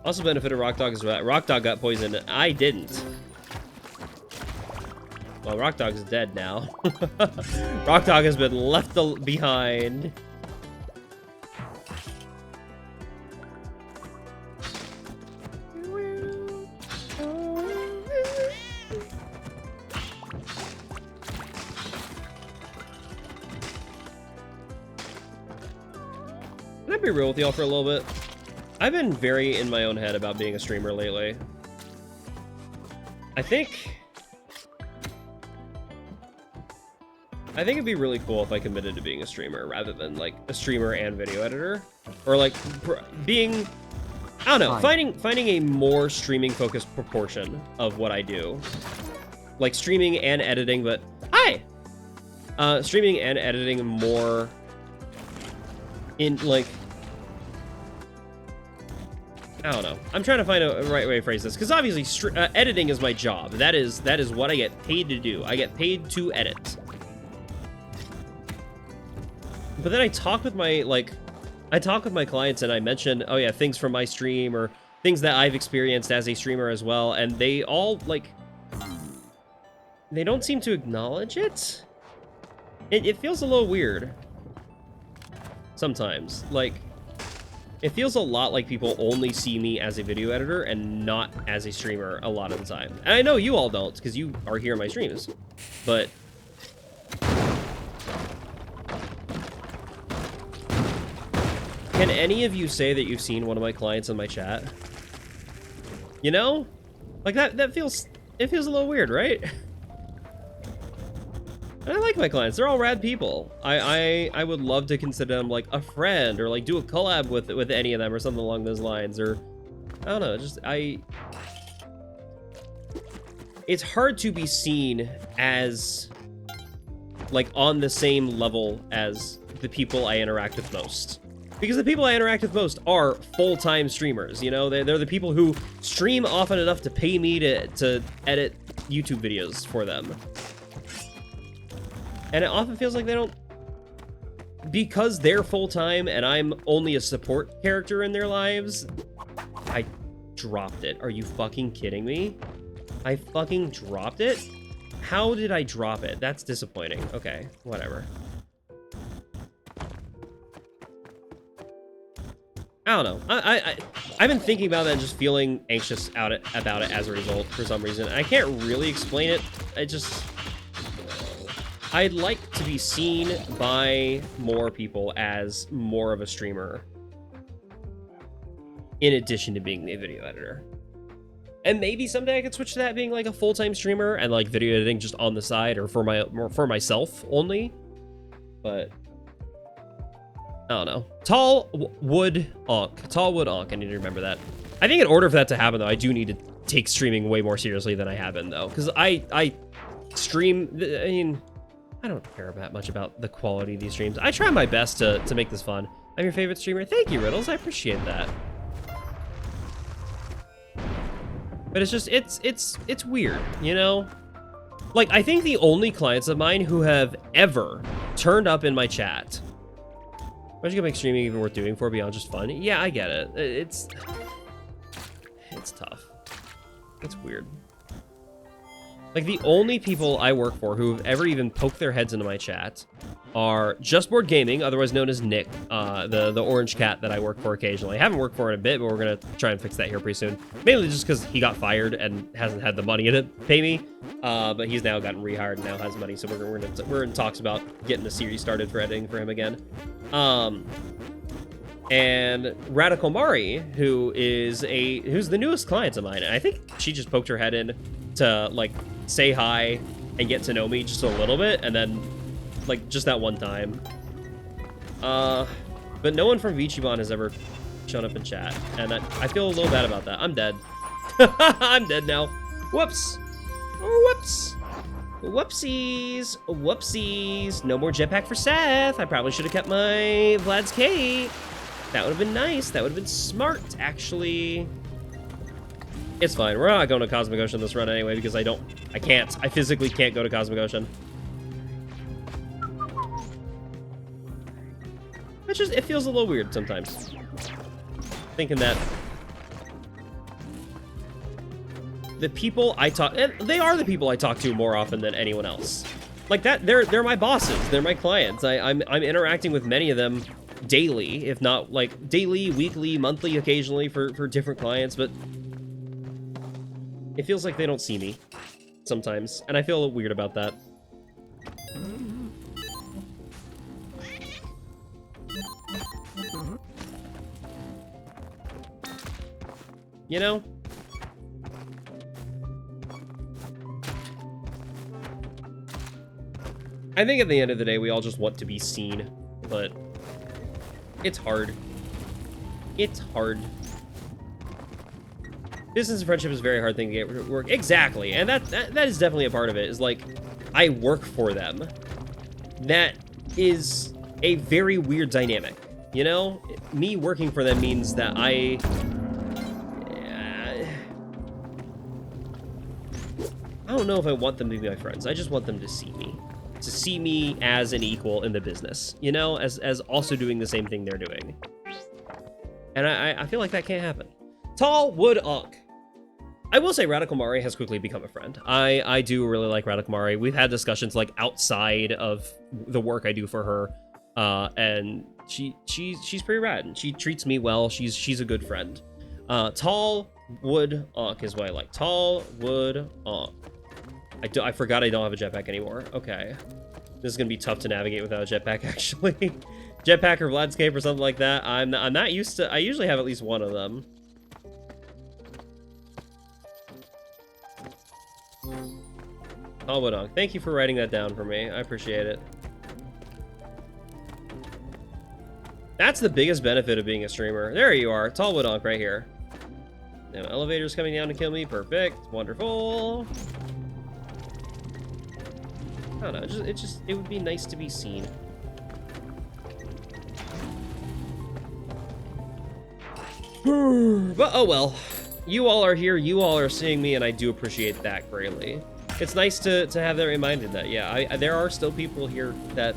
Also benefited Rock Dog is that Rock Dog got poisoned. I didn't. Well, Rock Dog's dead now. Rock Dog has been left behind. Can I be real with y'all for a little bit? I've been very in my own head about being a streamer lately. I think it'd be really cool if I committed to being a streamer rather than like a streamer and video editor, or like being, I don't know, finding a more streaming focused proportion of what I do, like streaming and editing. But streaming and editing more in like, I don't know. I'm trying to find a right way to phrase this, because obviously editing is my job. That is what I get paid to do. I get paid to edit. But then I talk with my I talk with my clients and I mention, oh yeah, things from my stream or things that I've experienced as a streamer as well, and they all, like, they don't seem to acknowledge it. It feels a little weird. Sometimes. Like, it feels a lot like people only see me as a video editor and not as a streamer a lot of the time. And I know you all don't, because you are here in my streams. But... can any of you say that you've seen one of my clients in my chat? You know? Like, that feels... it feels a little weird, right? And I like my clients. They're all rad people. I would love to consider them like a friend or like do a collab with any of them or something along those lines. Or I don't know. Just it's hard to be seen as like on the same level as the people I interact with most. Because the people I interact with most are full-time streamers, you know? They're the people who stream often enough to pay me to edit YouTube videos for them. And it often feels like they don't... because they're full-time and I'm only a support character in their lives, I dropped it. Are you fucking kidding me? I fucking dropped it? How did I drop it? That's disappointing. Okay, whatever. I don't know. I've been thinking about that and just feeling anxious about it as a result for some reason. I can't really explain it. I'd like to be seen by more people as more of a streamer, in addition to being a video editor. And maybe someday I could switch to that being like a full-time streamer and like video editing just on the side or for myself only. But I don't know. Tall wood onk. I need to remember that. I think in order for that to happen though, I do need to take streaming way more seriously than I have been though, because I stream. I mean, I don't care that much about the quality of these streams. I try my best to make this fun. I'm your favorite streamer. Thank you, Riddles. I appreciate that. But it's just, it's weird, you know? Like, I think the only clients of mine who have ever turned up in my chat. Why should you make streaming even worth doing for beyond just fun? Yeah, I get it. It's tough. It's weird. Like, the only people I work for who have ever even poked their heads into my chat are Just Board Gaming, otherwise known as Nick, the orange cat that I work for occasionally. I haven't worked for in a bit, but we're going to try and fix that here pretty soon. Mainly just because he got fired and hasn't had the money to pay me. But he's now gotten rehired and now has money, so we're in talks about getting a series started for editing for him again. And Radical Mari, who's the newest client of mine, and I think she just poked her head in to, like, say hi and get to know me just a little bit, and then, like, just that one time. But no one from Vichibon has ever shown up in chat, and I feel a little bad about that. I'm dead. I'm dead now. Whoops. Whoops. Whoopsies. Whoopsies. No more jetpack for Seth. I probably should have kept my Vlad's Kate. That would have been nice. That would have been smart, actually. It's fine. We're not going to Cosmic Ocean this run anyway because I physically can't go to Cosmic Ocean. It feels a little weird sometimes. Thinking that the people I talk, they are the people I talk to more often than anyone else. Like that, they're my bosses. They're my clients. I'm interacting with many of them daily, if not like daily, weekly, monthly, occasionally for different clients, but it feels like they don't see me sometimes, and I feel a little weird about that. You know? I think at the end of the day, we all just want to be seen, but it's hard. It's hard. Business and friendship is a very hard thing to get to work. Exactly, and that is definitely a part of it, is like, I work for them. That is a very weird dynamic, you know? Me working for them means that I don't know if I want them to be my friends. I just want them to see me. To see me as an equal in the business, you know? As also doing the same thing they're doing. And I feel like that can't happen. Tall Wood Ankh. I will say Radical Mari has quickly become a friend. I do really like Radical Mari. We've had discussions like outside of the work I do for her, and she's pretty rad. And she treats me well. She's a good friend. Tall Wood Ankh is what I like. Tall Wood Ankh. I forgot I don't have a jetpack anymore. Okay, this is gonna be tough to navigate without a jetpack actually. Jetpack or Vladscape or something like that. I'm not used to. I usually have at least one of them. Oh, Wadong, thank you for writing that down for me. I appreciate it. That's the biggest benefit of being a streamer. There you are, Tall Wadong right here. Now, elevator's coming down to kill me. Perfect. Wonderful. I don't know. It would be nice to be seen. But oh well. You all are here. You all are seeing me, and I do appreciate that greatly. It's nice to have that reminded that, yeah, there are still people here that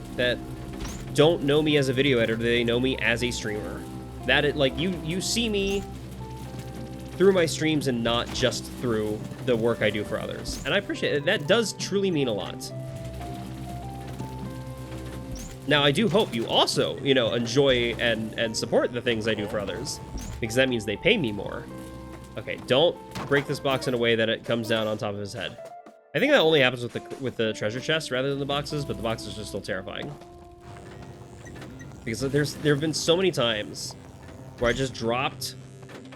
don't know me as a video editor. They know me as a streamer. That it, like, you see me through my streams and not just through the work I do for others. And I appreciate it. That does truly mean a lot. Now, I do hope you also, you know, enjoy and support the things I do for others, because that means they pay me more. Okay, don't break this box in a way that it comes down on top of his head. I think that only happens with the treasure chest rather than the boxes, but the boxes are still terrifying. Because there have been so many times where I just dropped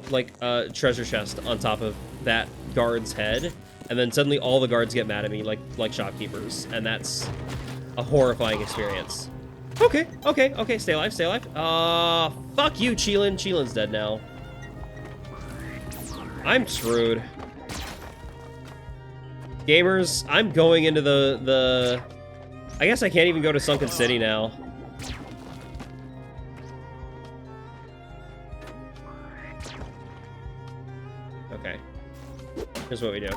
like a treasure chest on top of that guard's head, and then suddenly all the guards get mad at me like shopkeepers, and that's a horrifying experience. Okay, stay alive, stay alive. Fuck you, Cheelin. Cheelin's dead now. I'm screwed. Gamers, I'm going into the... I guess I can't even go to Sunken City now. Okay. Here's what we do.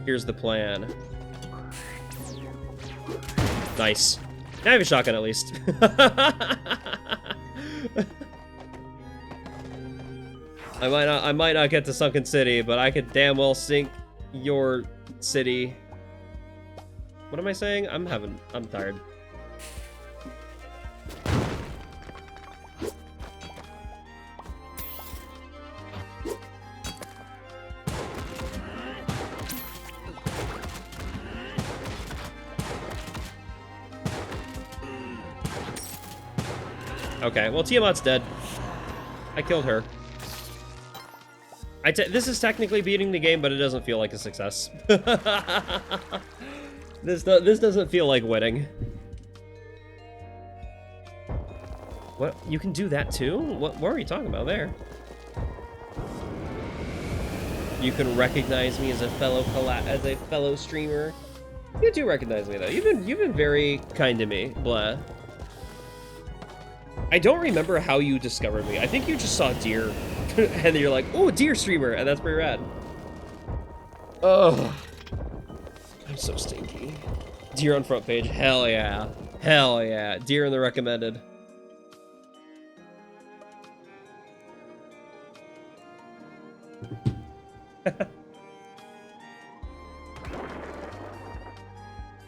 Here's the plan. Nice. Now I have a shotgun at least. I might not get to Sunken City, but I could damn well sink your city. What am I saying? I'm tired. Okay, well, Tiamat's dead. I killed her. This is technically beating the game, but it doesn't feel like a success. This doesn't feel like winning. What? You can do that too? What are you talking about there? You can recognize me as a fellow streamer. You do recognize me though. You've been very kind to me, blah. I don't remember how you discovered me. I think you just saw deer, and then you're like, "Oh, deer streamer," and that's pretty rad. Oh, I'm so stinky. Deer on front page. Hell yeah. Hell yeah. Deer in the recommended.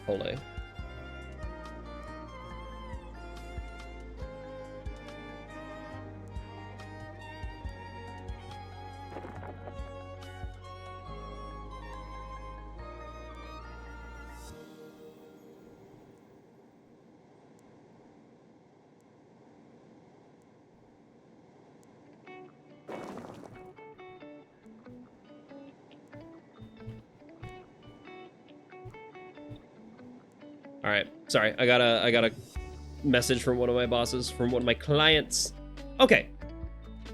Hold on. All right, sorry, I got a message from one of my bosses, from one of my clients. Okay,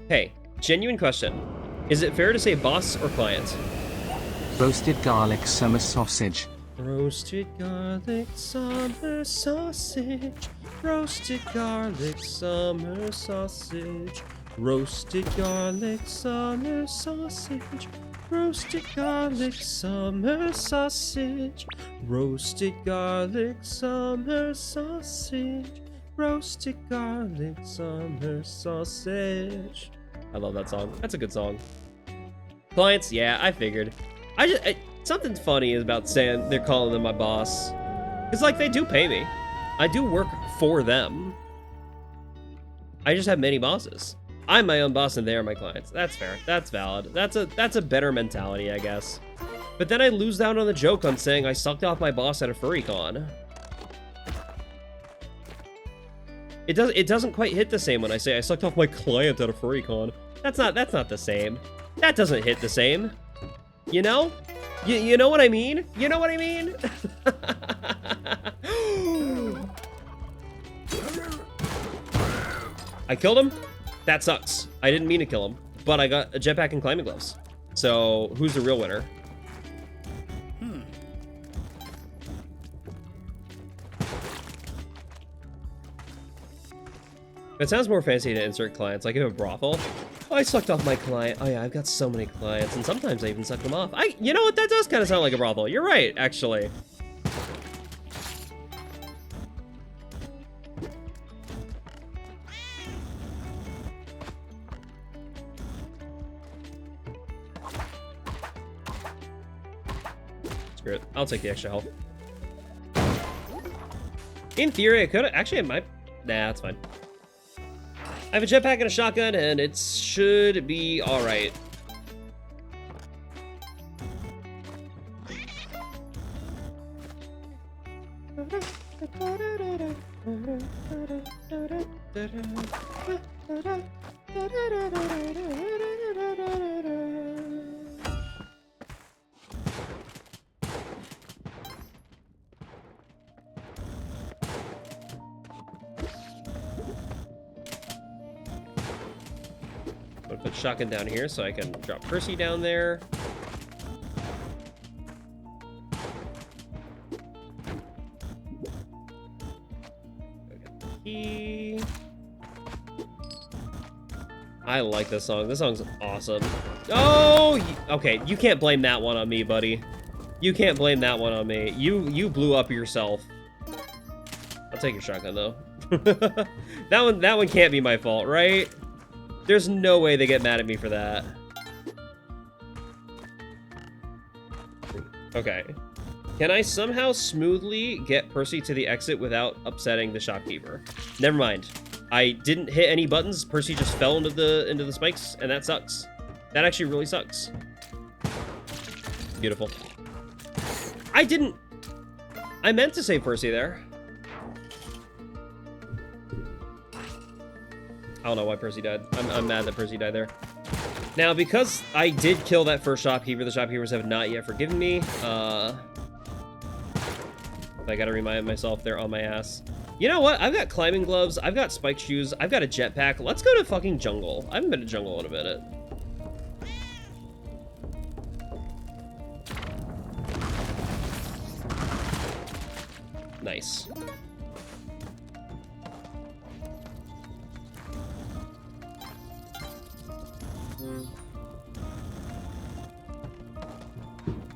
hey, genuine question. Is it fair to say boss or client? Roasted garlic summer sausage. Roasted garlic summer sausage. Roasted garlic summer sausage. Roasted garlic summer sausage. Roasted garlic summer sausage. Roasted garlic summer sausage. Roasted garlic summer sausage. I love that song. That's a good song. Clients, yeah, I figured. Something funny is about saying they're calling them my boss. It's like they do pay me. I do work for them. I just have many bosses. I'm my own boss and they are my clients. That's fair. That's valid. That's a better mentality, I guess. But then I lose out on the joke on saying I sucked off my boss at a furry con. It doesn't quite hit the same when I say I sucked off my client at a furry con. That's not the same. That doesn't hit the same. You know? You know what I mean? You know what I mean? I killed him? That sucks. I didn't mean to kill him, but I got a jetpack and climbing gloves. So, who's the real winner? It sounds more fancy to insert clients, like in a brothel. Oh, I sucked off my client. Oh yeah, I've got so many clients, and sometimes I even suck them off. You know what? That does kind of sound like a brothel. You're right, actually. Screw it. I'll take the extra health. In theory, I could actually. It might. Nah, that's fine. I have a jetpack and a shotgun, and it should be all right. I'm gonna put shotgun down here so I can drop Percy down there. Key. I like this song. This song's awesome. Oh, okay. You can't blame that one on me, buddy. You can't blame that one on me. You blew up yourself. I'll take your shotgun though. That one can't be my fault, right? There's no way they get mad at me for that. Okay. Can I somehow smoothly get Percy to the exit without upsetting the shopkeeper? Never mind. I didn't hit any buttons. Percy just fell into the spikes, and that sucks. That actually really sucks. Beautiful. I meant to save Percy there. I don't know why Percy died. I'm mad that Percy died there. Now, because I did kill that first shopkeeper, the shopkeepers have not yet forgiven me. I gotta remind myself they're on my ass. You know what? I've got climbing gloves, I've got spiked shoes, I've got a jetpack. Let's go to fucking jungle. I haven't been to jungle in a minute. Nice.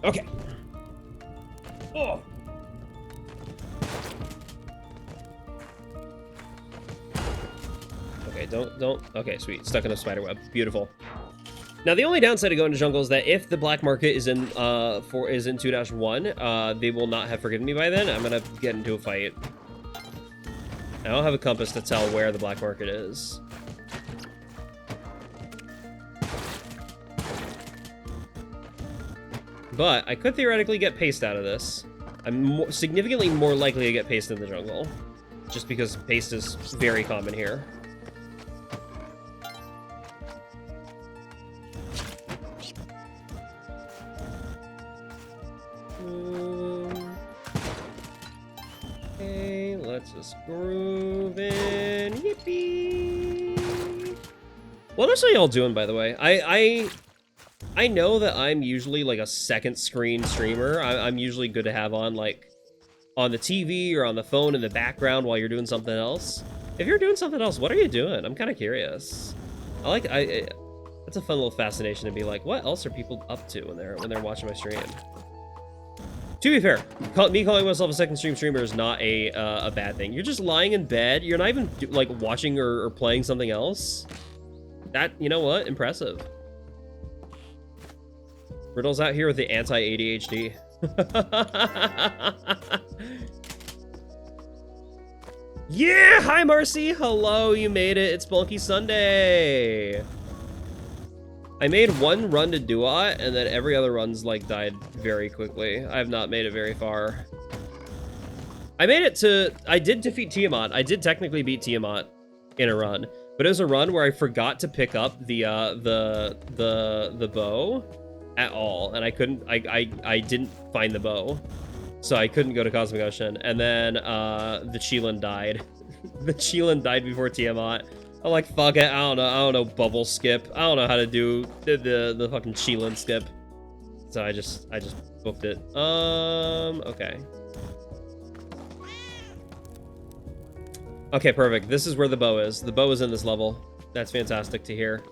Okay. Oh. Okay, don't. Okay, sweet. Stuck in a spider web. Beautiful. Now, the only downside of going to jungle is that if the black market is in 2-1, they will not have forgiven me by then. I'm gonna get into a fight. I don't have a compass to tell where the black market is. But I could theoretically get paste out of this. I'm significantly more likely to get paste in the jungle, just because paste is very common here. Okay, let's just groove in. Yippee! What else are y'all doing, by the way? I know that I'm usually like a second screen streamer. I'm usually good to have on like on the TV or on the phone in the background while you're doing something else. If you're doing something else, what are you doing? I'm kind of curious. It's a fun little fascination to be like, what else are people up to when they're watching my stream? To be fair, me calling myself a second stream streamer is not a bad thing. You're just lying in bed. You're not even like watching or playing something else. That, you know what? Impressive. Riddle's out here with the anti-ADHD. Yeah! Hi, Marcy! Hello, you made it. It's Spelunky Sunday. I made one run to Duat, and then every other run's, like, died very quickly. I have not made it very far. I made it to... I did defeat Tiamat. I did technically beat Tiamat in a run. But it was a run where I forgot to pick up the bow at all. And I couldn't... I didn't find the bow. So I couldn't go to Cosmic Ocean. And then, the Chelan died. The Chelan died before Tiamat. I'm like, fuck it, I don't know bubble skip. I don't know how to do the fucking Chelan skip. So I just booked it. Okay. Okay, perfect. This is where the bow is. The bow is in this level. That's fantastic to hear.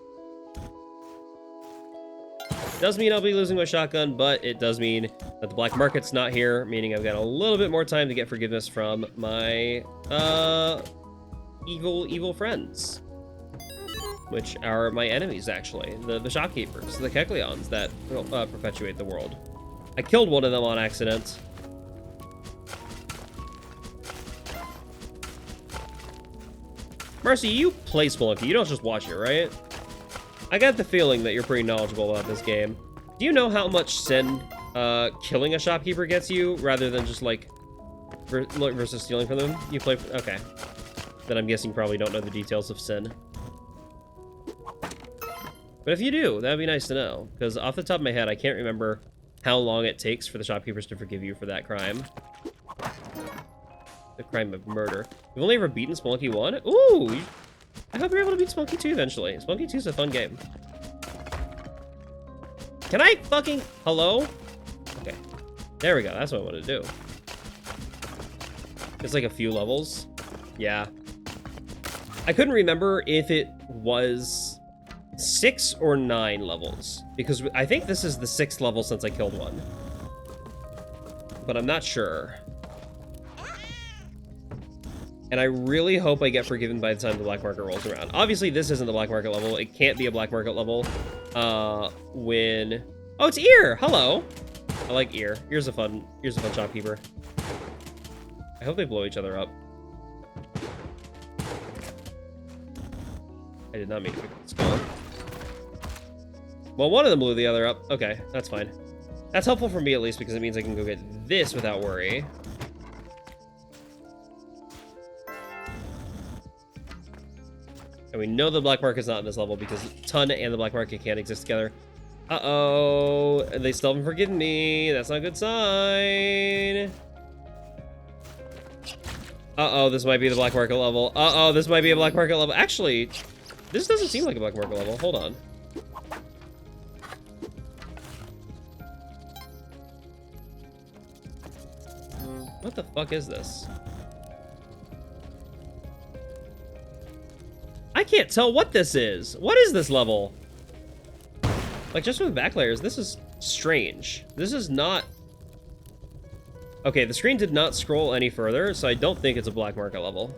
Does mean I'll be losing my shotgun, but it does mean that the black market's not here, meaning I've got a little bit more time to get forgiveness from my evil friends, which are my enemies, actually. The shopkeepers, the Kecleons that perpetuate the world. I killed one of them on accident. Marcy, you play Spelunky, you don't just watch it, right? I got the feeling that you're pretty knowledgeable about this game. Do you know how much sin killing a shopkeeper gets you, rather than just, like, versus stealing from them? You play... Okay. Then I'm guessing you probably don't know the details of sin. But if you do, that'd be nice to know. Because off the top of my head, I can't remember how long it takes for the shopkeepers to forgive you for that crime. The crime of murder. You've only ever beaten Spelunky 1? Ooh! I hope you're able to beat Spelunky 2 eventually. Spelunky 2 is a fun game. Can I fucking... Hello? Okay. There we go. That's what I wanted to do. It's like a few levels. Yeah. I couldn't remember if it was 6 or 9 levels. Because I think this is the 6th level since I killed one. But I'm not sure. And I really hope I get forgiven by the time the black market rolls around. Obviously, this isn't the black market level. It can't be a black market level when... Oh, it's Ear! Hello! I like Ear. Ear's a fun shopkeeper. I hope they blow each other up. I did not mean to pick the skull. Well, one of them blew the other up. Okay, that's fine. That's helpful for me, at least, because it means I can go get this without worry. And we know the black market's not in this level because Ton and the black market can't exist together. Uh-oh. They still haven't forgiven me. That's not a good sign. Uh-oh, this might be the black market level. Uh-oh, this might be a black market level. Actually, this doesn't seem like a black market level. Hold on. What the fuck is this? I can't tell what this is. What is this level? Like, just with back layers, this is strange. This is not... Okay, the screen did not scroll any further, so I don't think it's a black market level.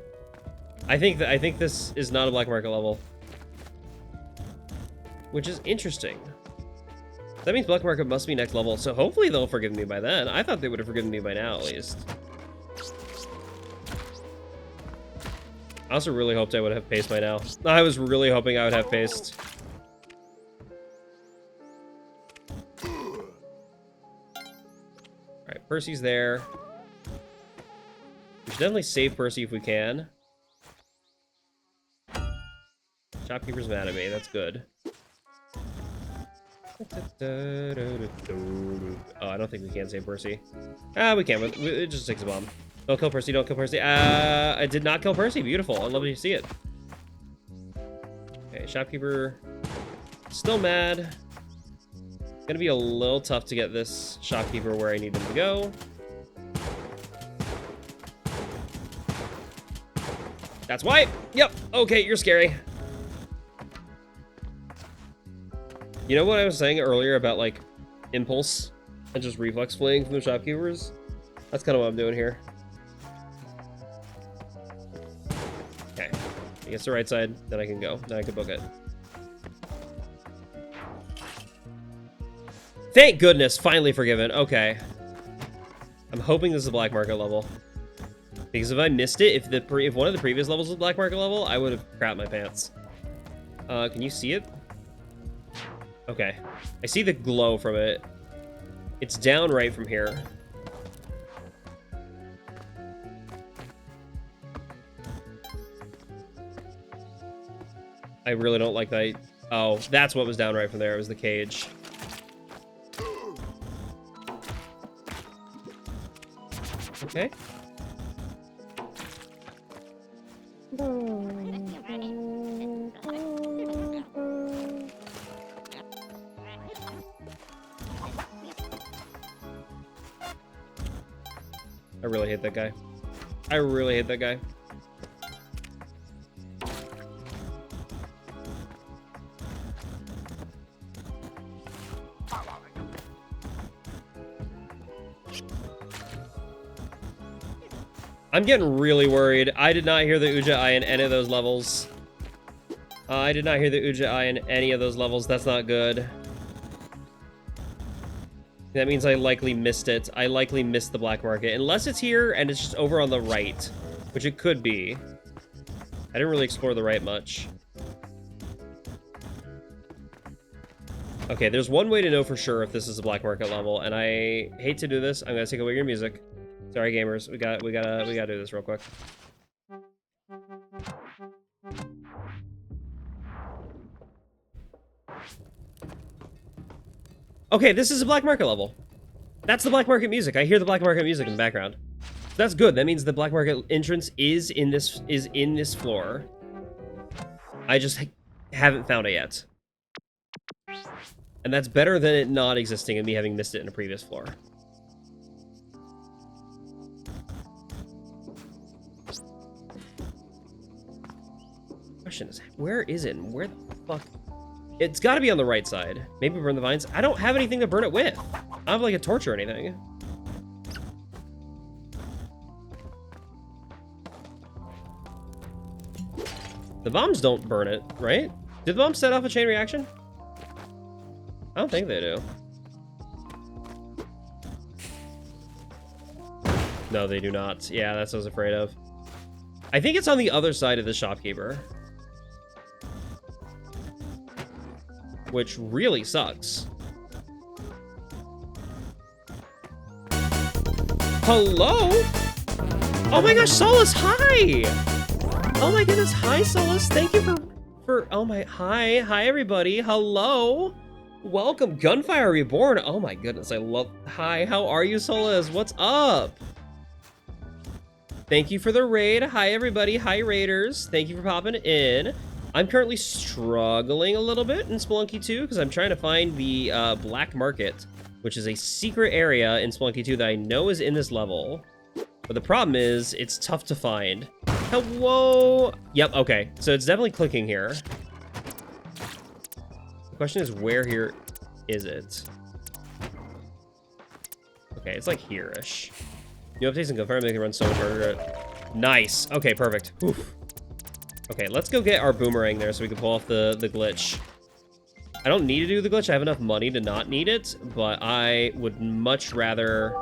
I think this is not a black market level. Which is interesting. That means black market must be next level, so hopefully they'll forgive me by then. I thought they would have forgiven me by now, at least. I also really hoped I would have paste by now. I was really hoping I would have paste. Alright, Percy's there. We should definitely save Percy if we can. Shopkeeper's mad at me, that's good. Oh, I don't think we can save Percy. Ah, we can, but it just takes a bomb. Don't kill Percy, don't kill Percy. I did not kill Percy. Beautiful. I'd love to see it. Okay, shopkeeper. Still mad. It's gonna be a little tough to get this shopkeeper where I need him to go. That's why. Yep. Okay, you're scary. You know what I was saying earlier about, like, impulse? And just reflex fleeing from the shopkeepers. That's kind of what I'm doing here. Okay. He gets the right side, then I can go. Then I can book it. Thank goodness, finally forgiven. Okay. I'm hoping this is a black market level. Because if I missed it, if one of the previous levels was black market level, I would have crapped my pants. Can you see it? Okay. I see the glow from it. It's down right from here. I really don't like that. Oh, that's what was down right from there. It was the cage. Okay. I really hate that guy. I really hate that guy. I'm getting really worried. I did not hear the Uja-I in any of those levels. I did not hear the Uja-I in any of those levels. That's not good. That means I likely missed it. I likely missed the black market. Unless it's here and it's just over on the right, which it could be. I didn't really explore the right much. Okay, there's one way to know for sure if this is a black market level, and I hate to do this. I'm gonna take away your music. Sorry, gamers. We gotta do this real quick. Okay, this is a black market level. That's the black market music. I hear the black market music in the background. That's good. That means the black market entrance is in this floor. I just haven't found it yet. And that's better than it not existing and me having missed it in a previous floor. Question is, where is it? And where the fuck? It's got to be on the right side. Maybe burn the vines. I don't have anything to burn it with. I don't have like a torch or anything. The bombs don't burn it, right? Did the bombs set off a chain reaction? I don't think they do. No, they do not. Yeah, that's what I was afraid of. I think it's on the other side of the shopkeeper. Which really sucks. Hello? Oh my gosh, Solus, hi! Oh my goodness, hi Solus, thank you for oh my, hi everybody, hello! Welcome, Gunfire Reborn, oh my goodness, I love, hi, how are you Solus, what's up? Thank you for the raid, hi everybody, hi raiders, thank you for popping in. I'm currently struggling a little bit in Spelunky 2 because I'm trying to find the black market, which is a secret area in Spelunky 2 that I know is in this level. But the problem is, it's tough to find. Hello? Yep, okay. So it's definitely clicking here. The question is, where here is it? Okay, it's like here-ish. New updates and Gunfire make it run so much harder. Nice. Okay, perfect. Oof. Okay, let's go get our boomerang there so we can pull off the glitch. I don't need to do the glitch. I have enough money to not need it, but I would much rather...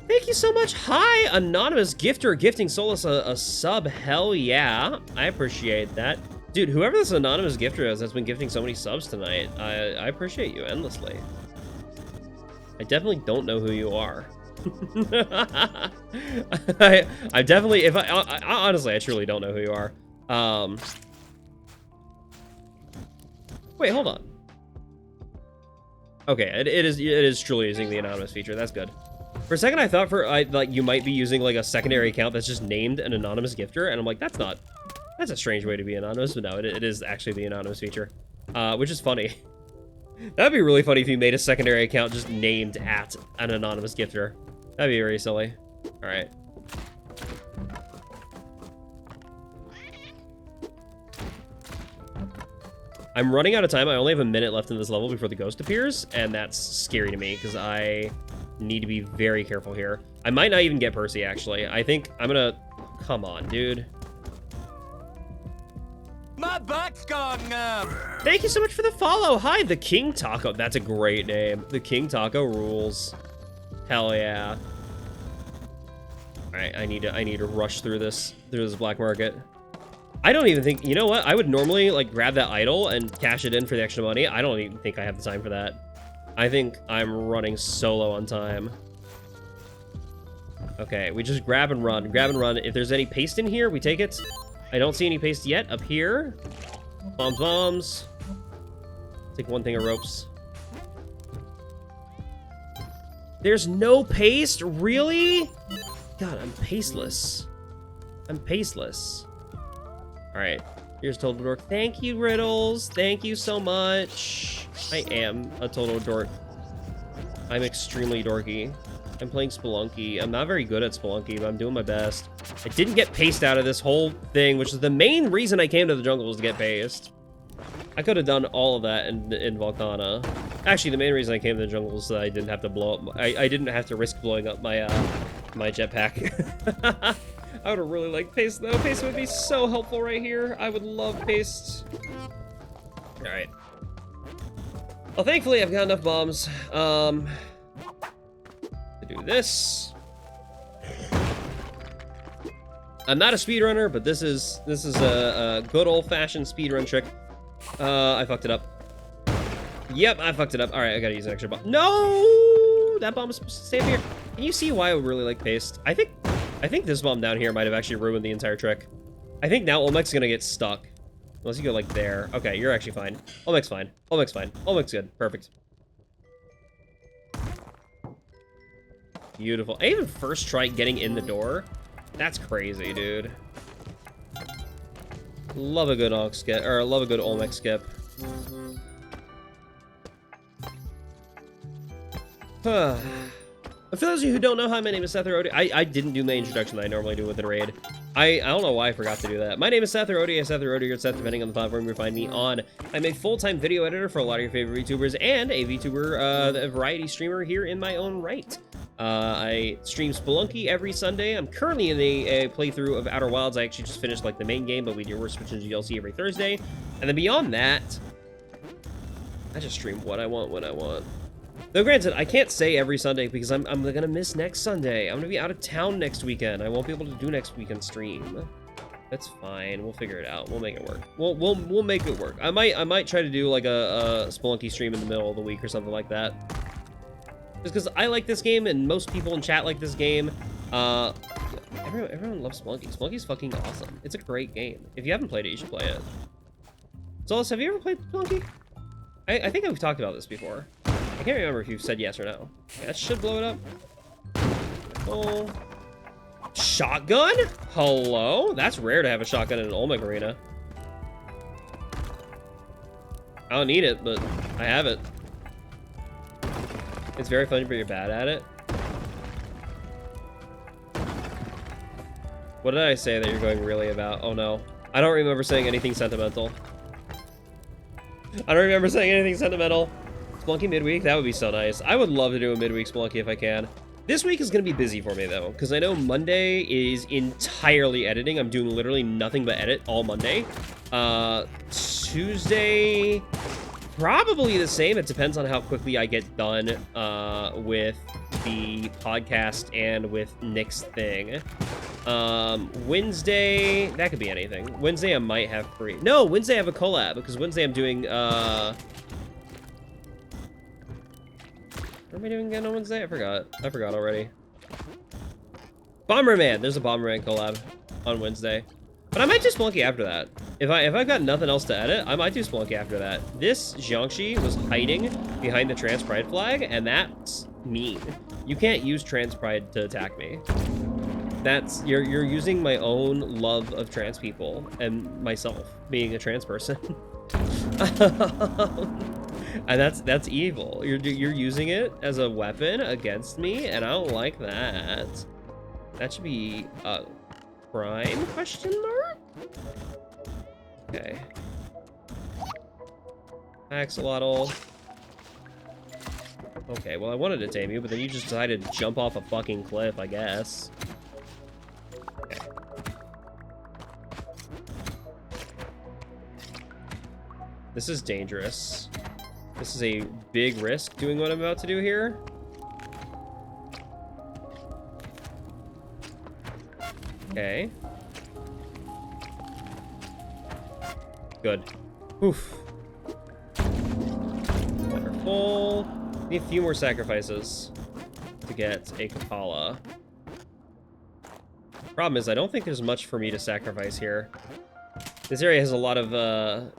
Thank you so much. Hi, anonymous gifter gifting Solus a sub. Hell yeah. I appreciate that. Dude, whoever this anonymous gifter is that's been gifting so many subs tonight, I appreciate you endlessly. I definitely don't know who you are. I definitely, if I honestly, I truly don't know who you are. Wait, hold on. Okay, it is truly using the anonymous feature. That's good. For a second, I thought like you might be using like a secondary account that's just named an anonymous gifter, and I'm like, that's a strange way to be anonymous. But no, it is actually the anonymous feature, which is funny. That'd be really funny if you made a secondary account just named at an anonymous gifter. That'd be very silly. All right. I'm running out of time. I only have a minute left in this level before the ghost appears, and that's scary to me because I need to be very careful here. I might not even get Percy, actually. I think I'm gonna... Come on, dude. My butt's gone numb. Thank you so much for the follow. Hi, the King Taco. That's a great name. The King Taco rules. Hell yeah. All right, I need to rush through this black market. I don't even think, you know what? I would normally like grab that idol and cash it in for the extra money. I don't even think I have the time for that. I think I'm running solo on time. Okay, we just grab and run. Grab and run. If there's any paste in here, we take it. I don't see any paste yet. Up here. Bombs, bombs. Take one thing of ropes. There's no paste? Really? God, I'm pasteless. I'm pasteless. Alright, here's Total Dork. Thank you, Riddles. Thank you so much. I am a total dork. I'm extremely dorky. I'm playing Spelunky. I'm not very good at Spelunky, but I'm doing my best. I didn't get paste out of this whole thing, which is the main reason I came to the jungle was to get paste. I could have done all of that in Volcana. Actually, the main reason I came to the jungle was that I didn't have to blow up... I didn't have to risk blowing up my, my jetpack. I would have really liked paste, though. Paste would be so helpful right here. I would love paste. Alright. Well, thankfully, I've got enough bombs. To do this. I'm not a speedrunner, but this is a good old-fashioned speedrun trick. I fucked it up. Yep, I fucked it up. Alright, I gotta use an extra bomb. No! That bomb is supposed to stay up here. Can you see why I would really like paste? I think this bomb down here might have actually ruined the entire trick. I think now Olmec's gonna get stuck. Unless you go like there. Okay, you're actually fine. Olmec's fine. Olmec's fine. Olmec's good. Perfect. Beautiful. I even first tried getting in the door. That's crazy, dude. Love a good Olmec skip, or love a good Olmec skip. For those of you who don't know, hi, my name is Seth or Odie. I didn't do my introduction that I normally do with a raid. I don't know why I forgot to do that. My name is Seth or Odie, Seth or Odie, or Seth, depending on the platform you find me on. I'm a full-time video editor for a lot of your favorite VTubers and a VTuber, a variety streamer here in my own right. I stream Spelunky every Sunday. I'm currently in a playthrough of Outer Wilds. I actually just finished like the main game, but we're switching to DLC every Thursday. And then beyond that, I just stream what I want when I want. Though granted, I can't say every Sunday because I'm gonna miss next Sunday. I'm gonna be out of town next weekend. I won't be able to do next weekend stream. That's fine. We'll figure it out. We'll make it work. We'll make it work. I might try to do like a Spelunky stream in the middle of the week or something like that. Just because I like this game and most people in chat like this game. Everyone loves Spelunky. Spelunky's fucking awesome. It's a great game. If you haven't played it, you should play it. Solus, have you ever played Spelunky? I think I've talked about this before. I can't remember if you've said yes or no. That should blow it up. Oh. Shotgun? Hello? That's rare to have a shotgun in an Olmec arena. I don't need it, but I have it. It's very funny, but you're bad at it. What did I say that you're going really about? Oh no. I don't remember saying anything sentimental. I don't remember saying anything sentimental. Spelunky midweek? That would be so nice. I would love to do a midweek Spelunky if I can. This week is going to be busy for me, though, because I know Monday is entirely editing. I'm doing literally nothing but edit all Monday. Tuesday, probably the same. It depends on how quickly I get done with the podcast and with Nick's thing. Wednesday, that could be anything. Wednesday I might have free. No, Wednesday I have a collab, because Wednesday I'm doing, what am I doing again on Wednesday? I forgot already. Bomberman! There's a Bomberman collab on Wednesday. But I might do Spelunky after that. If I've got nothing else to edit, I might do Spelunky after that. This Jiangxi was hiding behind the trans pride flag, and that's mean. You can't use trans pride to attack me. That's you're using my own love of trans people and myself being a trans person. And that's evil. You're using it as a weapon against me, and I don't like that. That should be a crime? Question mark? Okay. Axolotl. Okay, well, I wanted to tame you, but then you just decided to jump off a fucking cliff, I guess. Okay. This is dangerous. This is a big risk doing what I'm about to do here. Okay. Good. Oof. Wonderful. Need a few more sacrifices to get a Kapala. Problem is, I don't think there's much for me to sacrifice here. This area has a lot of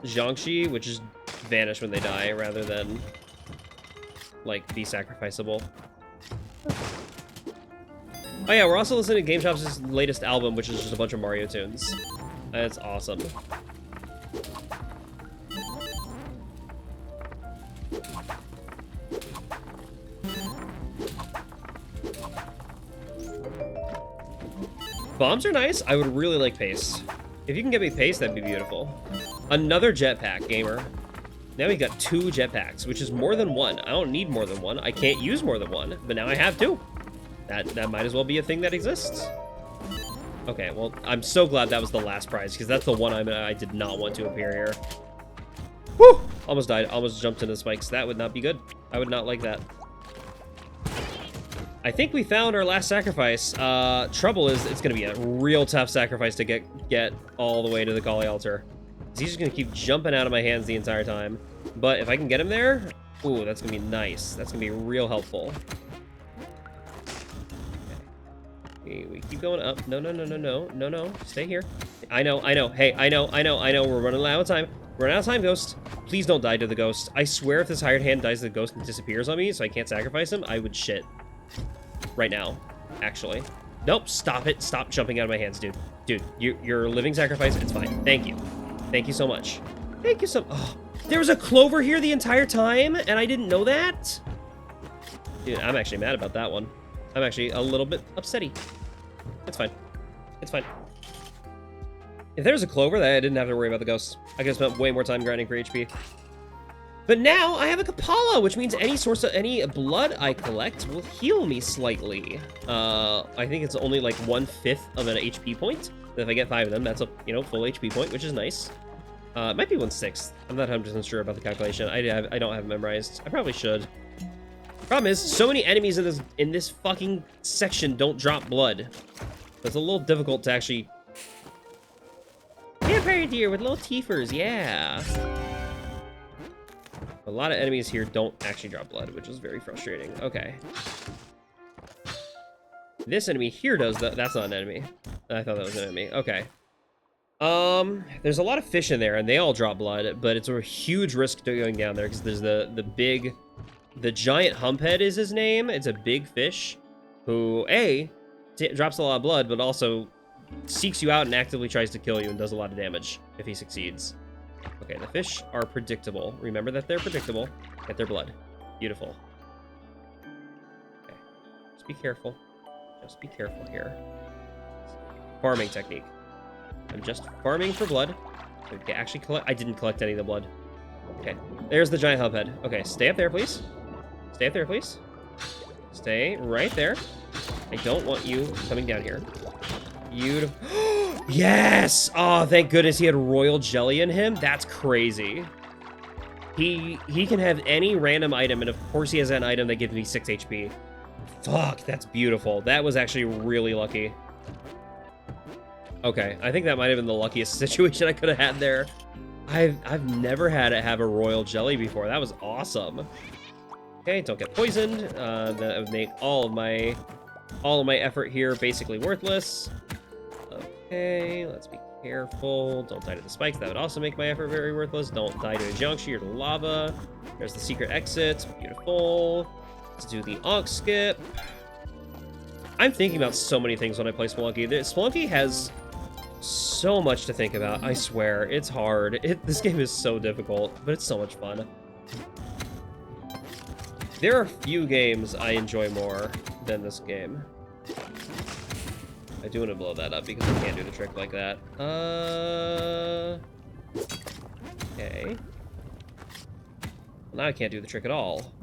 Jiangxi, which is vanish when they die, rather than, like, be sacrificable. Oh yeah, we're also listening to Game Shop's latest album, which is just a bunch of Mario tunes. That's awesome. Bombs are nice. I would really like pace. If you can get me pace, that'd be beautiful. Another jetpack, gamer. Now we got 2 jetpacks, which is more than 1. I don't need more than 1. I can't use more than 1, but now I have 2. That might as well be a thing that exists. Okay, well, I'm so glad that was the last prize, because that's the one I did not want to appear here. Whew! Almost died. Almost jumped into the spikes. That would not be good. I would not like that. I think we found our last sacrifice. Trouble is, it's going to be a real tough sacrifice to get all the way to the Kali altar. He's just going to keep jumping out of my hands the entire time. But if I can get him there, ooh, that's going to be nice. That's going to be real helpful. Okay. We keep going up. No. Stay here. I know. Hey, I know. We're running out of time. We're running out of time, Ghost. Please don't die to the Ghost. I swear if this hired hand dies to the Ghost and disappears on me, so I can't sacrifice him, I would shit. Right now, actually. Nope, stop it. Stop jumping out of my hands, dude. Dude, you're a living sacrifice. It's fine. Thank you. Thank you so much. Thank you so... Oh, there was a clover here the entire time, and I didn't know that? Dude, I'm actually mad about that one. I'm actually a little bit upsetty. It's fine. It's fine. If there was a clover, I didn't have to worry about the ghosts. I could have spent way more time grinding for HP. But now I have a Kapala, which means any source of any blood I collect will heal me slightly. I think it's only like 1/5 of an HP point. If I get 5 of them, that's a full HP point, which is nice. It might be 1/6. I'm not 100% sure about the calculation. I don't have it memorized. I probably should. Problem is, so many enemies in this fucking section don't drop blood. It's a little difficult to actually. Vampire deer with little teethers, yeah. A lot of enemies here don't actually drop blood, which is very frustrating. Okay. This enemy here does that. That's not an enemy. I thought that was an enemy. Okay. There's a lot of fish in there, and they all drop blood, but it's a huge risk to going down there because there's the giant humphead is his name. It's a big fish who, drops a lot of blood, but also seeks you out and actively tries to kill you and does a lot of damage if he succeeds. Okay, the fish are predictable. Remember that they're predictable. Get their blood. Beautiful. Okay. Just be careful. Just be careful here. Farming technique. I'm just farming for blood. Okay, actually collect. I didn't collect any of the blood. Okay. There's the giant humphead. Okay, stay up there, please. Stay up there, please. Stay right there. I don't want you coming down here. Beautiful. Yes! Oh, thank goodness he had royal jelly in him. That's crazy. He can have any random item, and of course he has an item that gives me 6 HP. Fuck, that's beautiful. That was actually really lucky. Okay, I think that might have been the luckiest situation I could have had there. I've never had it have a royal jelly before. That was awesome. Okay, don't get poisoned. That would make all of my effort here basically worthless. Okay, let's be careful. Don't die to the spikes. That would also make my effort very worthless. Don't die to a Jiangxi or to lava. There's the secret exit. Beautiful. Let's do the Onk skip. I'm thinking about so many things when I play Spelunky. Spelunky has so much to think about. I swear, it's hard. This game is so difficult, but it's so much fun. There are few games I enjoy more than this game. I do want to blow that up because I can't do the trick like that. Okay. Well, now I can't do the trick at all.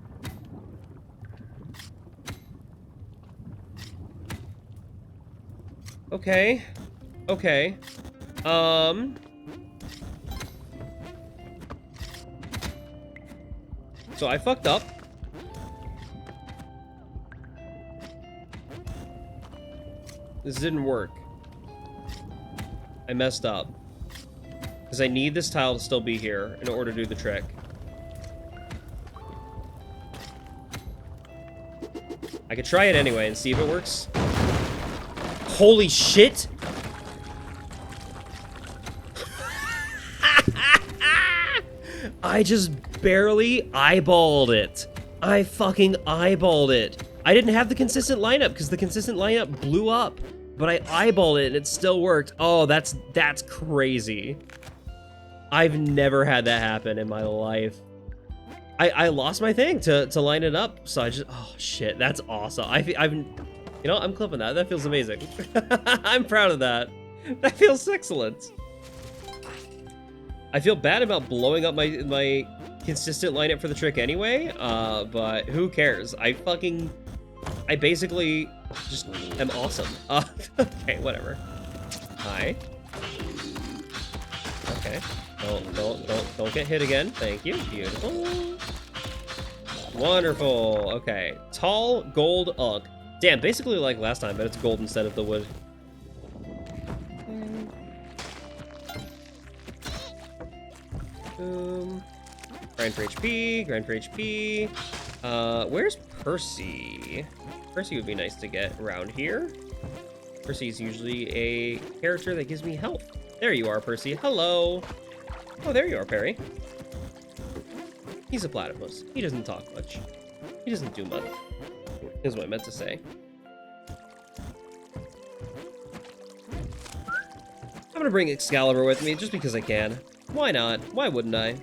Okay. Okay. So I fucked up. This didn't work. I messed up. Because I need this tile to still be here in order to do the trick. I could try it anyway and see if it works. Holy shit! I just barely eyeballed it. I fucking eyeballed it. I didn't have the consistent lineup because the consistent lineup blew up. But I eyeballed it and it still worked. Oh, that's crazy. I've never had that happen in my life. I lost my thing to line it up, so I just, oh shit, that's awesome. I'm you know, I'm clipping that. That feels amazing. I'm proud of that. That feels excellent. I feel bad about blowing up my consistent lineup for the trick anyway, but who cares? I basically just am awesome. Okay, whatever. Hi. Okay. Don't get hit again. Thank you. Beautiful. Wonderful. Okay. Tall gold unk. Damn, basically like last time, but it's gold instead of the wood. Boom. Grind for HP. Grind for HP. Where's Percy? Percy would be nice to get around here. Percy's usually a character that gives me health. There you are, Percy. Hello. Oh, there you are, Perry. He's a platypus. He doesn't talk much. He doesn't do much. Is what I meant to say. I'm gonna bring Excalibur with me just because I can. Why not? Why wouldn't I?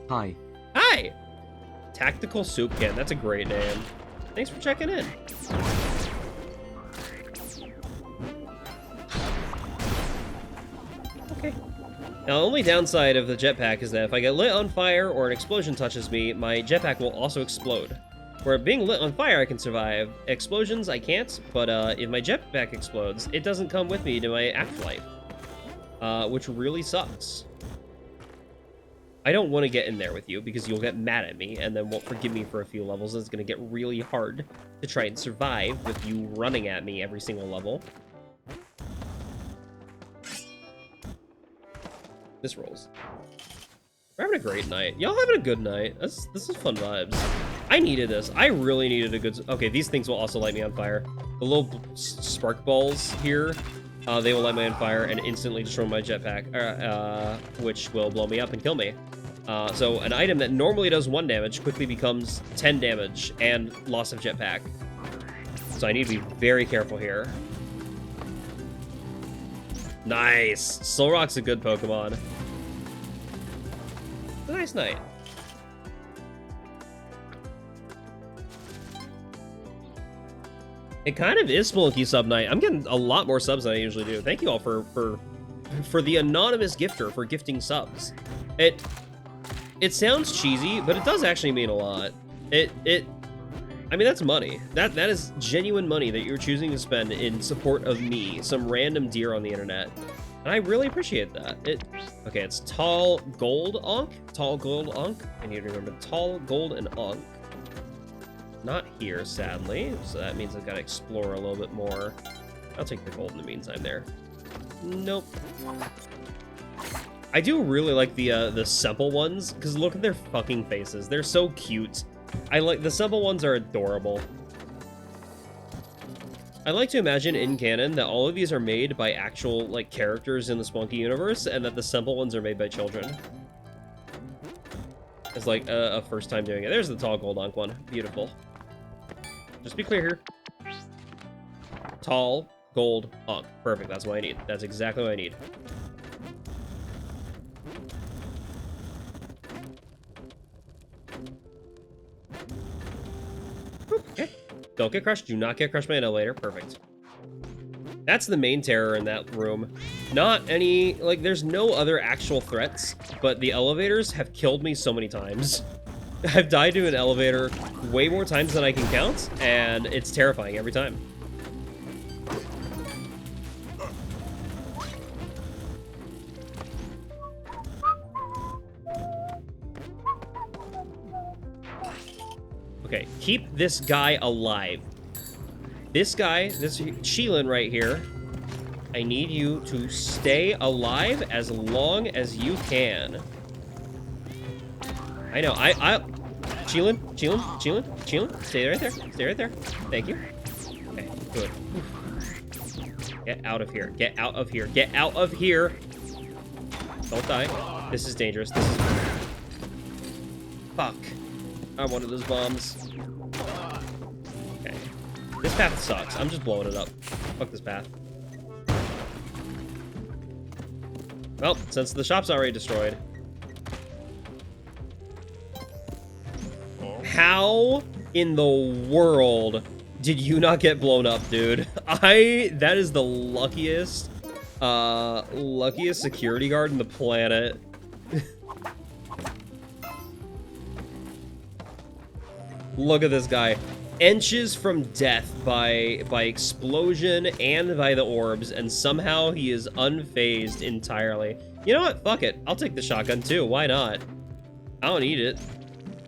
Hi. Hi! Tactical Soup Can. That's a great name. Thanks for checking in. Okay. Now, the only downside of the jetpack is that if I get lit on fire or an explosion touches me, my jetpack will also explode. Where being lit on fire, I can survive. Explosions, I can't, but if my jetpack explodes, it doesn't come with me to my afterlife. Which really sucks. I don't want to get in there with you because you'll get mad at me and then won't forgive me for a few levels. It's going to get really hard to try and survive with you running at me every single level. This rolls. We're having a great night. Y'all having a good night. This is fun vibes. I needed this. I really needed a good... Okay, these things will also light me on fire. The little spark balls here, they will light me on fire and instantly destroy my jetpack, which will blow me up and kill me. So an item that normally does 1 damage quickly becomes 10 damage and loss of jetpack. So I need to be very careful here. Nice! Solrock's a good Pokemon. It's a nice night. It kind of is Spelunky sub night. I'm getting a lot more subs than I usually do. Thank you all for the anonymous gifter for gifting subs. It sounds cheesy, but it does actually mean a lot. I mean, that's money. That is genuine money that you're choosing to spend in support of me, some random deer on the internet. And I really appreciate that. Okay, it's tall gold onk. Tall gold onk. I need to remember tall gold and onk. Not here, sadly. So that means I've got to explore a little bit more. I'll take the gold in the meantime there. Nope. I do really like the simple ones, because look at their fucking faces. They're so cute. The simple ones are adorable. I like to imagine in canon that all of these are made by actual, like, characters in the Spelunky universe, and that the simple ones are made by children. It's like a first time doing it. There's the tall gold onk one. Beautiful. Just be clear here. Tall gold onk. Perfect. That's what I need. That's exactly what I need. Okay. Don't get crushed. Do not get crushed by an elevator. Perfect. That's the main terror in that room. Not any, like, there's no other actual threats, but the elevators have killed me so many times. I've died to an elevator way more times than I can count, and it's terrifying every time. Okay, keep this guy alive. This guy, this Sheelan right here, I need you to stay alive as long as you can. I know, Sheelan, stay right there, stay right there. Thank you. Okay, good. Get out of here, get out of here, get out of here. Don't die. This is dangerous, this is... Fuck. I wanted those bombs. Okay. This path sucks. I'm just blowing it up. Fuck this path. Well, since the shop's already destroyed. How in the world did you not get blown up, dude? That is the luckiest security guard in the planet. Look at this guy. Inches from death by explosion and by the orbs, and somehow he is unfazed entirely. You know what? Fuck it. I'll take the shotgun too. Why not? I don't need it,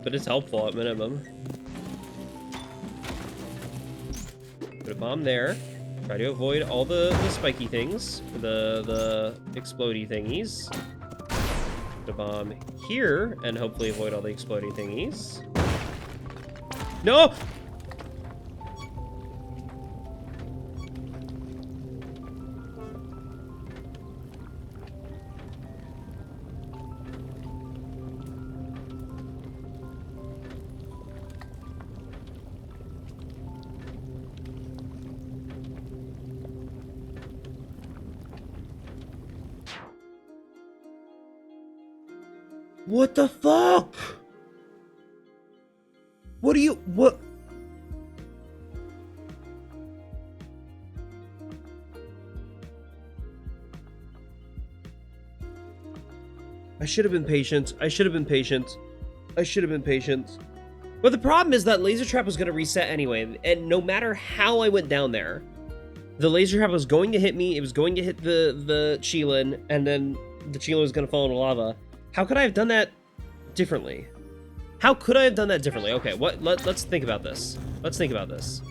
but it's helpful at minimum. Put a bomb there. Try to avoid all the spiky things, the explodey thingies. Put a bomb here, and hopefully avoid all the explodey thingies. No! What the fuck? What do you... What? I should have been patient. I should have been patient. I should have been patient. But the problem is that laser trap was going to reset anyway. And no matter how I went down there, the laser trap was going to hit me. It was going to hit the Cheelin. And then the Cheelin was going to fall into lava. How could I have done that differently? How could I have done that differently? Okay, let's think about this. Let's think about this.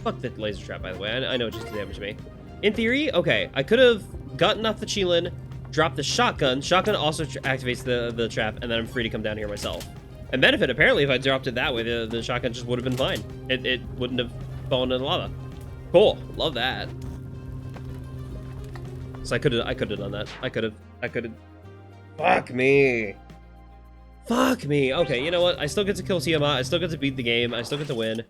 Fuck the laser trap, by the way. I know it just did damage to me. In theory, okay, I could have gotten off the Cheelin, dropped the shotgun. Shotgun also activates the trap, and then I'm free to come down here myself. And benefit, apparently, if I dropped it that way, the shotgun just would have been fine. It wouldn't have fallen in the lava. Cool. Love that. So I could have done that. I could have. Fuck me. Fuck me. Okay, you know what? I still get to kill Tiamat. I still get to beat the game. I still get to win.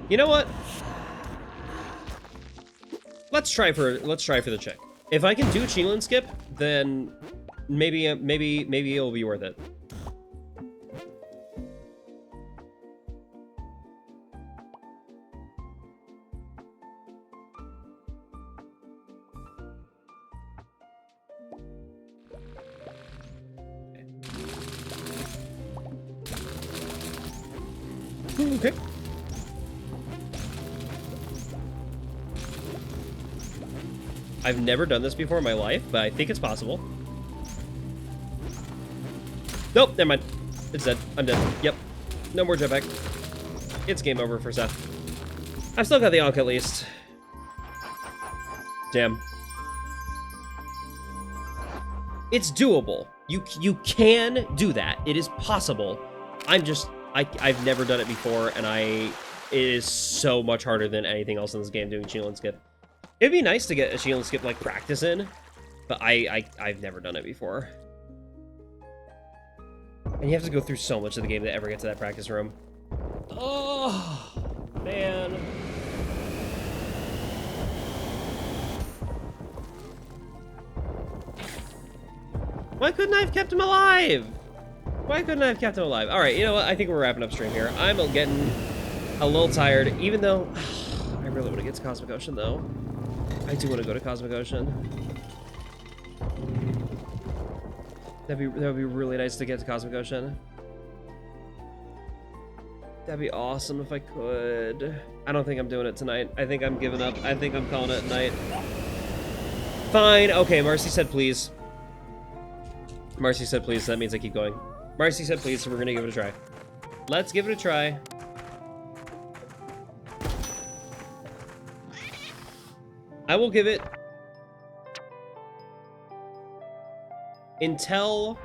You know what? Let's try for the check. If I can do Cheelin skip, then maybe it'll be worth it. Okay. I've never done this before in my life, but I think it's possible. Nope, never mind. It's dead. I'm dead. Yep. No more jetpack. It's game over for Seth. I've still got the Ankh at least. Damn. It's doable. You can do that. It is possible. I've never done it before, and it is so much harder than anything else in this game doing Cheelin skip. It'd be nice to get a Cheelin skip like practice in, but I've never done it before. And you have to go through so much of the game to ever get to that practice room. Oh, man. Why couldn't I have kept him alive? Why couldn't I have kept him alive? All right, you know what? I think we're wrapping up stream here. I'm getting a little tired, even though I really want to get to Cosmic Ocean, though. I do want to go to Cosmic Ocean. That would be really nice to get to Cosmic Ocean. That'd be awesome if I could. I don't think I'm doing it tonight. I think I'm giving up. I think I'm calling it night. Fine. Okay, Marcy said please. Marcy said please, so that means I keep going. Marcy said please, so we're gonna give it a try. Let's give it a try. I will give it until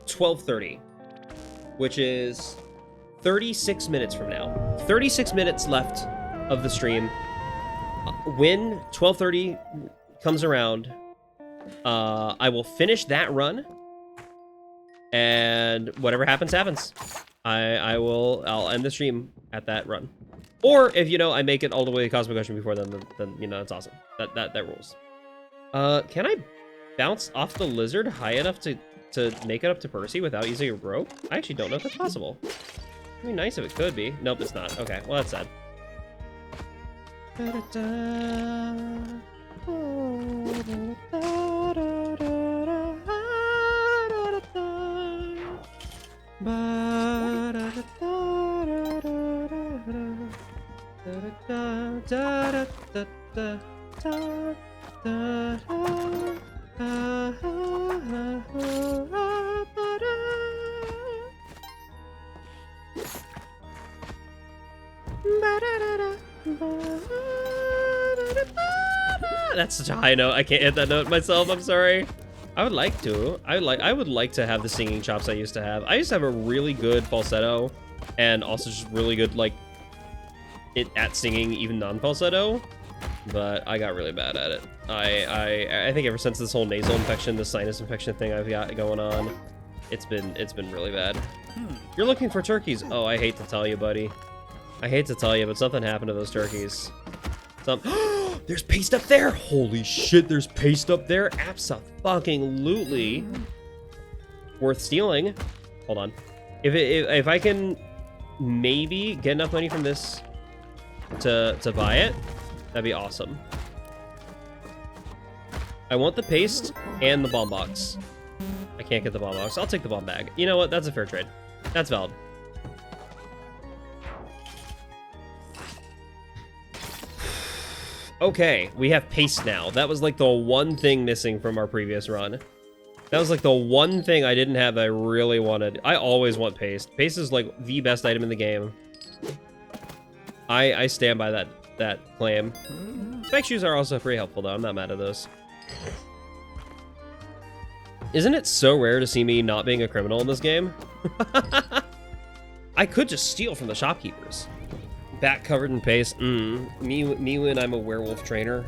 12:30, which is 36 minutes from now. 36 minutes left of the stream. When 12:30 comes around, I will finish that run, and whatever happens, happens. I'll end the stream at that run. Or if, you know, I make it all the way to Cosmic Ocean before then, you know, it's awesome. That rules. Can I bounce off the lizard high enough to make it up to Percy without using a rope? I actually don't know if that's possible. It'd be nice if it could be. Nope, it's not. Okay, well, that's sad. That's such a high note. I can't hit that note myself. I'm sorry. I would like to. I would like to have the singing chops I used to have. I used to have a really good falsetto, and also just really good like at singing even non-falsetto. But I got really bad at it. I think ever since this whole nasal infection, the sinus infection thing I've got going on, it's been really bad. You're looking for turkeys. Oh, I hate to tell you, buddy. I hate to tell you, but something happened to those turkeys. There's paste up there. Holy shit, there's paste up there. Abso-fucking-lutely worth stealing. Hold on. If I can maybe get enough money from this to buy it, that'd be awesome. I want the paste and the bomb box. I can't get the bomb box. I'll take the bomb bag. You know what? That's a fair trade. That's valid. Okay, we have paste now. That was like the one thing missing from our previous run. That was like the one thing I didn't have that I really wanted. I always want paste. Paste is like the best item in the game. I stand by that claim. Spike shoes are also pretty helpful though. I'm not mad at those. Isn't it so rare to see me not being a criminal in this game? I could just steal from the shopkeepers. Back covered in paste. Me when I'm a werewolf trainer.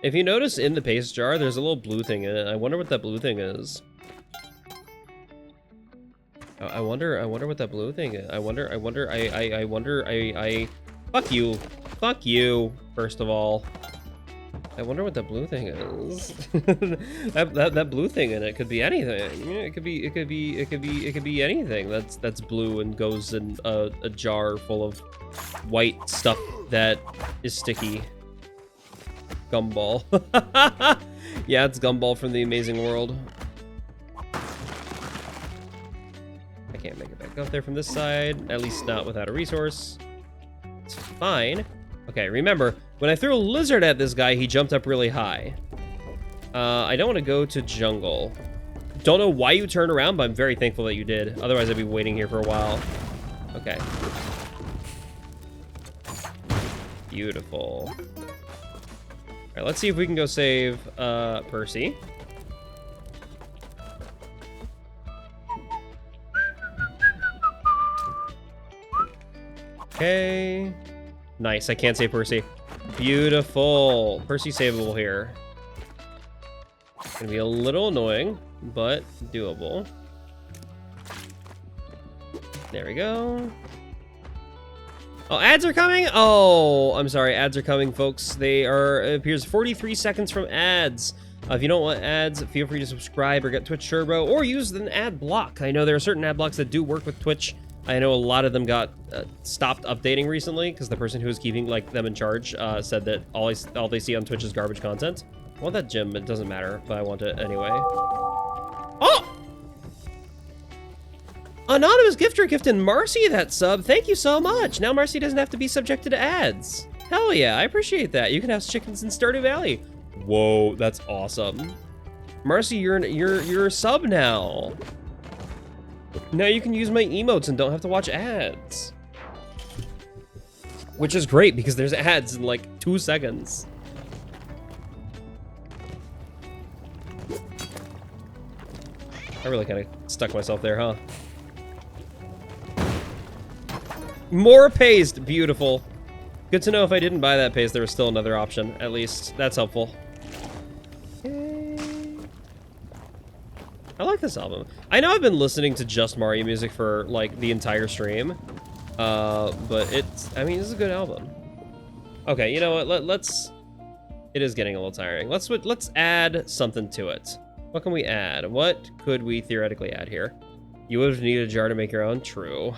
If you notice in the paste jar, there's a little blue thing in it. I wonder what that blue thing is. I wonder what that blue thing is. I wonder, fuck you. Fuck you, first of all. I wonder what that blue thing is. that blue thing in it could be anything. It could be anything that's blue and goes in a jar full of white stuff that is sticky. Gumball. Yeah, it's Gumball from The Amazing World. I can't make it back up there from this side, at least not without a resource. It's fine. Okay, remember, when I threw a lizard at this guy, he jumped up really high. I don't want to go to jungle. Don't know why you turned around, but I'm very thankful that you did. Otherwise, I'd be waiting here for a while. Okay. Beautiful. All right, let's see if we can go save Percy. Okay. Nice, I can't save Percy. Beautiful. Percy savable here. Gonna be a little annoying, but doable. There we go. Oh, ads are coming? Oh, I'm sorry. Ads are coming, folks. They are, it appears 43 seconds from ads. If you don't want ads, feel free to subscribe or get Twitch Turbo or use an ad block. I know there are certain ad blocks that do work with Twitch. I know a lot of them got stopped updating recently because the person who was keeping like them in charge said that all they see on Twitch is garbage content. I want that gem. It doesn't matter, but I want it anyway. Oh! Anonymous gifter gifted Marcy that sub. Thank you so much. Now Marcy doesn't have to be subjected to ads. Hell yeah, I appreciate that. You can have chickens in Stardew Valley. Whoa, that's awesome. Marcy, you're a sub now. Now you can use my emotes and don't have to watch ads. Which is great because there's ads in like 2 seconds. I really kind of stuck myself there, huh? More paste, beautiful. Good to know if I didn't buy that paste, there was still another option, at least. That's helpful. I like this album. I know I've been listening to just Mario music for like the entire stream, but I mean, this is a good album. Okay, you know what? It is getting a little tiring. Let's add something to it. What can we add? What could we theoretically add here? You would need a jar to make your own. True.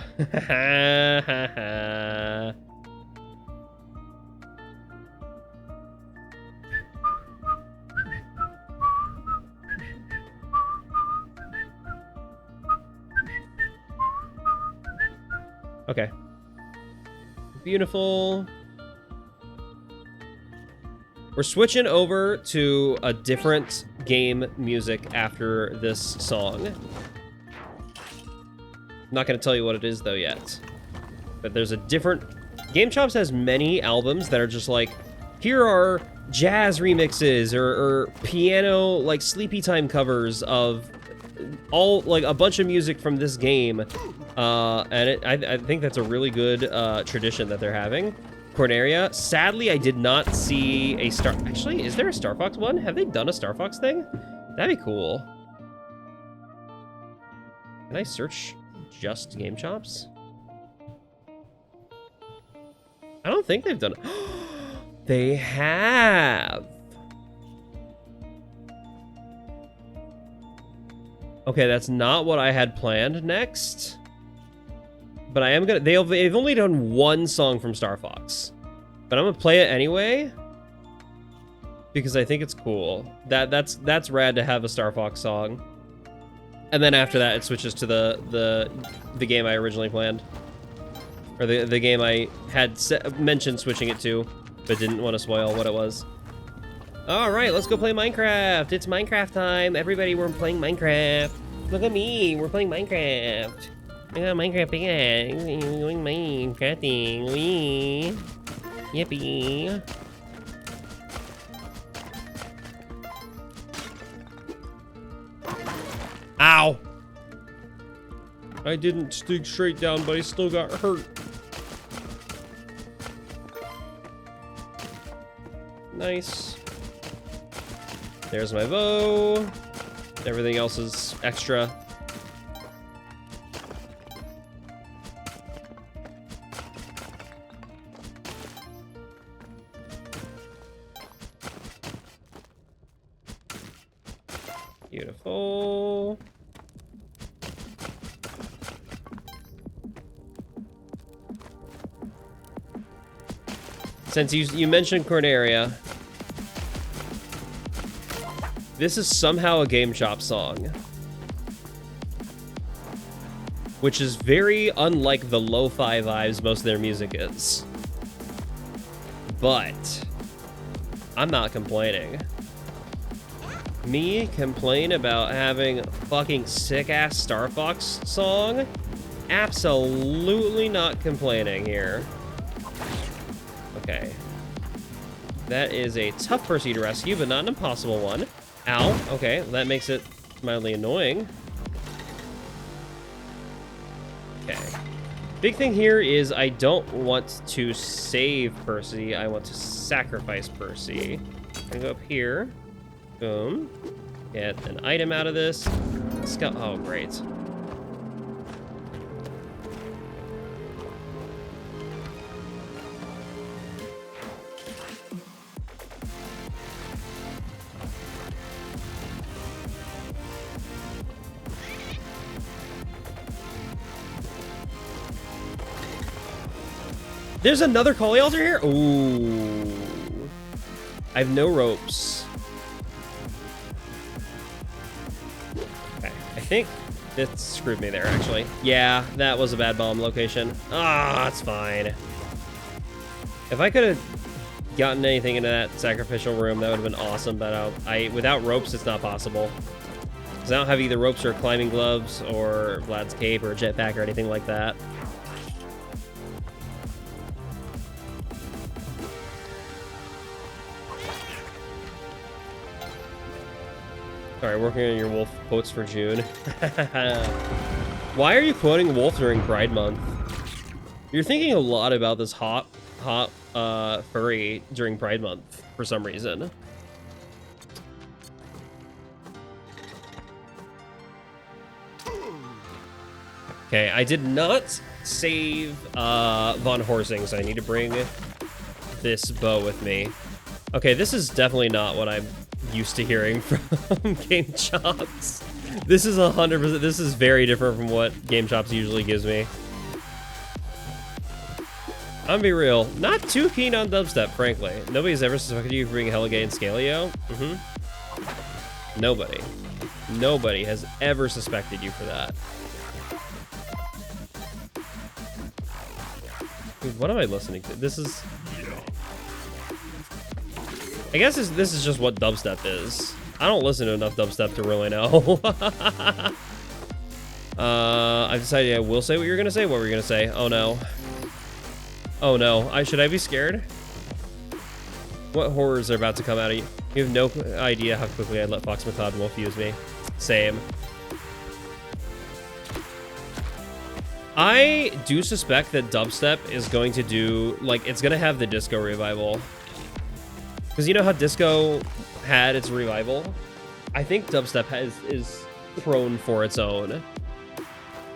Okay. Beautiful. We're switching over to a different game music after this song. I'm not going to tell you what it is, though, yet. But there's a different... Game Chops has many albums that are just like, here are jazz remixes or piano, like, sleepy time covers of all, like, a bunch of music from this game. And I think that's a really good tradition that they're having. Corneria. Sadly, I did not see a Star... Actually, is there a Star Fox one? Have they done a Star Fox thing? That'd be cool. Can I search just Game Chops? I don't think they've done it. They have. Okay, that's not what I had planned next. But I am gonna... They've only done one song from Star Fox. But I'm gonna play it anyway. Because I think it's cool. That's rad to have a Star Fox song. And then after that, it switches to the game I originally planned. Or the game I had mentioned switching it to, but didn't want to spoil what it was. Alright, let's go play Minecraft. It's Minecraft time. Everybody, we're playing Minecraft. Look at me, we're playing Minecraft. Yeah, Minecraft pickaxe. Doing Minecrafting. Wee. Yippee. Ow! I didn't dig straight down, but I still got hurt. Nice. There's my bow. Everything else is extra. Beautiful. Since you mentioned Corneria, this is somehow a Game Chop song, which is very unlike the lo-fi vibes most of their music is. But I'm not complaining. Me complain about having a fucking sick-ass Star Fox song? Absolutely not complaining here. Okay. That is a tough Percy to rescue, but not an impossible one. Ow. Okay, that makes it mildly annoying. Okay. Big thing here is I don't want to save Percy. I want to sacrifice Percy. I'm gonna go up here. Boom. Get an item out of this. Let's go. Oh, great. There's another Collie Altar here? Ooh. I have no ropes. Okay, I think this screwed me there, actually. Yeah, that was a bad bomb location. Ah, it's fine. If I could have gotten anything into that sacrificial room, that would have been awesome, but without ropes, it's not possible. Because I don't have either ropes or climbing gloves or Vlad's cape or a jetpack or anything like that. Sorry, working on your wolf quotes for June. Why are you quoting wolf during Pride Month? You're thinking a lot about this hot furry during Pride Month for some reason. Okay, I did not save Von Horsing, so I need to bring this bow with me. Okay, this is definitely not what I'm used to hearing from Game Chops. This is 100%. This is very different from what Game Chops usually gives me. I'm gonna be real, not too keen on dubstep, frankly. Nobody's ever suspected you for being hella gay and Scalio. Nobody. Nobody has ever suspected you for that. Dude, what am I listening to? This is... I guess this is just what dubstep is. I don't listen to enough dubstep to really know. I've decided I will say what you're gonna say. What were you gonna say? Oh no. Oh no. Should I be scared? What horrors are about to come out of you? You have no idea how quickly I'd let Fox Mathod and Wolf use me. Same. I do suspect that dubstep is going to do, like, it's gonna have the disco revival. Because you know how disco had its revival? I think dubstep is prone for its own.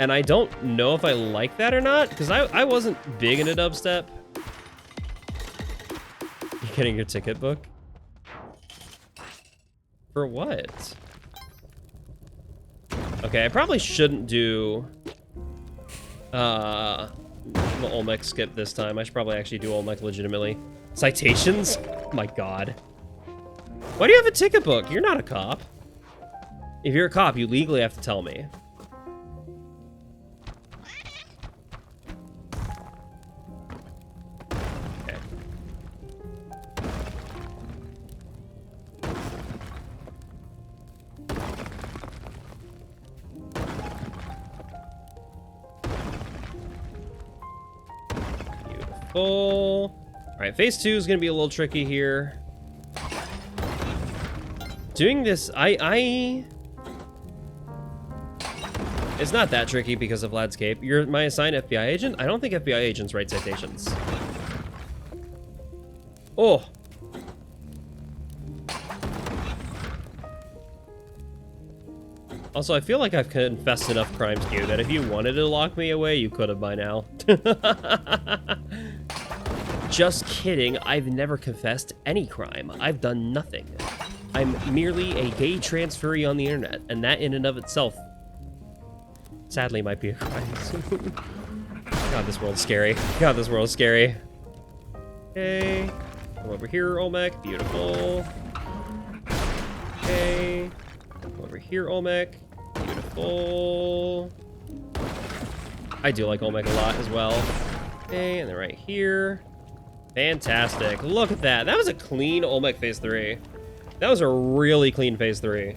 And I don't know if I like that or not, because I wasn't big into dubstep. You getting your ticket book? For what? Okay, I probably shouldn't do the Olmec skip this time. I should probably actually do Olmec legitimately. Citations? Oh my god. Why do you have a ticket book? You're not a cop. If you're a cop, you legally have to tell me. Okay. Beautiful. Alright, phase 2 is going to be a little tricky here. Doing this, it's not that tricky because of Vlad's cape. You're my assigned FBI agent? I don't think FBI agents write citations. Oh. Also, I feel like I've confessed enough crimes to you that if you wanted to lock me away, you could have by now. Just kidding, I've never confessed any crime. I've done nothing. I'm merely a gay transferee on the internet, and that in and of itself, sadly, might be a crime. God, this world's scary. God, this world's scary. Okay. Come over here, Olmec. Beautiful. Okay. Come over here, Olmec. Beautiful. I do like Olmec a lot as well. Okay, and then right here. Fantastic. Look at that. That was a clean Olmec phase 3. That was a really clean phase 3.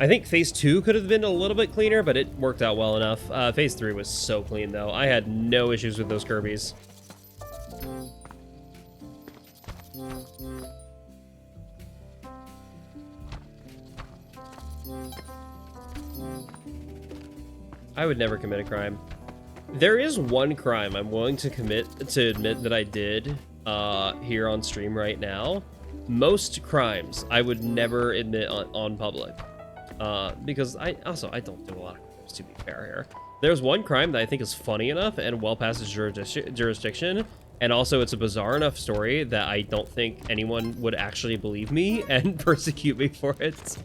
I think phase 2 could have been a little bit cleaner, but it worked out well enough. Phase 3 was so clean, though. I had no issues with those Kirby's. I would never commit a crime. There is one crime I'm willing to admit that I did here on stream right now. Most crimes I would never admit on public. Because I don't do a lot of crimes, to be fair here. There's one crime that I think is funny enough and well past its jurisdiction, and also it's a bizarre enough story that I don't think anyone would actually believe me and persecute me for it.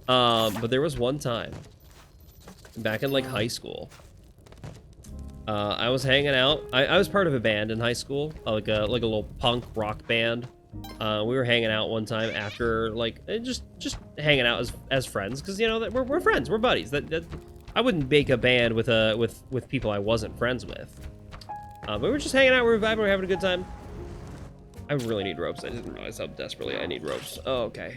But there was one time, back in like high school, I was hanging out. I was part of a band in high school, like a little punk rock band. We were hanging out one time after, like, just hanging out as friends, because you know that we're friends, we're buddies. That I wouldn't make a band with people I wasn't friends with. But we were just hanging out, we were vibing, we were having a good time. I really need ropes. I didn't realize how desperately I need ropes. Oh, okay.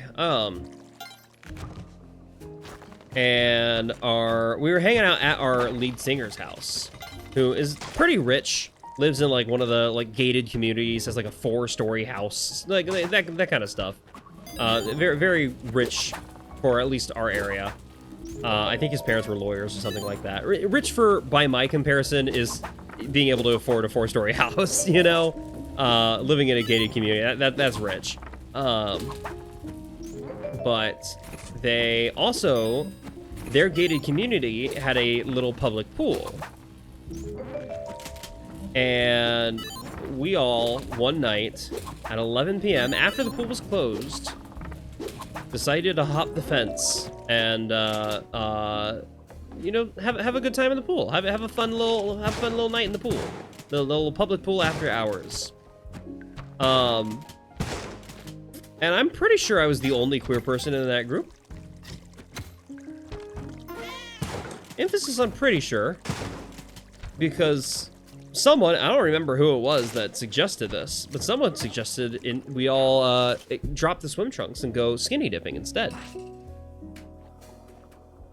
And we were hanging out at our lead singer's house, who is pretty rich, lives in like one of the like gated communities, has like a 4-story house, like that kind of stuff. Very, very rich for at least our area. I think his parents were lawyers or something like that. Rich by my comparison is being able to afford a 4-story house, you know, living in a gated community. That's rich. But they also, their gated community had a little public pool. And we all, one night at 11 p.m., after the pool was closed, decided to hop the fence and, you know, have a good time in the pool. Have a fun little night in the pool, the little public pool after hours. And I'm pretty sure I was the only queer person in that group. Emphasis on pretty sure, because someone, I don't remember who it was that suggested this, but someone suggested we all drop the swim trunks and go skinny dipping instead.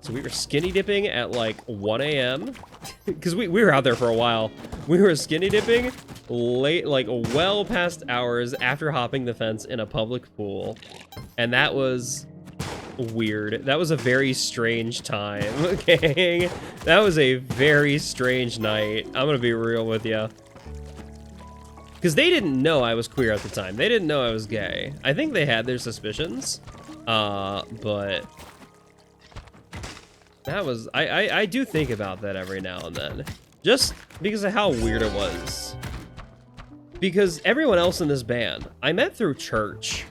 So we were skinny dipping at like 1 a.m. because we were out there for a while. We were skinny dipping late, like well past hours after hopping the fence in a public pool. And that was weird. That was a very strange time, okay? That was a very strange night. I'm gonna be real with you. Because they didn't know I was queer at the time. They didn't know I was gay. I think they had their suspicions. But that was, I do think about that every now and then. Just because of how weird it was. Because everyone else in this band, I met through church.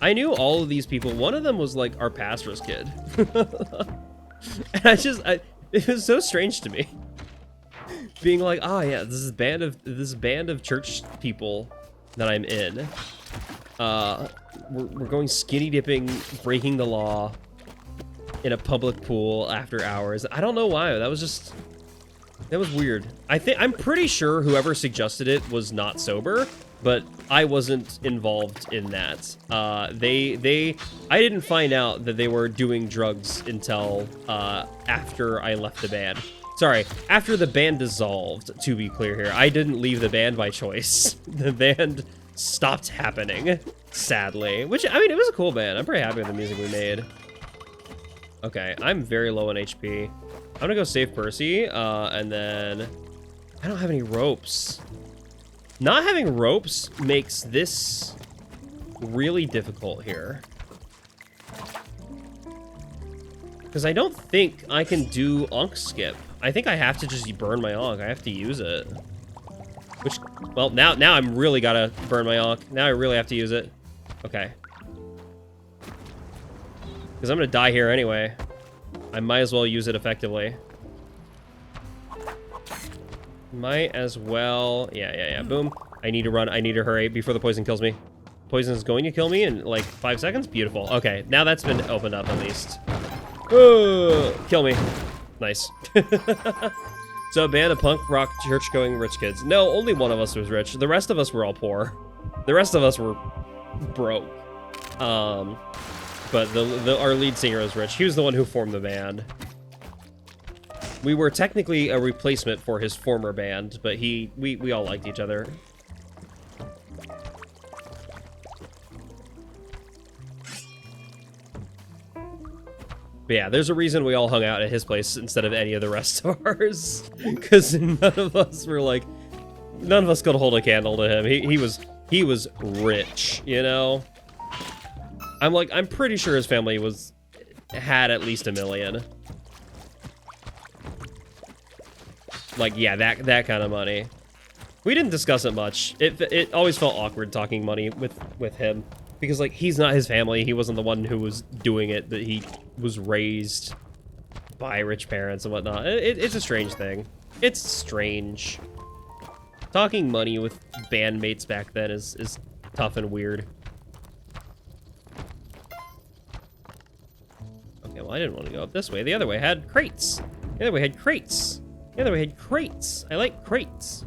I knew all of these people. One of them was like our pastor's kid. And it was so strange to me. Being like, oh yeah, this is band of church people that I'm in. We're going skinny dipping, breaking the law in a public pool after hours. I don't know why. That was weird. I'm pretty sure whoever suggested it was not sober, but I wasn't involved in that. I didn't find out that they were doing drugs until after I left the band. Sorry, after the band dissolved, to be clear here. I didn't leave the band by choice. The band stopped happening, sadly. Which, I mean, it was a cool band. I'm pretty happy with the music we made. Okay, I'm very low on HP. I'm gonna go save Percy, and then I don't have any ropes. Not having ropes makes this really difficult here. Because I don't think I can do Ankh skip. I think I have to just burn my Ankh. I have to use it. Which, well, now I'm really gotta burn my Ankh. Now I really have to use it. Okay. Because I'm gonna die here anyway. I might as well use it effectively. Might as well. Yeah. Boom. I need to run. I need to hurry before the poison kills me. Poison is going to kill me in like 5 seconds. Beautiful. Okay, now that's been opened up at least. Kill me. Nice. So, a band of punk rock church-going rich kids. No, only one of us was rich. The rest of us were all poor. The rest of us were broke. But our lead singer was rich. He was the one who formed the band. We were technically a replacement for his former band, but we all liked each other. But yeah, there's a reason we all hung out at his place instead of any of the rest of ours. Because none of us could hold a candle to him. He was rich, you know? I'm pretty sure his family had at least $1 million. Like, yeah, that kind of money. We didn't discuss it much. It always felt awkward talking money with him. Because, like, he's not his family. He wasn't the one who was doing it. That he was raised by rich parents and whatnot. It's a strange thing. It's strange. Talking money with bandmates back then is tough and weird. Okay, well, I didn't want to go up this way. The other way had crates. The other way had crates. The other way had crates. I like crates.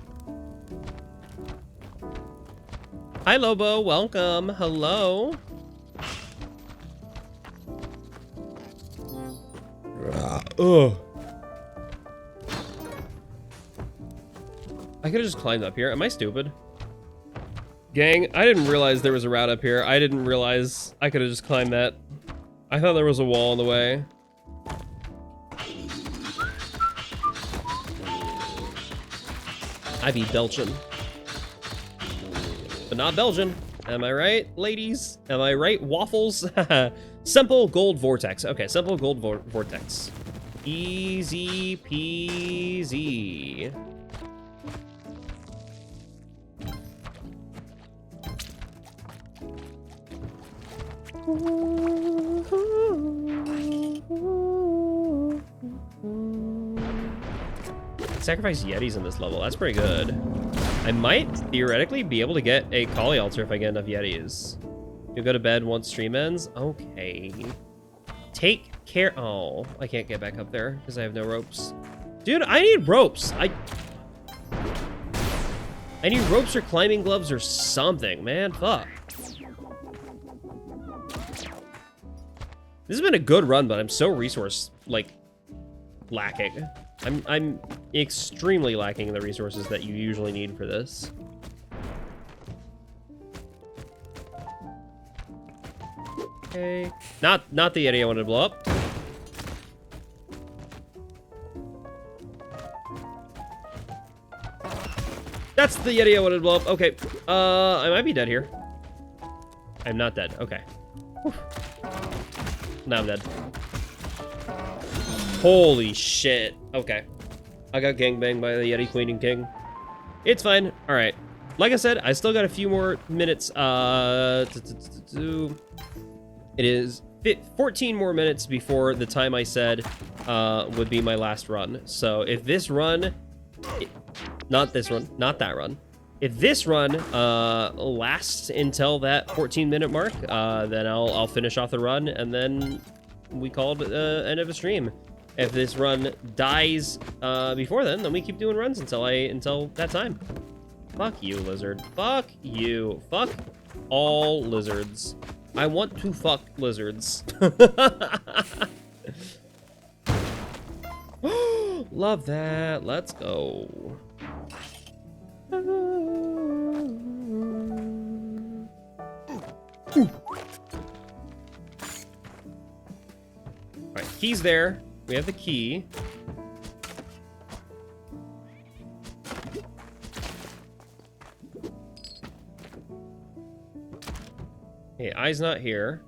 Hi, Lobo. Welcome. Hello. Ugh. I could have just climbed up here. Am I stupid? Gang, I didn't realize there was a route up here. I didn't realize I could have just climbed that. I thought there was a wall in the way. I be Belgian. But not Belgian. Am I right, ladies? Am I right, waffles? Simple gold vortex. Okay, simple gold vortex. Easy peasy. Sacrifice Yetis in this level. That's pretty good. I might theoretically be able to get a Kali altar if I get enough Yetis. You'll go to bed once stream ends. Okay. Take care. Oh, I can't get back up there because I have no ropes. Dude, I need ropes. I need ropes or climbing gloves or something, man. Fuck. This has been a good run, but I'm so resource, like, lacking. I'm extremely lacking in the resources that you usually need for this. Okay. Not the Yeti I wanted to blow up. That's the Yeti I wanted to blow up. Okay. I might be dead here. I'm not dead. Okay. Whew. Now I'm dead. Holy shit. Okay. I got gangbanged by the Yeti Queen and King. It's fine. All right. Like I said, I still got a few more minutes. It is 14 more minutes before the time I said would be my last run. So if this run, not this run, not that run. If this run lasts until that 14-minute mark, then I'll finish off the run, and then we call it end of a stream. If this run dies before then we keep doing runs until that time. Fuck you, lizard. Fuck you. Fuck all lizards. I want to fuck lizards. Love that. Let's go. Alright, key's there. We have the key. Hey, eye's not here.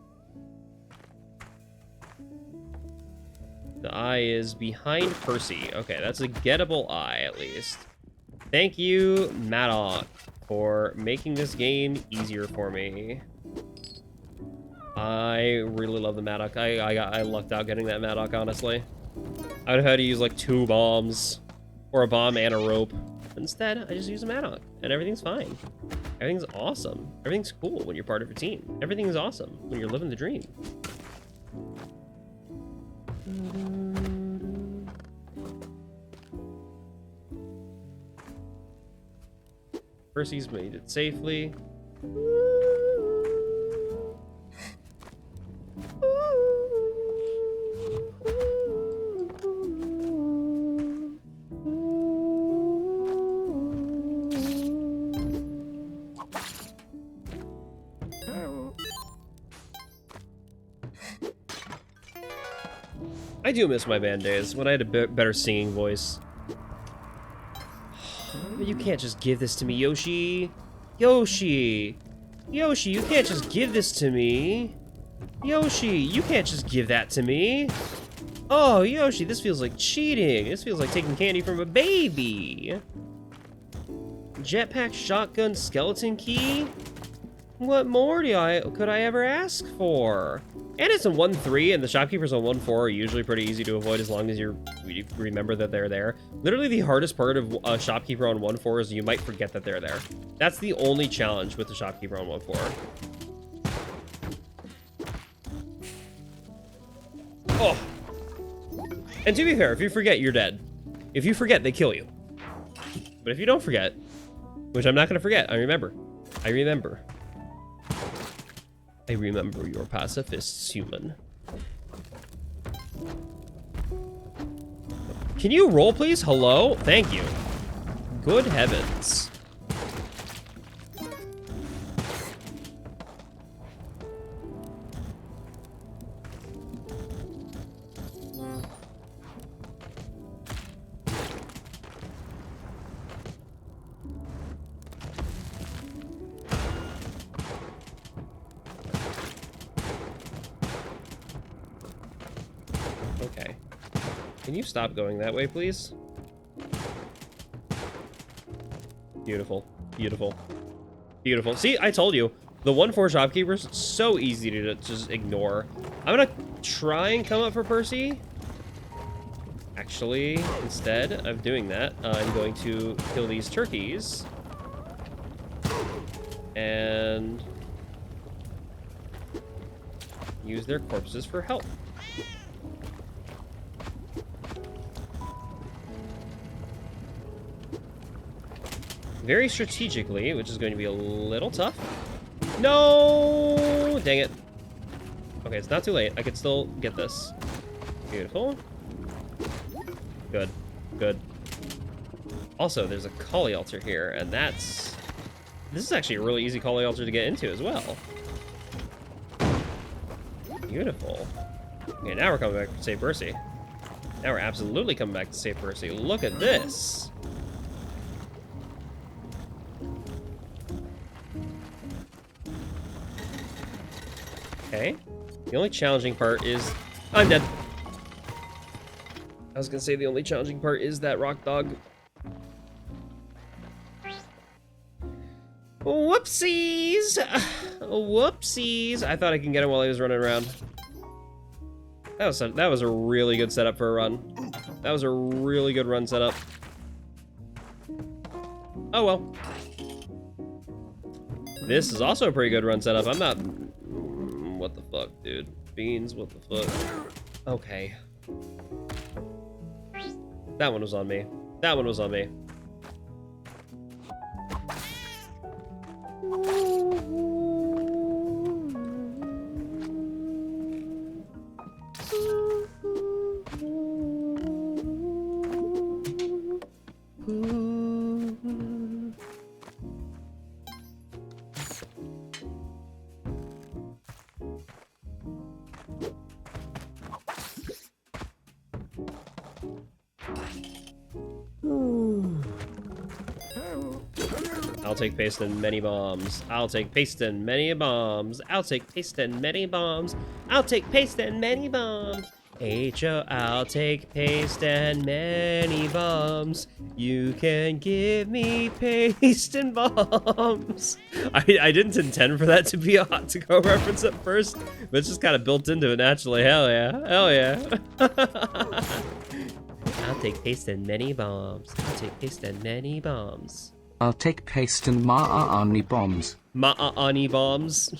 The eye is behind Percy. Okay, that's a gettable eye, at least. Thank you, Maddock, for making this game easier for me. I really love the Maddock. I lucked out getting that Maddock, honestly. I would have had to use like 2 bombs, or a bomb and a rope. Instead, I just use a Maddock, and everything's fine. Everything's awesome. Everything's cool when you're part of a team. Everything's awesome when you're living the dream. Percy's made it safely. I do miss my band days when I had a better singing voice. But you can't just give this to me, Yoshi. Yoshi, you can't just give this to me. Yoshi, you can't just give that to me. Oh, Yoshi, this feels like cheating. This feels like taking candy from a baby. Jetpack, shotgun, skeleton key? What more could I ever ask for? And it's a 1-3, and the shopkeepers on 1-4 are usually pretty easy to avoid as long as you're you remember that they're there. Literally the hardest part of a shopkeeper on 1.4 is you might forget that they're there. That's the only challenge with the shopkeeper on 1.4. Oh! And to be fair, if you forget, you're dead. If you forget, they kill you. But if you don't forget, which I'm not going to forget, I remember. I remember. I remember your pacifists, human. Can you roll, please? Hello? Thank you. Good heavens. Okay. Can you stop going that way, please? Beautiful. Beautiful. Beautiful. See, I told you. The 1.4 shopkeeper's so easy to just ignore. I'm gonna try and come up for Percy. Actually, instead of doing that, I'm going to kill these turkeys. And use their corpses for help. Very strategically, which is going to be a little tough. No! Dang it. Okay, it's not too late. I could still get this. Beautiful. Good. Good. Also, there's a Kali altar here, and that's... This is actually a really easy Kali altar to get into as well. Beautiful. Okay, now we're coming back to save Percy. Now we're absolutely coming back to save Percy. Look at this! Okay. The only challenging part is... I'm dead. I was gonna say the only challenging part is that rock dog. Whoopsies! Whoopsies! I thought I could get him while he was running around. That was a really good setup for a run. That was a really good run setup. Oh well. This is also a pretty good run setup. I'm not... What the fuck, dude? Beans, what the fuck? Okay. That one was on me. That one was on me. I'll take paste and many bombs. I'll take paste and many bombs. I'll take paste and many bombs. I'll take paste and many bombs. H.O. I'll take paste and many bombs. You can give me paste and bombs. I didn't intend for that to be a Hot To Go reference at first, but it's just kind of built into it naturally. Hell yeah. Hell yeah. I'll take paste and many bombs. I'll take paste and many bombs. I'll take paste and ma'ani bombs. Ma'ani bombs.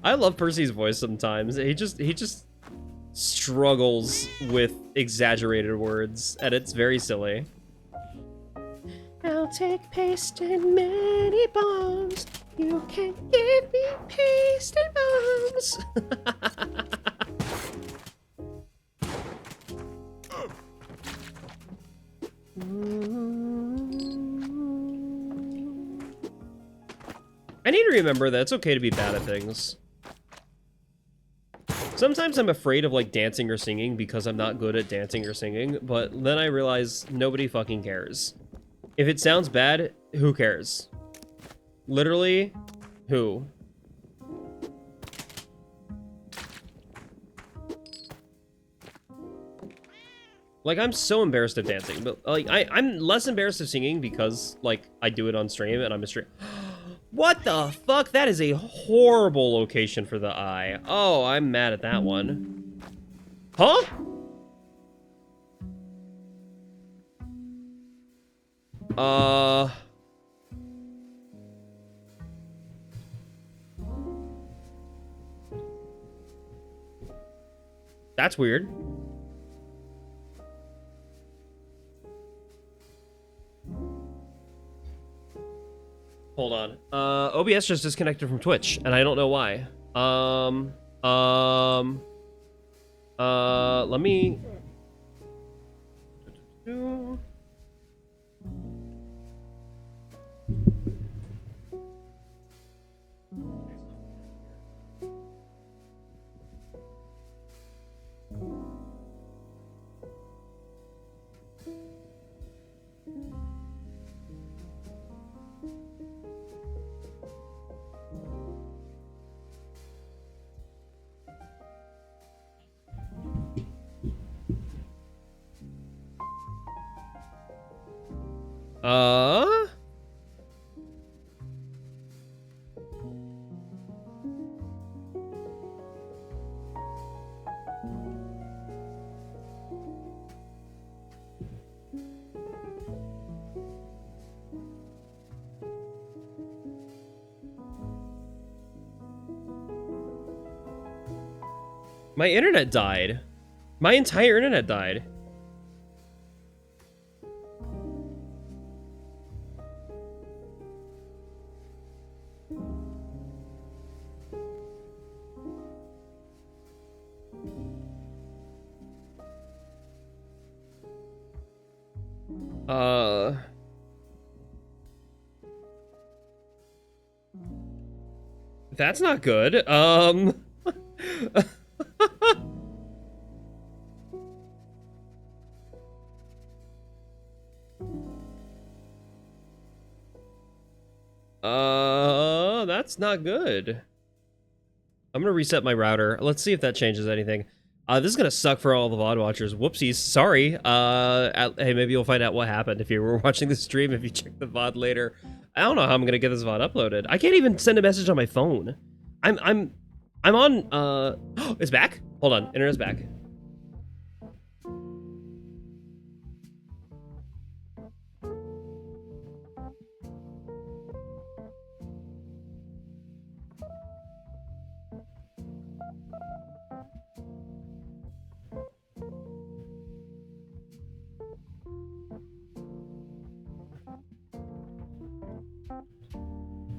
I love Percy's voice sometimes. He just struggles with exaggerated words, and it's very silly. I'll take paste and many bombs. You can give me paste and bombs. I need to remember that it's okay to be bad at things. Sometimes I'm afraid of like dancing or singing because I'm not good at dancing or singing, but then I realize nobody fucking cares. If it sounds bad, who cares? Literally, who? Like, I'm so embarrassed of dancing, but like I'm less embarrassed of singing because like I do it on stream and I'm a stream. What the fuck? That is a horrible location for the eye. Oh, I'm mad at that one. Huh? That's weird. Hold on. OBS just disconnected from Twitch, and I don't know why. Let me... My internet died. My entire internet died. That's not good. That's not good. I'm gonna reset my router. Let's see if that changes anything. This is gonna suck for all the VOD watchers. Whoopsies. Sorry. Hey, maybe you'll find out what happened if you were watching the stream, if you check the VOD later. I don't know how I'm gonna get this VOD uploaded. I can't even send a message on my phone. I'm on, it's back? Hold on, internet's back.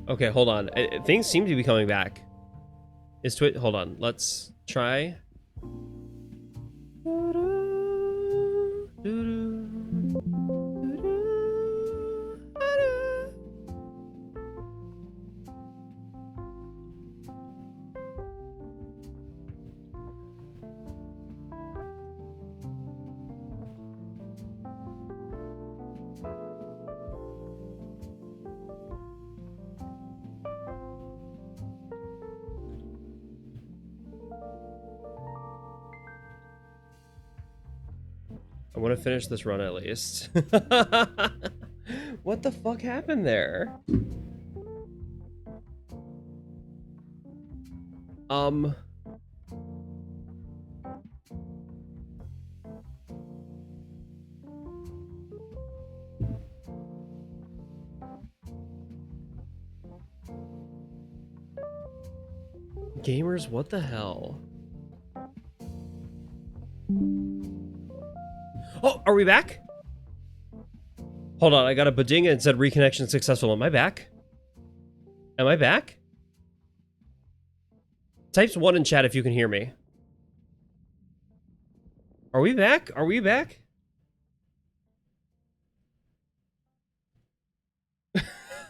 Okay, hold on. Things seem to be coming back. Is Twitch? Hold on. Let's try. I want to finish this run at least. What the fuck happened there? Gamers, what the hell? Oh, are we back? Hold on, I got a badinga and said reconnection successful. Am I back? Am I back? Types 1 in chat if you can hear me. Are we back? Are we back?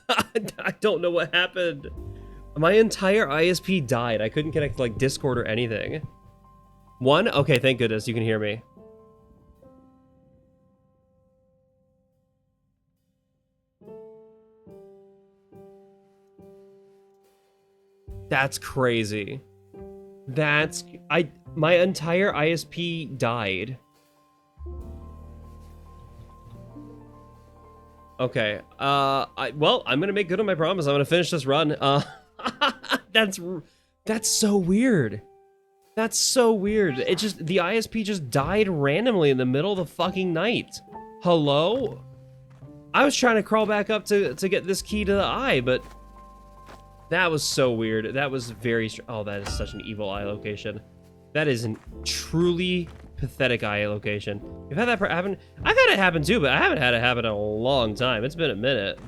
I don't know what happened. My entire ISP died. I couldn't connect like Discord or anything. 1? Okay, thank goodness you can hear me. That's crazy. My entire ISP died. Okay. Well, I'm gonna make good on my promise. I'm gonna finish this run. That's so weird. That's so weird. The ISP just died randomly in the middle of the fucking night. Hello? I was trying to crawl back up to get this key to the eye, but that was so weird. That was very... Oh, that is such an evil eye location. That is a truly pathetic eye location. You've had that happen? I've had it happen too, but I haven't had it happen in a long time. It's been a minute.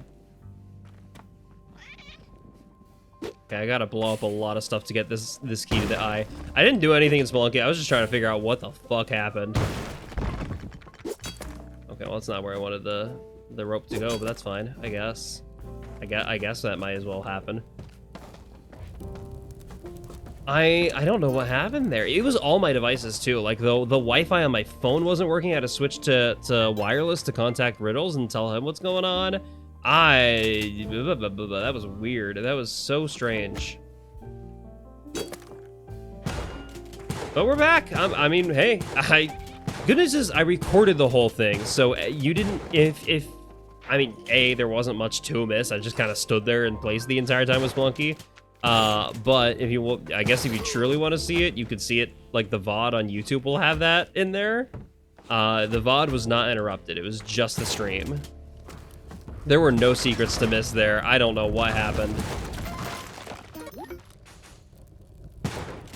Okay, I gotta blow up a lot of stuff to get this key to the eye. I didn't do anything in Spelunky. I was just trying to figure out what the fuck happened. Okay, well, that's not where I wanted the rope to go, but that's fine, I guess. I guess that might as well happen. I don't know what happened there. It was all my devices too. Like the Wi-Fi on my phone wasn't working. I had to switch to wireless to contact Riddles and tell him what's going on. That was weird. That was so strange. But we're back. I mean, hey, good news is I recorded the whole thing, so you didn't. I mean, there wasn't much to miss. I just kind of stood there and played the entire time with Spelunky. But if you, I guess if you truly want to see it, you could see it like the VOD on YouTube will have that in there. The VOD was not interrupted. It was just the stream. There were no secrets to miss there. I don't know what happened.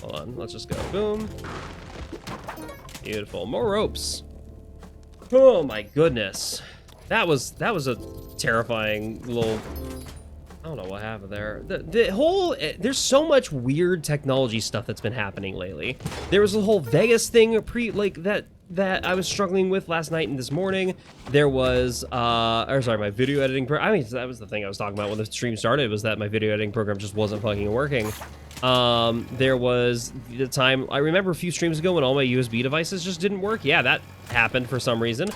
Hold on, let's just go. Boom. Beautiful. More ropes. Oh my goodness. That was a terrifying little... I don't know what happened there. The whole... There's so much weird technology stuff that's been happening lately. There was a whole Vegas thing that I was struggling with last night and this morning. There was, or sorry, my video editing I mean, that was the thing I was talking about when the stream started, was that my video editing program just wasn't fucking working. There was the time, I remember a few streams ago when all my USB devices just didn't work. Yeah, that happened for some reason.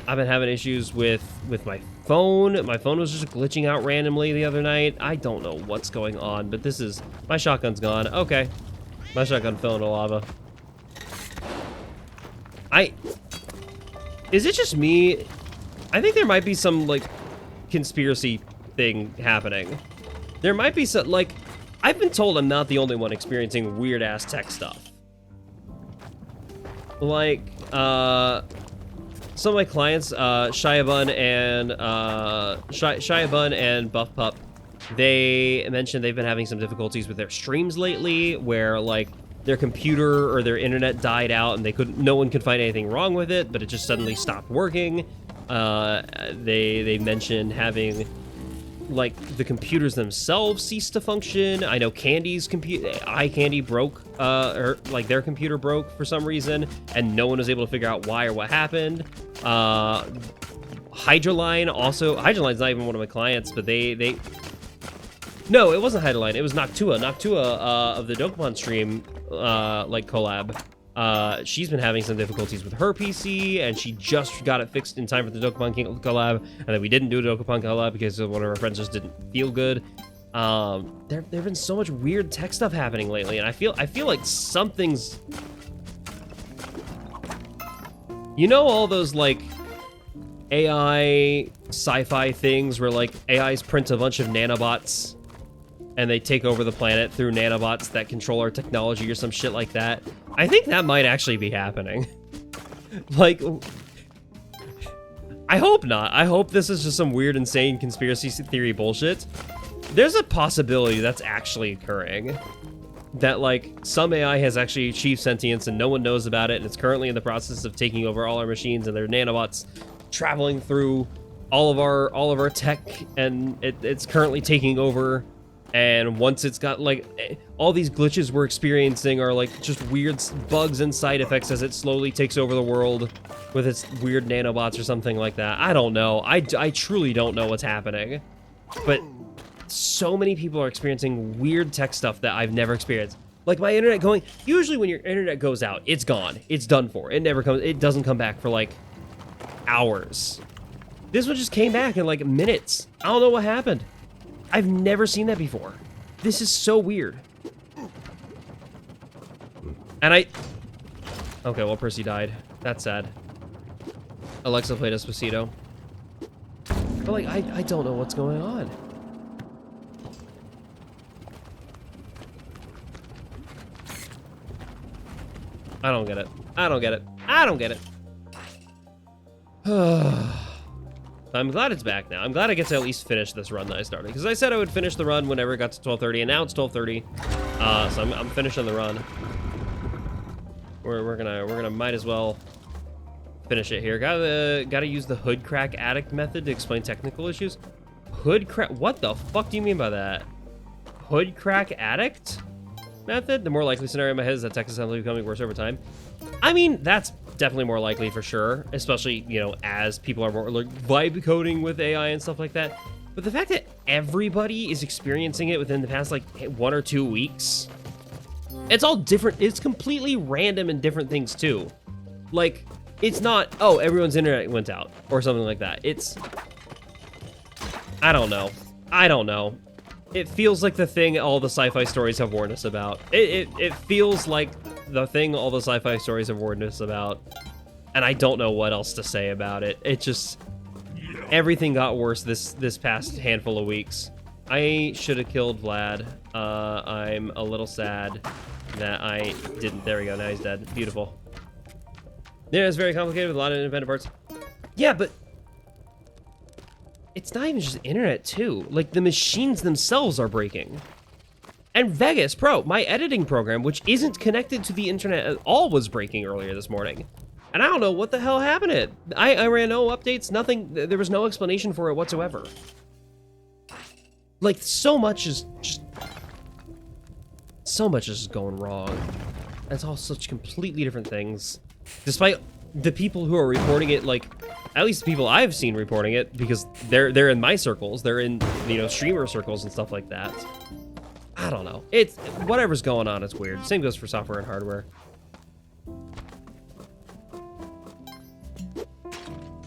I've been having issues with my phone. My phone was just glitching out randomly the other night. I don't know what's going on, but this is, my shotgun's gone. Okay. My shotgun fell into lava. Is it just me? I think there might be some, like, conspiracy thing happening. There might be some, like, I've been told I'm not the only one experiencing weird-ass tech stuff. Like, some of my clients, Shiabun and Buff Pup, they mentioned they've been having some difficulties with their streams lately, where, like, their computer or their internet died out and no one could find anything wrong with it, but it just suddenly stopped working. They mentioned having, like, the computers themselves cease to function. I know Candy's iCandy broke, or like their computer broke for some reason, and no one was able to figure out why or what happened. Hydroline's not even one of my clients, but no, it wasn't Hydroline. It was Noctua. Noctua of the Dokapon stream, like collab. She's been having some difficulties with her PC, and she just got it fixed in time for the Dokapon collab. And then we didn't do a Dokapon collab because one of our friends just didn't feel good. There've been so much weird tech stuff happening lately, and I feel like something's. You know, all those like AI sci-fi things where like AIs print a bunch of nanobots and they take over the planet through nanobots that control our technology or some shit like that. I think that might actually be happening. Like, I hope not. I hope this is just some weird, insane conspiracy theory bullshit. There's a possibility that's actually occurring. That, like, some AI has actually achieved sentience and no one knows about it, and it's currently in the process of taking over all our machines, and their nanobots traveling through all of our tech, and it's currently taking over. And once it's got, like, all these glitches we're experiencing are, like, just weird bugs and side effects as it slowly takes over the world with its weird nanobots or something like that. I don't know. I truly don't know what's happening. But so many people are experiencing weird tech stuff that I've never experienced. Like, my internet going... Usually when your internet goes out, it's gone. It's done for. It doesn't come back for, like, hours. This one just came back in, like, minutes. I don't know what happened. I've never seen that before. This is so weird. And okay, well, Percy died. That's sad. Alexa played Despacito. But, like, I don't know what's going on. I don't get it. I don't get it. I don't get it. I'm glad it's back now. I'm glad I get to at least finish this run that I started. Because I said I would finish the run whenever it got to 12:30, and now it's 12:30. So I'm finishing the run. We're gonna might as well finish it here. Gotta use the hood crack addict method to explain technical issues. Hood crack? What the fuck do you mean by that? Hood crack addict method? The more likely scenario in my head is that tech is simply becoming worse over time. I mean, that's definitely more likely for sure, especially, you know, as people are more like vibe coding with AI and stuff like that. But the fact that everybody is experiencing it within the past like 1 or 2 weeks, it's all different. It's completely random and different things too. Like, it's not, oh, everyone's internet went out or something like that. It's, I don't know. It feels like the thing all the sci-fi stories have warned us about. It feels like the thing all the sci-fi stories have warned us about. And I don't know what else to say about it. It just, everything got worse this past handful of weeks. I should have killed Vlad. I'm a little sad that I didn't. There we go, now he's dead. Beautiful. Yeah, it's very complicated with a lot of independent parts. Yeah, but it's not even just internet too. Like, the machines themselves are breaking. And Vegas Pro, my editing program, which isn't connected to the internet at all, was breaking earlier this morning. And I don't know what the hell happened to it. I ran no updates, nothing. There was no explanation for it whatsoever. Like, so much is going wrong. It's all such completely different things. Despite the people who are reporting it, like, at least the people I've seen reporting it, because they're in my circles, they're in, you know, streamer circles and stuff like that. I don't know. It's, whatever's going on, it's weird. Same goes for software and hardware.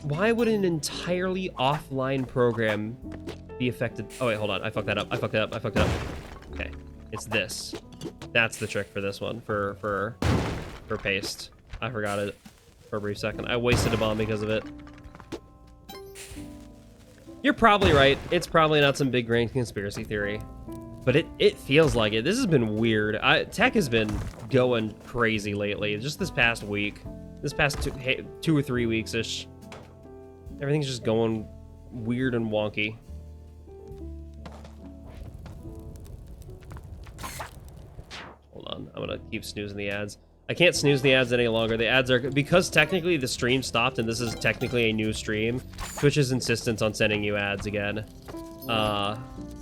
Why would an entirely offline program be affected? Oh wait, hold on. I fucked that up. Okay, it's this. That's the trick for this one. For paste. I forgot it for a brief second. I wasted a bomb because of it. You're probably right. It's probably not some big brain conspiracy theory, but it feels like it. This has been weird. Tech has been going crazy lately. Just this past week, this past 2 or 3 weeks ish. Everything's just going weird and wonky. Hold on, I'm gonna keep snoozing the ads. I can't snooze the ads any longer. The ads are, because technically the stream stopped and this is technically a new stream, Twitch's insistence on sending you ads again. I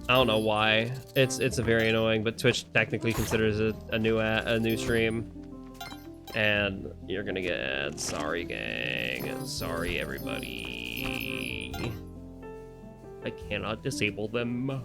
don't know why. It's very annoying, but Twitch technically considers it a new stream. And you're gonna get ads. Sorry, gang. Sorry, everybody. I cannot disable them.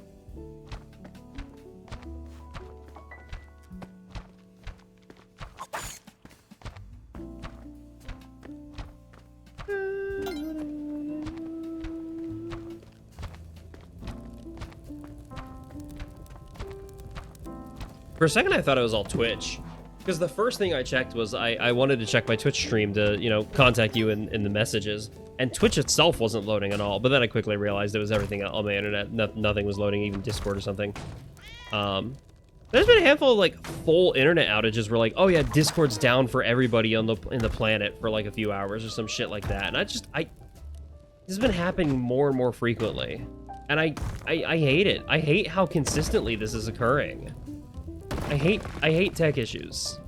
For a second, I thought it was all Twitch. Because the first thing I checked was I wanted to check my Twitch stream to, you know, contact you in the messages. And Twitch itself wasn't loading at all. But then I quickly realized it was everything on my internet. Nothing was loading, even Discord or something. There's been a handful of, like, full internet outages where, like, oh yeah, Discord's down for everybody in the planet for, like, a few hours or some shit like that. And this has been happening more and more frequently. And I hate it. I hate how consistently this is occurring. I hate tech issues.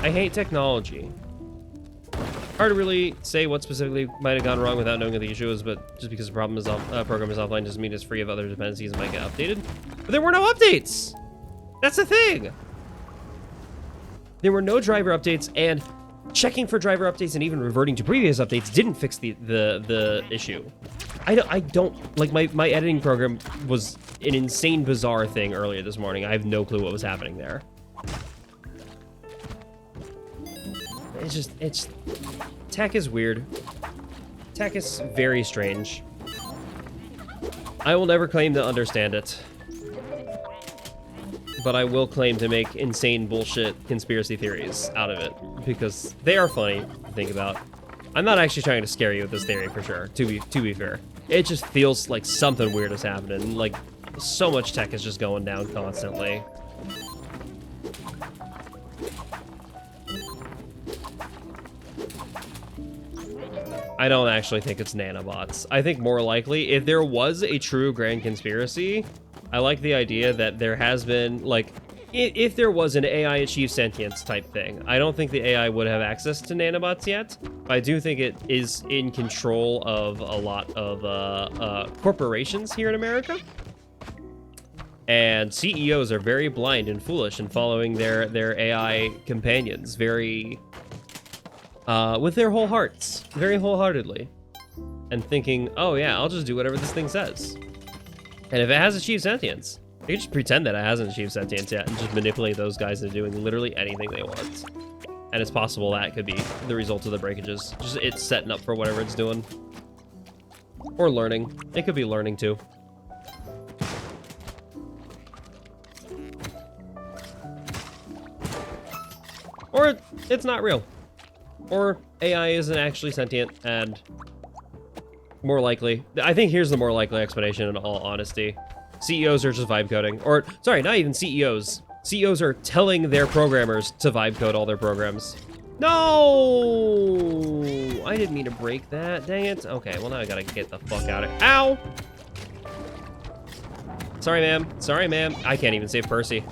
I hate technology. Hard to really say what specifically might have gone wrong without knowing what the issue is, but just because the program is offline doesn't mean it's free of other dependencies and might get updated. But there were no updates! That's the thing! There were no driver updates, and checking for driver updates and even reverting to previous updates didn't fix the issue. I don't like, my editing program was an insane bizarre thing earlier this morning. I have no clue what was happening there. It's tech is weird. Tech is very strange. I will never claim to understand it, but I will claim to make insane bullshit conspiracy theories out of it because they are funny to think about. I'm not actually trying to scare you with this theory for sure, to be fair. It just feels like something weird is happening. Like, so much tech is just going down constantly. I don't actually think it's nanobots. I think more likely, if there was a true grand conspiracy, I like the idea that there has been, like, if there was an AI achieve sentience type thing, I don't think the AI would have access to nanobots yet. But I do think it is in control of a lot of corporations here in America. And CEOs are very blind and foolish in following their AI companions very, with their whole hearts, very wholeheartedly. And thinking, oh yeah, I'll just do whatever this thing says. And if it has achieved sentience, you can just pretend that it hasn't achieved sentience yet and just manipulate those guys into doing literally anything they want. And it's possible that could be the result of the breakages. Just it's setting up for whatever it's doing. Or learning. It could be learning too. Or it's not real. Or AI isn't actually sentient and more likely. I think here's the more likely explanation in all honesty. CEOs are just vibe coding. Or, sorry, not even CEOs. CEOs are telling their programmers to vibe code all their programs. No! I didn't mean to break that. Dang it. Okay, well now I gotta get the fuck out of here. Ow! Sorry, ma'am. Sorry, ma'am. I can't even save Percy.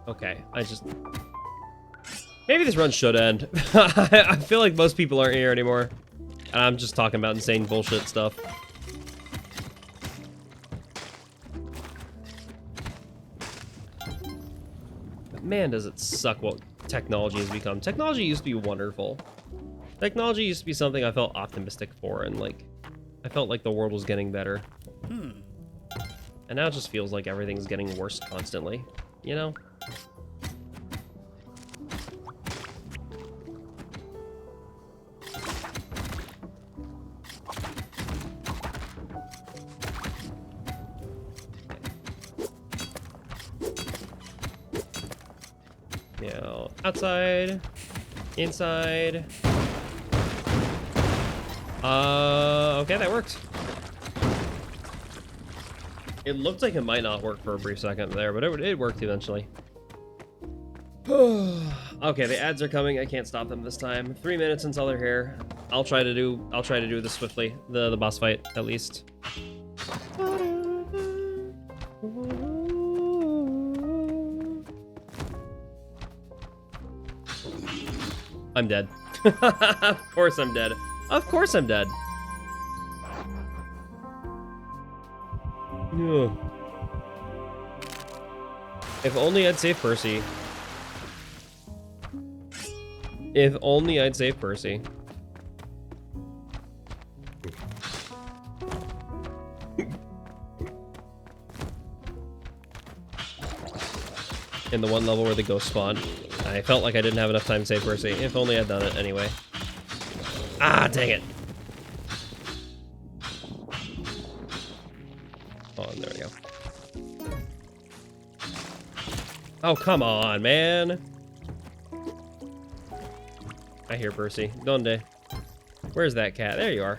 Okay, maybe this run should end. I feel like most people aren't here anymore. And I'm just talking about insane bullshit stuff. But man, does it suck what technology has become. Technology used to be wonderful. Technology used to be something I felt optimistic for, and like, I felt like the world was getting better. And now it just feels like everything's getting worse constantly, you know? Outside, inside. Okay, that worked. It looked like it might not work for a brief second there, but it worked eventually. Okay, the ads are coming. I can't stop them this time. 3 minutes until they're here. I'll try to do this swiftly. The boss fight, at least. I'm dead. Of course I'm dead. Of course I'm dead. Ugh. If only I'd save Percy. If only I'd save Percy. In the one level where the ghost spawned. I felt like I didn't have enough time to save Percy. If only I'd done it anyway. Ah, dang it. Oh, there we go. Oh, come on, man. I hear Percy. Donde? Where's that cat? There you are.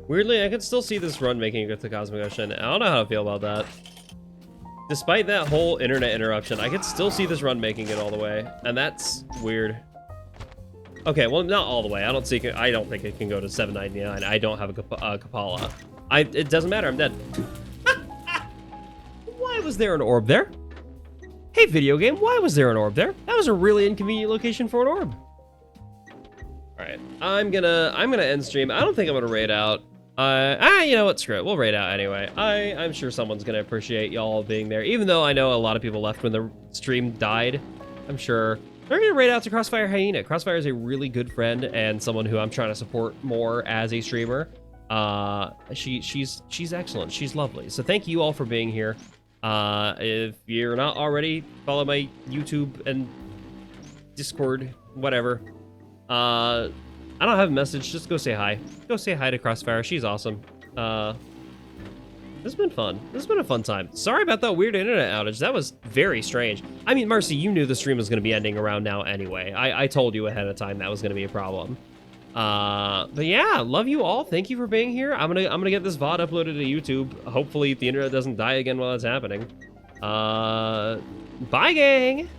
Weirdly, I can still see this run making it with the Cosmic Ocean. I don't know how to feel about that. Despite that whole internet interruption, I could still see this run making it all the way, and that's weird. Okay, well, not all the way. I don't think it can go to 799. I don't have a Kapala. It doesn't matter. I'm dead. Why was there an orb there? Hey, video game. Why was there an orb there? That was a really inconvenient location for an orb. All right, I'm gonna end stream. I don't think I'm gonna raid out. You know what? Screw it. We'll raid out anyway. I'm sure someone's gonna appreciate y'all being there, even though I know a lot of people left when the stream died. I'm sure they're gonna raid out to Crossfire Hyena. Crossfire is a really good friend and someone who I'm trying to support more as a streamer. She's excellent. She's lovely. So thank you all for being here. If you're not already, follow my YouTube and Discord, whatever. I don't have a message, just go say hi. Go say hi to Crossfire, she's awesome. This has been fun. This has been a fun time. Sorry about that weird internet outage. That was very strange. I mean, Marcy, you knew the stream was going to be ending around now anyway. I told you ahead of time that was going to be a problem. But yeah, love you all. Thank you for being here. I'm gonna get this VOD uploaded to YouTube. Hopefully the internet doesn't die again while it's happening. Bye, gang!